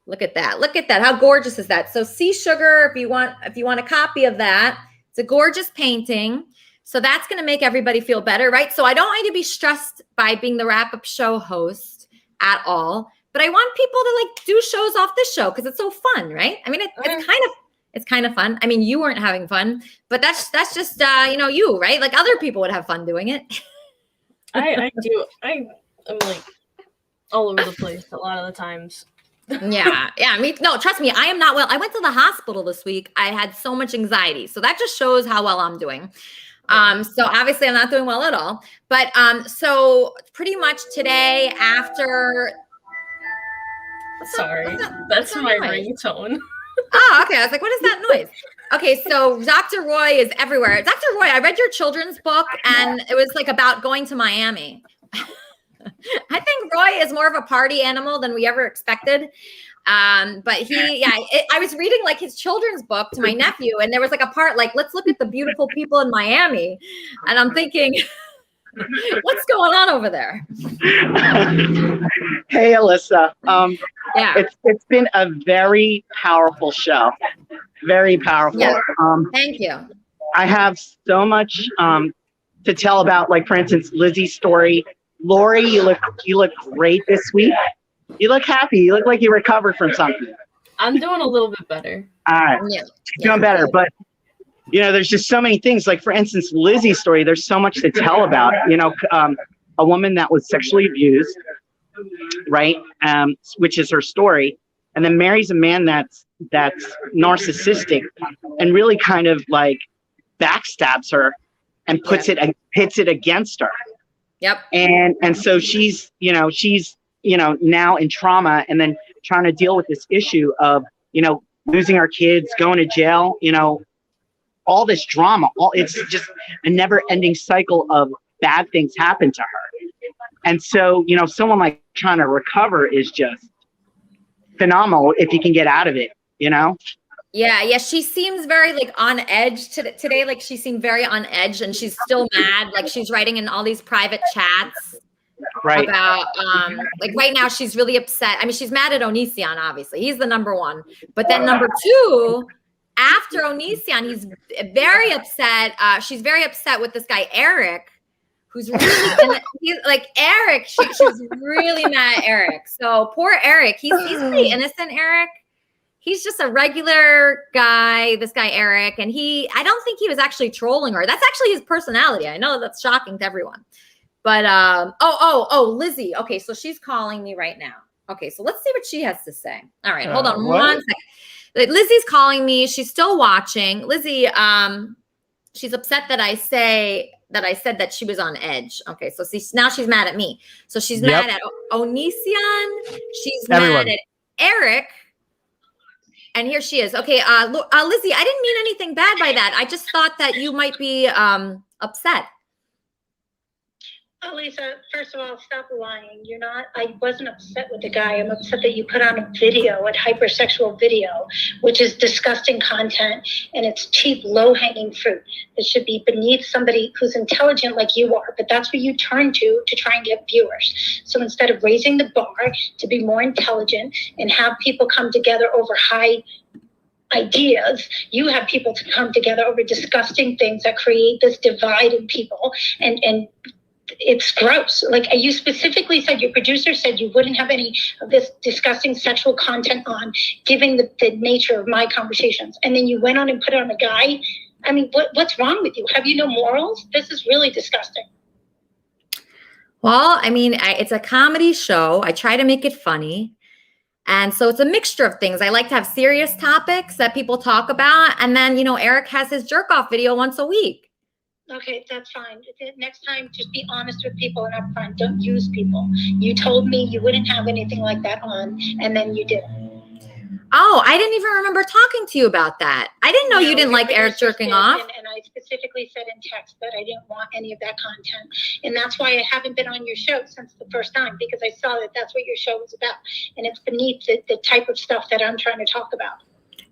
Look at that. Look at that. How gorgeous is that? So see Sugar if you want a copy of that. It's a gorgeous painting. So that's going to make everybody feel better, right? So I don't want you to be stressed by being the wrap-up show host at all, but I want people to like do shows off the show because it's so fun, right? I mean, it's kind of fun. I mean, you weren't having fun, but that's just you, right? Like other people would have fun doing it. I do. I'm like all over the place a lot of the times. Yeah. No, trust me, I am not well. I went to the hospital this week. I had so much anxiety. So that just shows how well I'm doing. So obviously I'm not doing well at all, but, so pretty much today after. Sorry, that's my ringtone. Oh, okay. I was like, what is that noise? Okay. So Dr. Roy is everywhere. Dr. Roy, I read your children's book and it was like about going to Miami. I think Roy is more of a party animal than we ever expected. But I was reading like his children's book to my nephew, and there was like a part like, let's look at the beautiful people in Miami. And I'm thinking, what's going on over there? Hey, Alyssa. It's been a very powerful show. Very powerful. Yeah. Thank you. I have so much to tell about, like, for instance, Lizzie's story. Lori, you look great this week. You look happy. You look like you recovered from something. I'm doing a little bit better. All right. Doing better. But, there's just so many things. Like, for instance, Lizzie's story, there's so much to tell about. A woman that was sexually abused, right, which is her story, and then marries a man that's narcissistic and really kind of, like, backstabs her and pits it against her. Yep. And so she's now in trauma and then trying to deal with this issue of, losing our kids, going to jail, all this drama. It's just a never ending cycle of bad things happen to her. And so, someone like trying to recover is just phenomenal if you can get out of it, Yeah. She seems very like on edge today. Like she seemed very on edge and she's still mad. Like she's writing in all these private chats about like right now she's really upset. I mean, she's mad at Onision, obviously. He's the number one. But then number two, after Onision, he's very upset. She's very upset with this guy, Eric, who's really Eric. She's really mad at Eric. So poor Eric. He's pretty innocent, Eric. He's just a regular guy, this guy, Eric. And I don't think he was actually trolling her. That's actually his personality. I know that's shocking to everyone. But, Lizzie. Okay, so she's calling me right now. Okay, so let's see what she has to say. All right, hold on 1 second. Lizzie's calling me. She's still watching. Lizzie, she's upset that I said that she was on edge. Okay, so now she's mad at me. So she's mad at Onision. She's mad at Eric. And here she is. Okay, Lizzie, I didn't mean anything bad by that. I just thought that you might be upset. Oh, Lisa, first of all, stop lying. You're not. I wasn't upset with the guy. I'm upset that you put on a video, a hypersexual video, which is disgusting content, and it's cheap, low-hanging fruit. It should be beneath somebody who's intelligent like you are, but that's what you turn to try and get viewers. So instead of raising the bar to be more intelligent and have people come together over high ideas, you have people to come together over disgusting things that create this divide in people, and it's gross. Like you specifically said, your producer said you wouldn't have any of this disgusting sexual content on, given the nature of my conversations. And then you went on and put it on a guy. I mean, what's wrong with you? Have you no morals? This is really disgusting. Well, I mean, it's a comedy show. I try to make it funny. And so it's a mixture of things. I like to have serious topics that people talk about. And then, Eric has his jerk off video once a week. Okay, that's fine. Next time, just be honest with people and upfront. Don't use people. You told me you wouldn't have anything like that on, and then you did. Oh, I didn't even remember talking to you about that. I didn't know you didn't like Eric jerking off. And I specifically said in text that I didn't want any of that content. And that's why I haven't been on your show since the first time, because I saw that that's what your show was about. And it's beneath the type of stuff that I'm trying to talk about.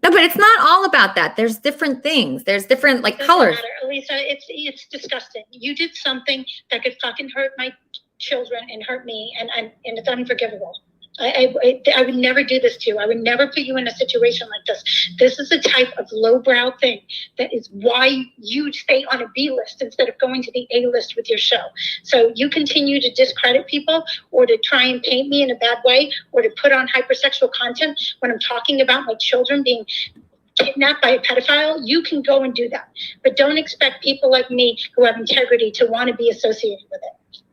No, but it's not all about that. There's different things. There's different colors. Lisa, it's disgusting. You did something that could fucking hurt my children and hurt me, and it's unforgivable. I would never do this to you. I would never put you in a situation like this. This is a type of lowbrow thing that is why you stay on a B list instead of going to the A list with your show. So you continue to discredit people or to try and paint me in a bad way or to put on hypersexual content when I'm talking about my children being kidnapped by a pedophile. You can go and do that. But don't expect people like me who have integrity to want to be associated with it.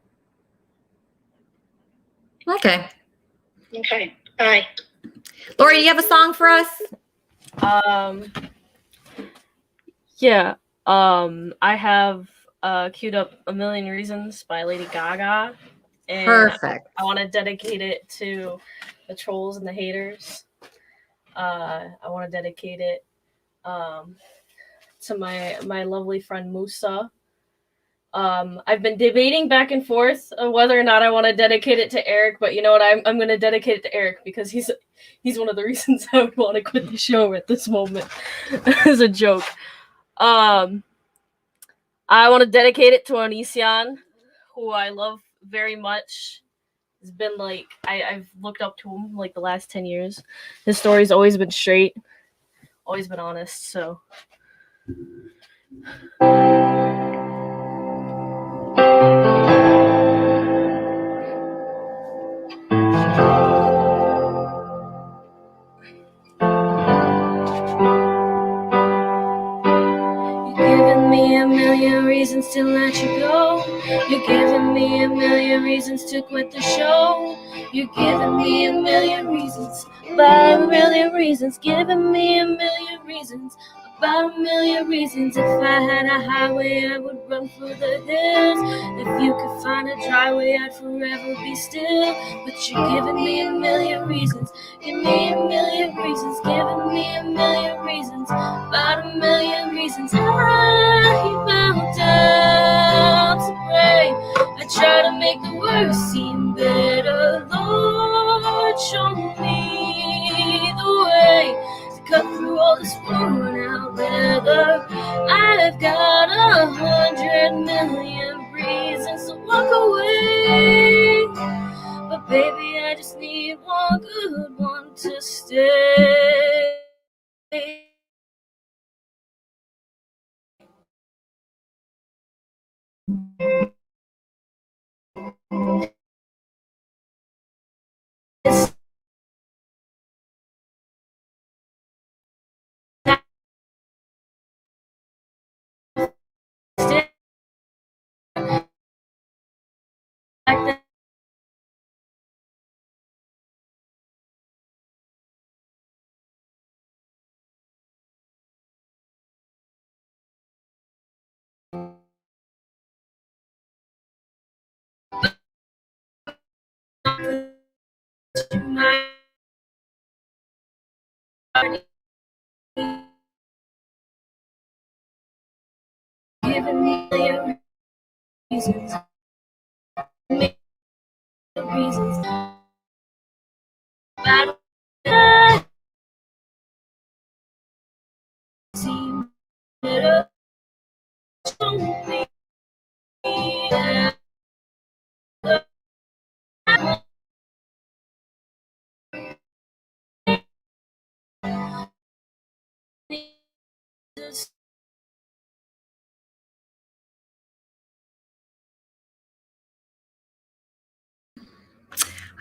Okay. Okay, bye. Lori, do you have a song for us? Yeah. I have queued up "A Million Reasons" by Lady Gaga. And Perfect. I want to dedicate it to the trolls and the haters. I want to dedicate it to my lovely friend Musa. I've been debating back and forth of whether or not I want to dedicate it to Eric, but you know what? I'm going to dedicate it to Eric because he's one of the reasons I would want to quit the show at this moment. As a joke. I want to dedicate it to Onision, who I love very much. It's been like I've looked up to him like the last 10 years. His story's always been straight, always been honest. So. Reasons to let you go. You're giving me a million reasons to quit the show. You're giving me a million reasons, about a million reasons, giving me a million reasons, about a million reasons. If I had a highway, I would run for the hills. If you could find a dry way, I'd forever be still. But you're giving me a million reasons, give me a million reasons, giving me a million reasons, about a million reasons. I bow down to pray. I try to make the worst seem better. Lord, show me the way to cut through all this worn out leather. I've got 100 million reasons to walk away, but baby, I just need one good one to stay. Giving me a reasons, reasons. Bad seem better. Show me that.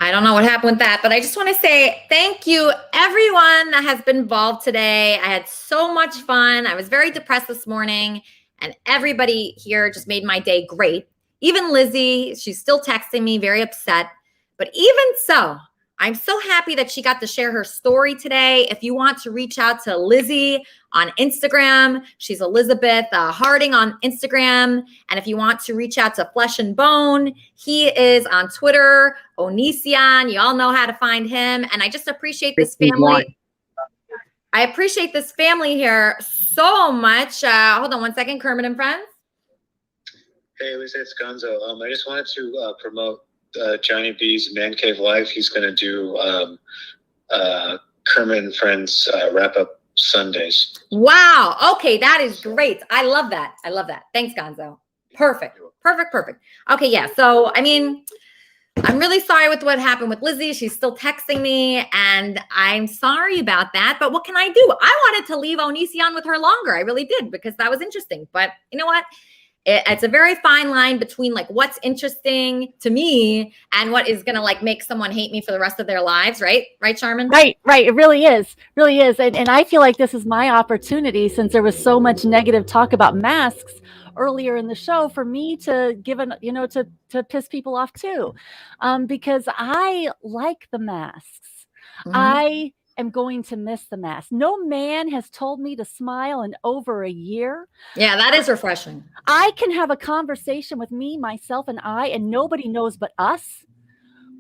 I don't know what happened with that, but I just want to say thank you, everyone that has been involved today. I had so much fun. I was very depressed this morning, and everybody here just made my day great. Even Lizzie, she's still texting me, very upset. But even so, I'm so happy that she got to share her story today. If you want to reach out to Lizzie on Instagram, she's Elizabeth Harding on Instagram. And if you want to reach out to Flesh and Bone, he is on Twitter, Onision. You all know how to find him. And I just appreciate this family. I appreciate this family here so much. Hold on one second, Kermit and Friends. Hey, Lisa, it's Gonzo. I just wanted to promote Johnny B's Man Cave Live. He's going to do Kermit and Friends wrap-up Sundays. Wow. Okay, that is great. I love that. I love that. Thanks, Gonzo. Perfect. Perfect. Perfect. Okay, yeah. So, I mean, I'm really sorry with what happened with Lizzie. She's still texting me, and I'm sorry about that. But what can I do? I wanted to leave Onision with her longer. I really did, because that was interesting. But you know what? It's a very fine line between like what's interesting to me and what is going to like make someone hate me for the rest of their lives. Right? Right, Charmin? Right. It really is. And I feel like this is my opportunity, since there was so much negative talk about masks earlier in the show, for me to give to piss people off too. Because I like the masks. Mm-hmm. I am going to miss the mask. No man has told me to smile in over a year. Yeah, that is refreshing. I can have a conversation with me, myself, and I, and nobody knows but us.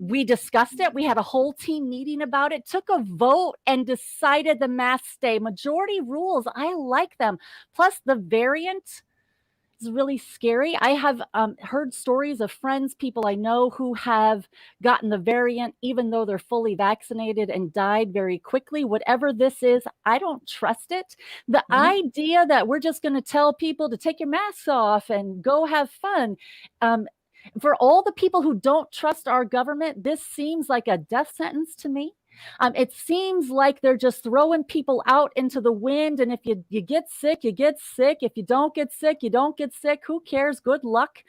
We discussed it. We had a whole team meeting about it, took a vote, and decided the mask stay. Majority rules. I like them. Plus the variant is really scary. I have heard stories of friends, people I know, who have gotten the variant even though they're fully vaccinated and died very quickly. Whatever this is, I don't trust it. The idea that we're just going to tell people to take your masks off and go have fun. For all the people who don't trust our government, this seems like a death sentence to me. It seems like they're just throwing people out into the wind. And if you get sick, you get sick. If you don't get sick, you don't get sick. Who cares? Good luck.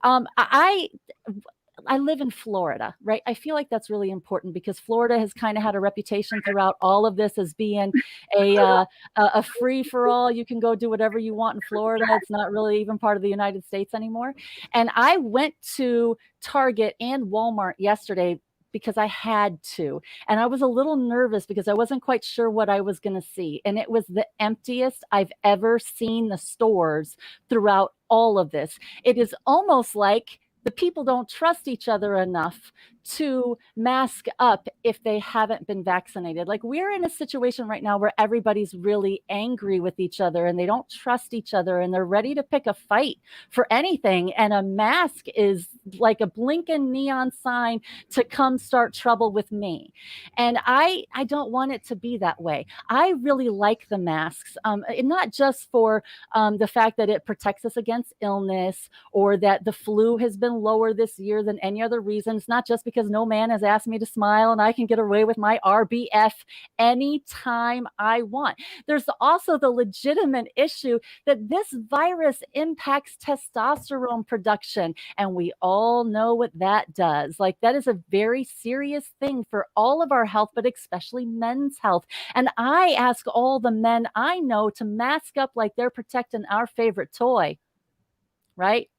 I live in Florida, right? I feel like that's really important, because Florida has kind of had a reputation throughout all of this as being a free for all. You can go do whatever you want in Florida. It's not really even part of the United States anymore. And I went to Target and Walmart yesterday because I had to. And I was a little nervous because I wasn't quite sure what I was going to see. And it was the emptiest I've ever seen the stores throughout all of this. It is almost like the people don't trust each other enough to mask up if they haven't been vaccinated. Like, we're in a situation right now where everybody's really angry with each other and they don't trust each other and they're ready to pick a fight for anything. And a mask is like a blinking neon sign to come start trouble with me. And I don't want it to be that way. I really like the masks, not just for the fact that it protects us against illness, or that the flu has been lower this year than any other reason. It's not just because no man has asked me to smile and I can get away with my RBF anytime I want. There's also the legitimate issue that this virus impacts testosterone production, and we all know what that does. Like, that is a very serious thing for all of our health, but especially men's health. And I ask all the men I know to mask up like they're protecting our favorite toy, right?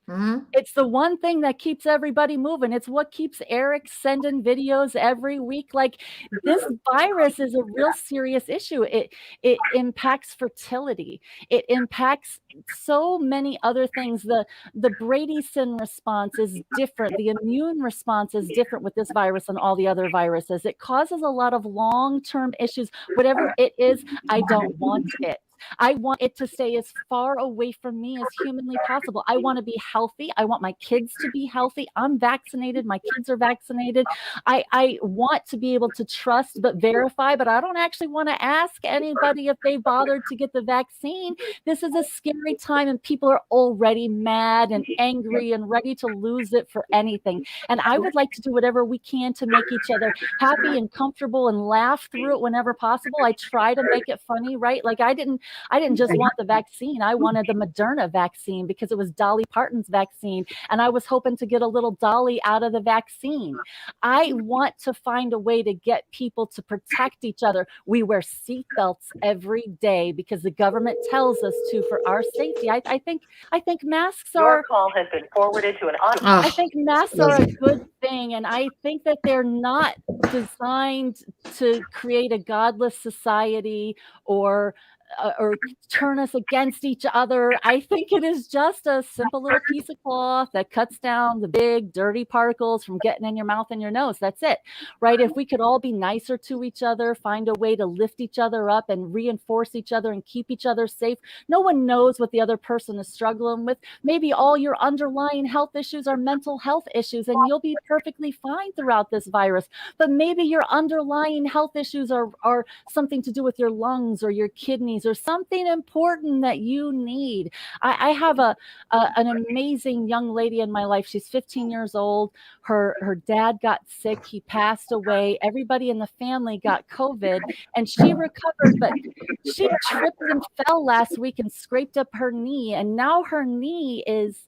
Mm-hmm. It's the one thing that keeps everybody moving. It's what keeps Eric sending videos every week. Like, this virus is a real serious issue. It impacts fertility. It impacts so many other things. The Bradysson response is different. The immune response is different with this virus than all the other viruses. It causes a lot of long-term issues. Whatever it is, I don't want it. I want it to stay as far away from me as humanly possible. I want to be healthy. I want my kids to be healthy. I'm vaccinated. My kids are vaccinated. I want to be able to trust but verify, but I don't actually want to ask anybody if they bothered to get the vaccine. This is a scary time, and people are already mad and angry and ready to lose it for anything. And I would like to do whatever we can to make each other happy and comfortable and laugh through it whenever possible. I try to make it funny, right? Like, I didn't just want the vaccine. I wanted the Moderna vaccine because it was Dolly Parton's vaccine, and I was hoping to get a little Dolly out of the vaccine. I want to find a way to get people to protect each other. We wear seatbelts every day because the government tells us to for our safety. I think masks are. Your call has been forwarded to an audio. I think masks are a good thing, and I think that they're not designed to create a godless society or or turn us against each other. I think it is just a simple little piece of cloth that cuts down the big dirty particles from getting in your mouth and your nose. That's it, right? If we could all be nicer to each other, find a way to lift each other up and reinforce each other and keep each other safe. No one knows what the other person is struggling with. Maybe all your underlying health issues are mental health issues, and you'll be perfectly fine throughout this virus. But maybe your underlying health issues are something to do with your lungs or your kidneys or something important that you need. I have an amazing young lady in my life. She's 15 years old. Her dad got sick. He passed away. Everybody in the family got COVID, and she recovered, but she tripped and fell last week and scraped up her knee, and now her knee is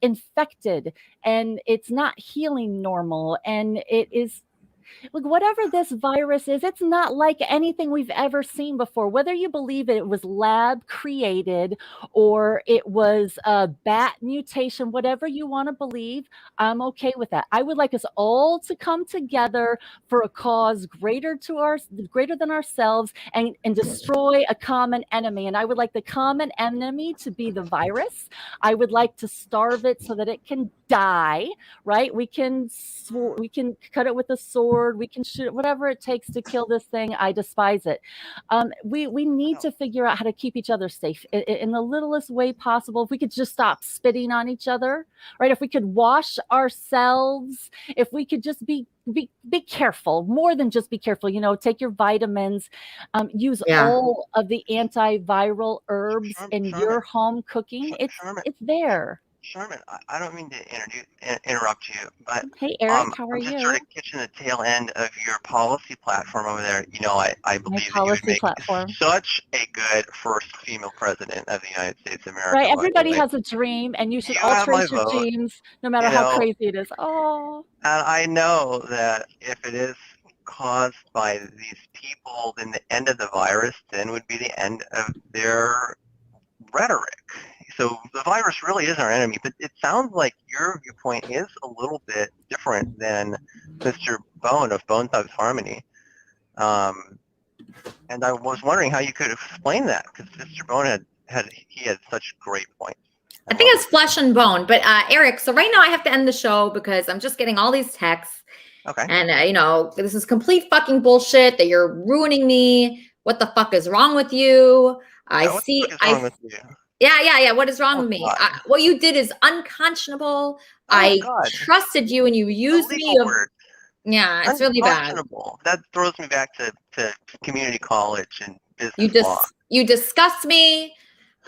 infected and it's not healing normal, and it is like, whatever this virus is, it's not like anything we've ever seen before. Whether you believe it was lab created or it was a bat mutation, whatever you want to believe, I'm okay with that. I would like us all to come together for a cause greater than ourselves and destroy a common enemy. And I would like the common enemy to be the virus. I would like to starve it so that it can die, right? We can cut it with a sword. We can shoot whatever it takes to kill this thing. I despise it. We need to figure out how to keep each other safe in the littlest way possible. If we could just stop spitting on each other, right? If we could wash ourselves, if we could just be careful, more than just be careful, take your vitamins, use all of the antiviral herbs in your home cooking. It's there. Sherman, I don't mean to interrupt you, but hey, Eric, how are I'm just you? sort of catching the tail end of your policy platform over there. I believe that you would make such a good first female president of the United States of America. Right, everybody has a dream, and you should all trace your dreams, no matter how crazy it is. Oh. And I know that if it is caused by these people, then the end of the virus then would be the end of their rhetoric. So the virus really is our enemy, but it sounds like your viewpoint is a little bit different than Mr. Bone of Bone Thugs Harmony. And I was wondering how you could explain that, because Mr. Bone had such great points. I think it's flesh and bone. But Eric, so right now I have to end the show because I'm just getting all these texts. Okay. And, this is complete fucking bullshit that you're ruining me. What the fuck is wrong with you? What is wrong with you? Yeah. What is wrong with me? What you did is unconscionable. I trusted you and you used me. Yeah, it's really bad. That throws me back to community college and business law. You disgust me.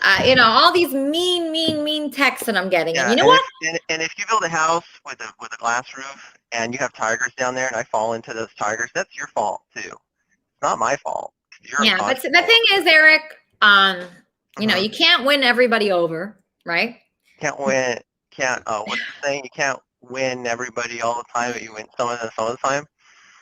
All these mean texts that I'm getting. Yeah, and you know what? And if you build a house with a glass roof and you have tigers down there and I fall into those tigers, that's your fault too. It's not my fault. But the thing is, Eric, you can't win everybody over, right? What's the saying? You can't win everybody all the time, but you win some of the time.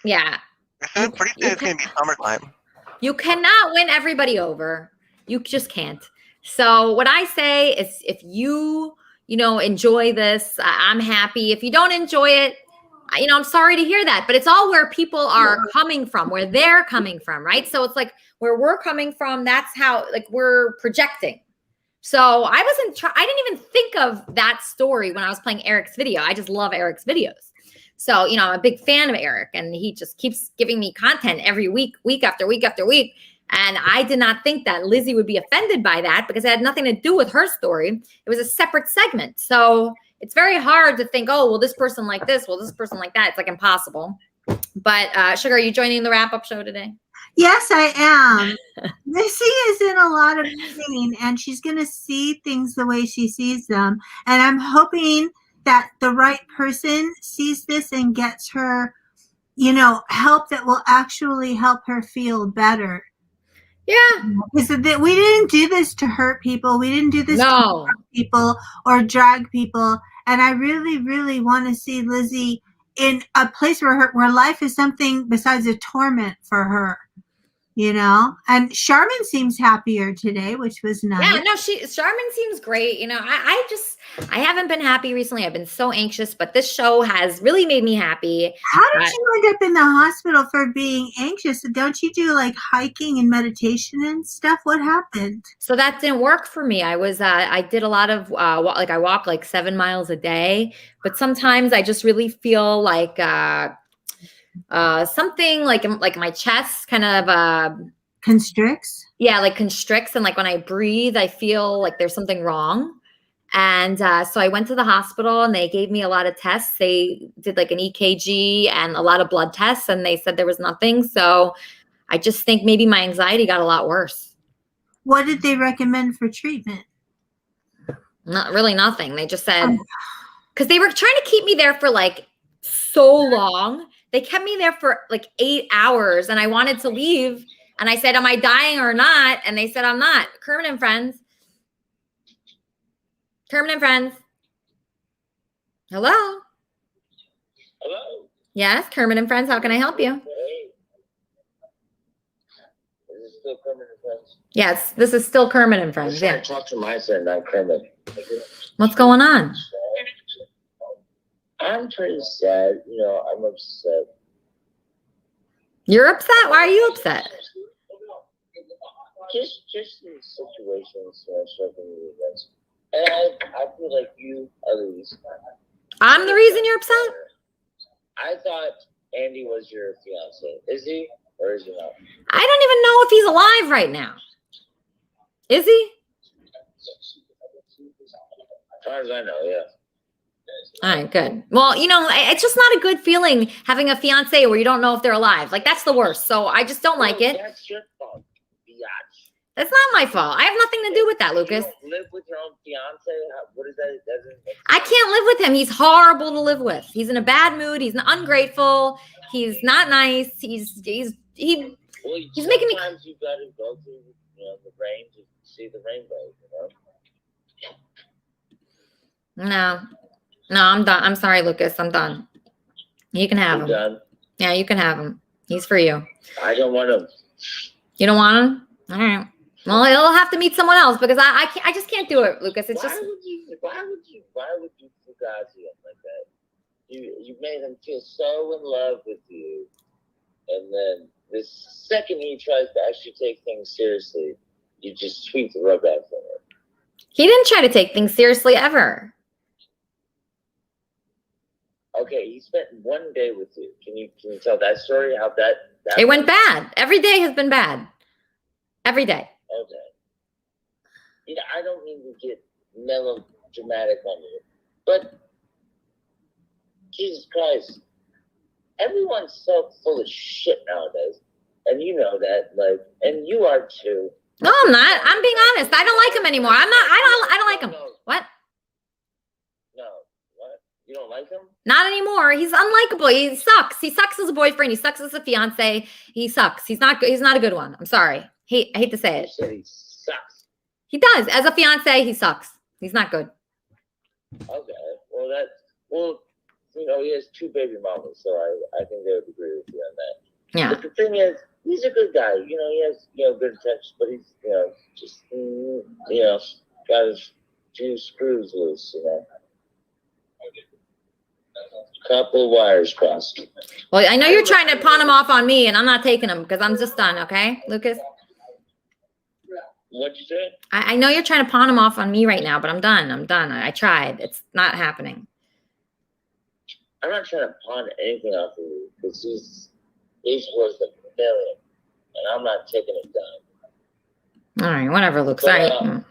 Yeah. Pretty soon it's going to be summertime. You cannot win everybody over. You just can't. So what I say is if you, enjoy this, I'm happy. If you don't enjoy it, I'm sorry to hear that, but it's all where people are coming from, where they're coming from, right? So it's like where we're coming from, that's how we're projecting. So I didn't even think of that story when I was playing Eric's video. I just love Eric's videos. So, I'm a big fan of Eric, and he just keeps giving me content every week, week after week after week. And I did not think that Lizzie would be offended by that because it had nothing to do with her story. It was a separate segment. So it's very hard to think, oh, well, this person like this, well, this person like that. It's impossible. But Sugar, are you joining the wrap-up show today? Yes, I am. Lizzie is in a lot of pain, and she's going to see things the way she sees them. And I'm hoping that the right person sees this and gets her, help that will actually help her feel better. Yeah. Because we didn't do this to hurt people. We didn't do this to hurt people or drag people. And I really, really want to see Lizzie in a place where life is something besides a torment for her. you know. And Charmin seems happier today, which was nice. Yeah, no, Charmin seems great. You know, I haven't been happy recently. I've been so anxious, but this show has really made me happy. How did you end up in the hospital for being anxious? Don't you do like hiking and meditation and stuff? What happened? So that didn't work for me. I did a lot of I walk like 7 miles a day, but sometimes I just really feel like something like my chest kind of constricts. Yeah, like constricts, and like when I breathe, I feel like there's something wrong. And so I went to the hospital, and they gave me a lot of tests. They did like an EKG and a lot of blood tests, and they said there was nothing. So I just think maybe my anxiety got a lot worse. What did they recommend for treatment? Not really nothing. They just said, because they were trying to keep me there for like so long. They kept me there for like 8 hours, and I wanted to leave. And I said, am I dying or not? And they said, I'm not. Kermit and Friends. Kermit and Friends. Hello? Hello? Yes, Kermit and Friends. How can I help you? Hey. Is this still Kermit and Friends? Yes, this is still Kermit and I'm Friends. trying Yeah. to talk to my son, not Kermit. What's going on? I'm pretty sad. You know, I'm upset. You're upset? Why are you upset? Just in situations, you know, struggling with events. And I feel like you are the reason. I'm the reason you're upset? I thought Andy was your fiance. Is he? Or is he not? I don't even know if he's alive right now. Is he? As far as I know, yeah. All right, good. Well, you know, it's just not a good feeling having a fiance where you don't know if they're alive. Like, that's the worst. So I just don't like it. That's your fault, biatch. That's not my fault. I have nothing to do with that, Lucas. You don't live with your own fiance? What is that? It doesn't make I can't live with him. He's horrible to live with. He's in a bad mood. He's ungrateful. He's not nice. He's making me. Sometimes you gotta go through, you know, the rain to see the rainbow, you know? No, I'm done. I'm sorry, Lucas. I'm done. You can have him. Done? Yeah, you can have him. He's for you. I don't want him. You don't want him? All right. Well, he'll have to meet someone else because I just can't do it, Lucas. It's Why just. would you fugazi him like that? You made him feel so in love with you, and then the second he tries to actually take things seriously, you just sweep the rug out from him. He didn't try to take things seriously ever. Okay, he spent one day with you. Can you tell that story? How that It went bad. Every day has been bad. Every day. Okay. You know, I don't mean to get melodramatic on you, but Jesus Christ, everyone's so full of shit nowadays, and you know that, like, and you are too. No, I'm not. I'm being honest. I don't like him anymore. I don't like him. What? No. What? You don't like him? Not anymore. He's unlikable. He sucks. He sucks as a boyfriend. He sucks as a fiance. He sucks. He's not a good one. I'm sorry. I hate to say it. You said he sucks. He does. As a fiance, he sucks. He's not good. Okay. Well, you know, he has 2 baby mamas, so I think they would agree with you on that. Yeah. But the thing is, he's a good guy. You know, he has, you know, good intentions, but he's, you know, just, you know, got his few screws loose, you know. Couple wires crossed. Well, I know you're trying to pawn him off on me, and I'm not taking him because I'm just done, okay, Lucas? What'd you say? I know you're trying to pawn him off on me right now, but I'm done. I'm done. I tried. It's not happening. I'm not trying to pawn anything off of you because he's worth $1 million, and I'm not taking it down. All right, whatever, Lucas. But, All right.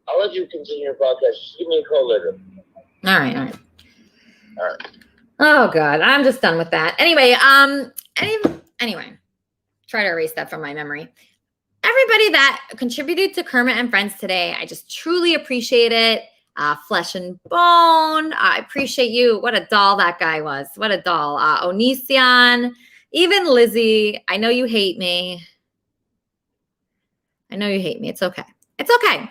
I'll let you continue your podcast. Just give me a call later. All right. All right. Oh God, I'm just done with that. Anyway, anyway, try to erase that from my memory. Everybody that contributed to Kermit and Friends today, I just truly appreciate it. Flesh and Bone, I appreciate you. What a doll that guy was. What a doll. Onision, even Lizzie. I know you hate me. I know you hate me. It's okay. It's okay.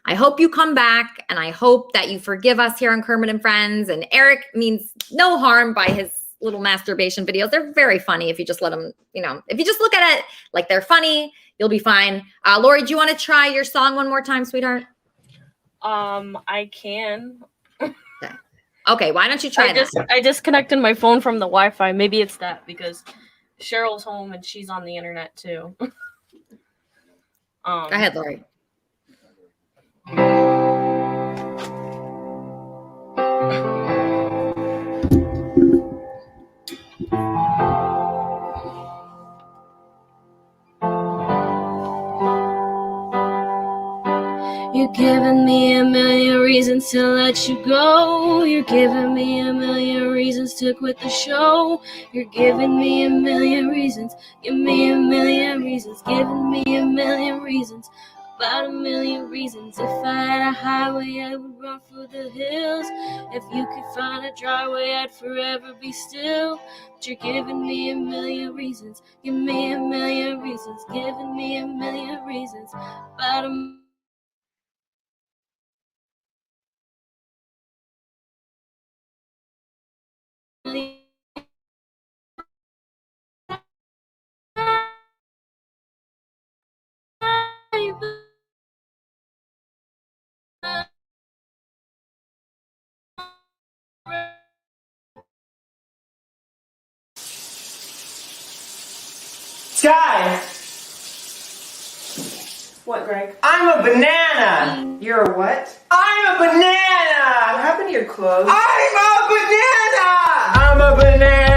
I hope you come back, and I hope that you forgive us here on Kermit and Friends. And Eric means no harm by his little masturbation videos. They're very funny if you just let them, if you just look at it like they're funny, you'll be fine. Lori, do you want to try your song one more time, sweetheart? I can. Okay, why don't you try that? I disconnected my phone from the Wi-Fi. Maybe it's that because Cheryl's home and she's on the internet too. Go ahead, Lori. You're giving me a million reasons to let you go. You're giving me a million reasons to quit the show. You're giving me a million reasons. Give me a million reasons. Giving me a million reasons. About a million reasons. If I had a highway, I would run for the hills. If you could find a dry way, I'd forever be still. But you're giving me a million reasons. Give me a million reasons. Giving me a million reasons. About a Guys! What, Greg? I'm a banana! You're a what? I'm a banana! What happened to your clothes? I'm a banana! I'm a banana!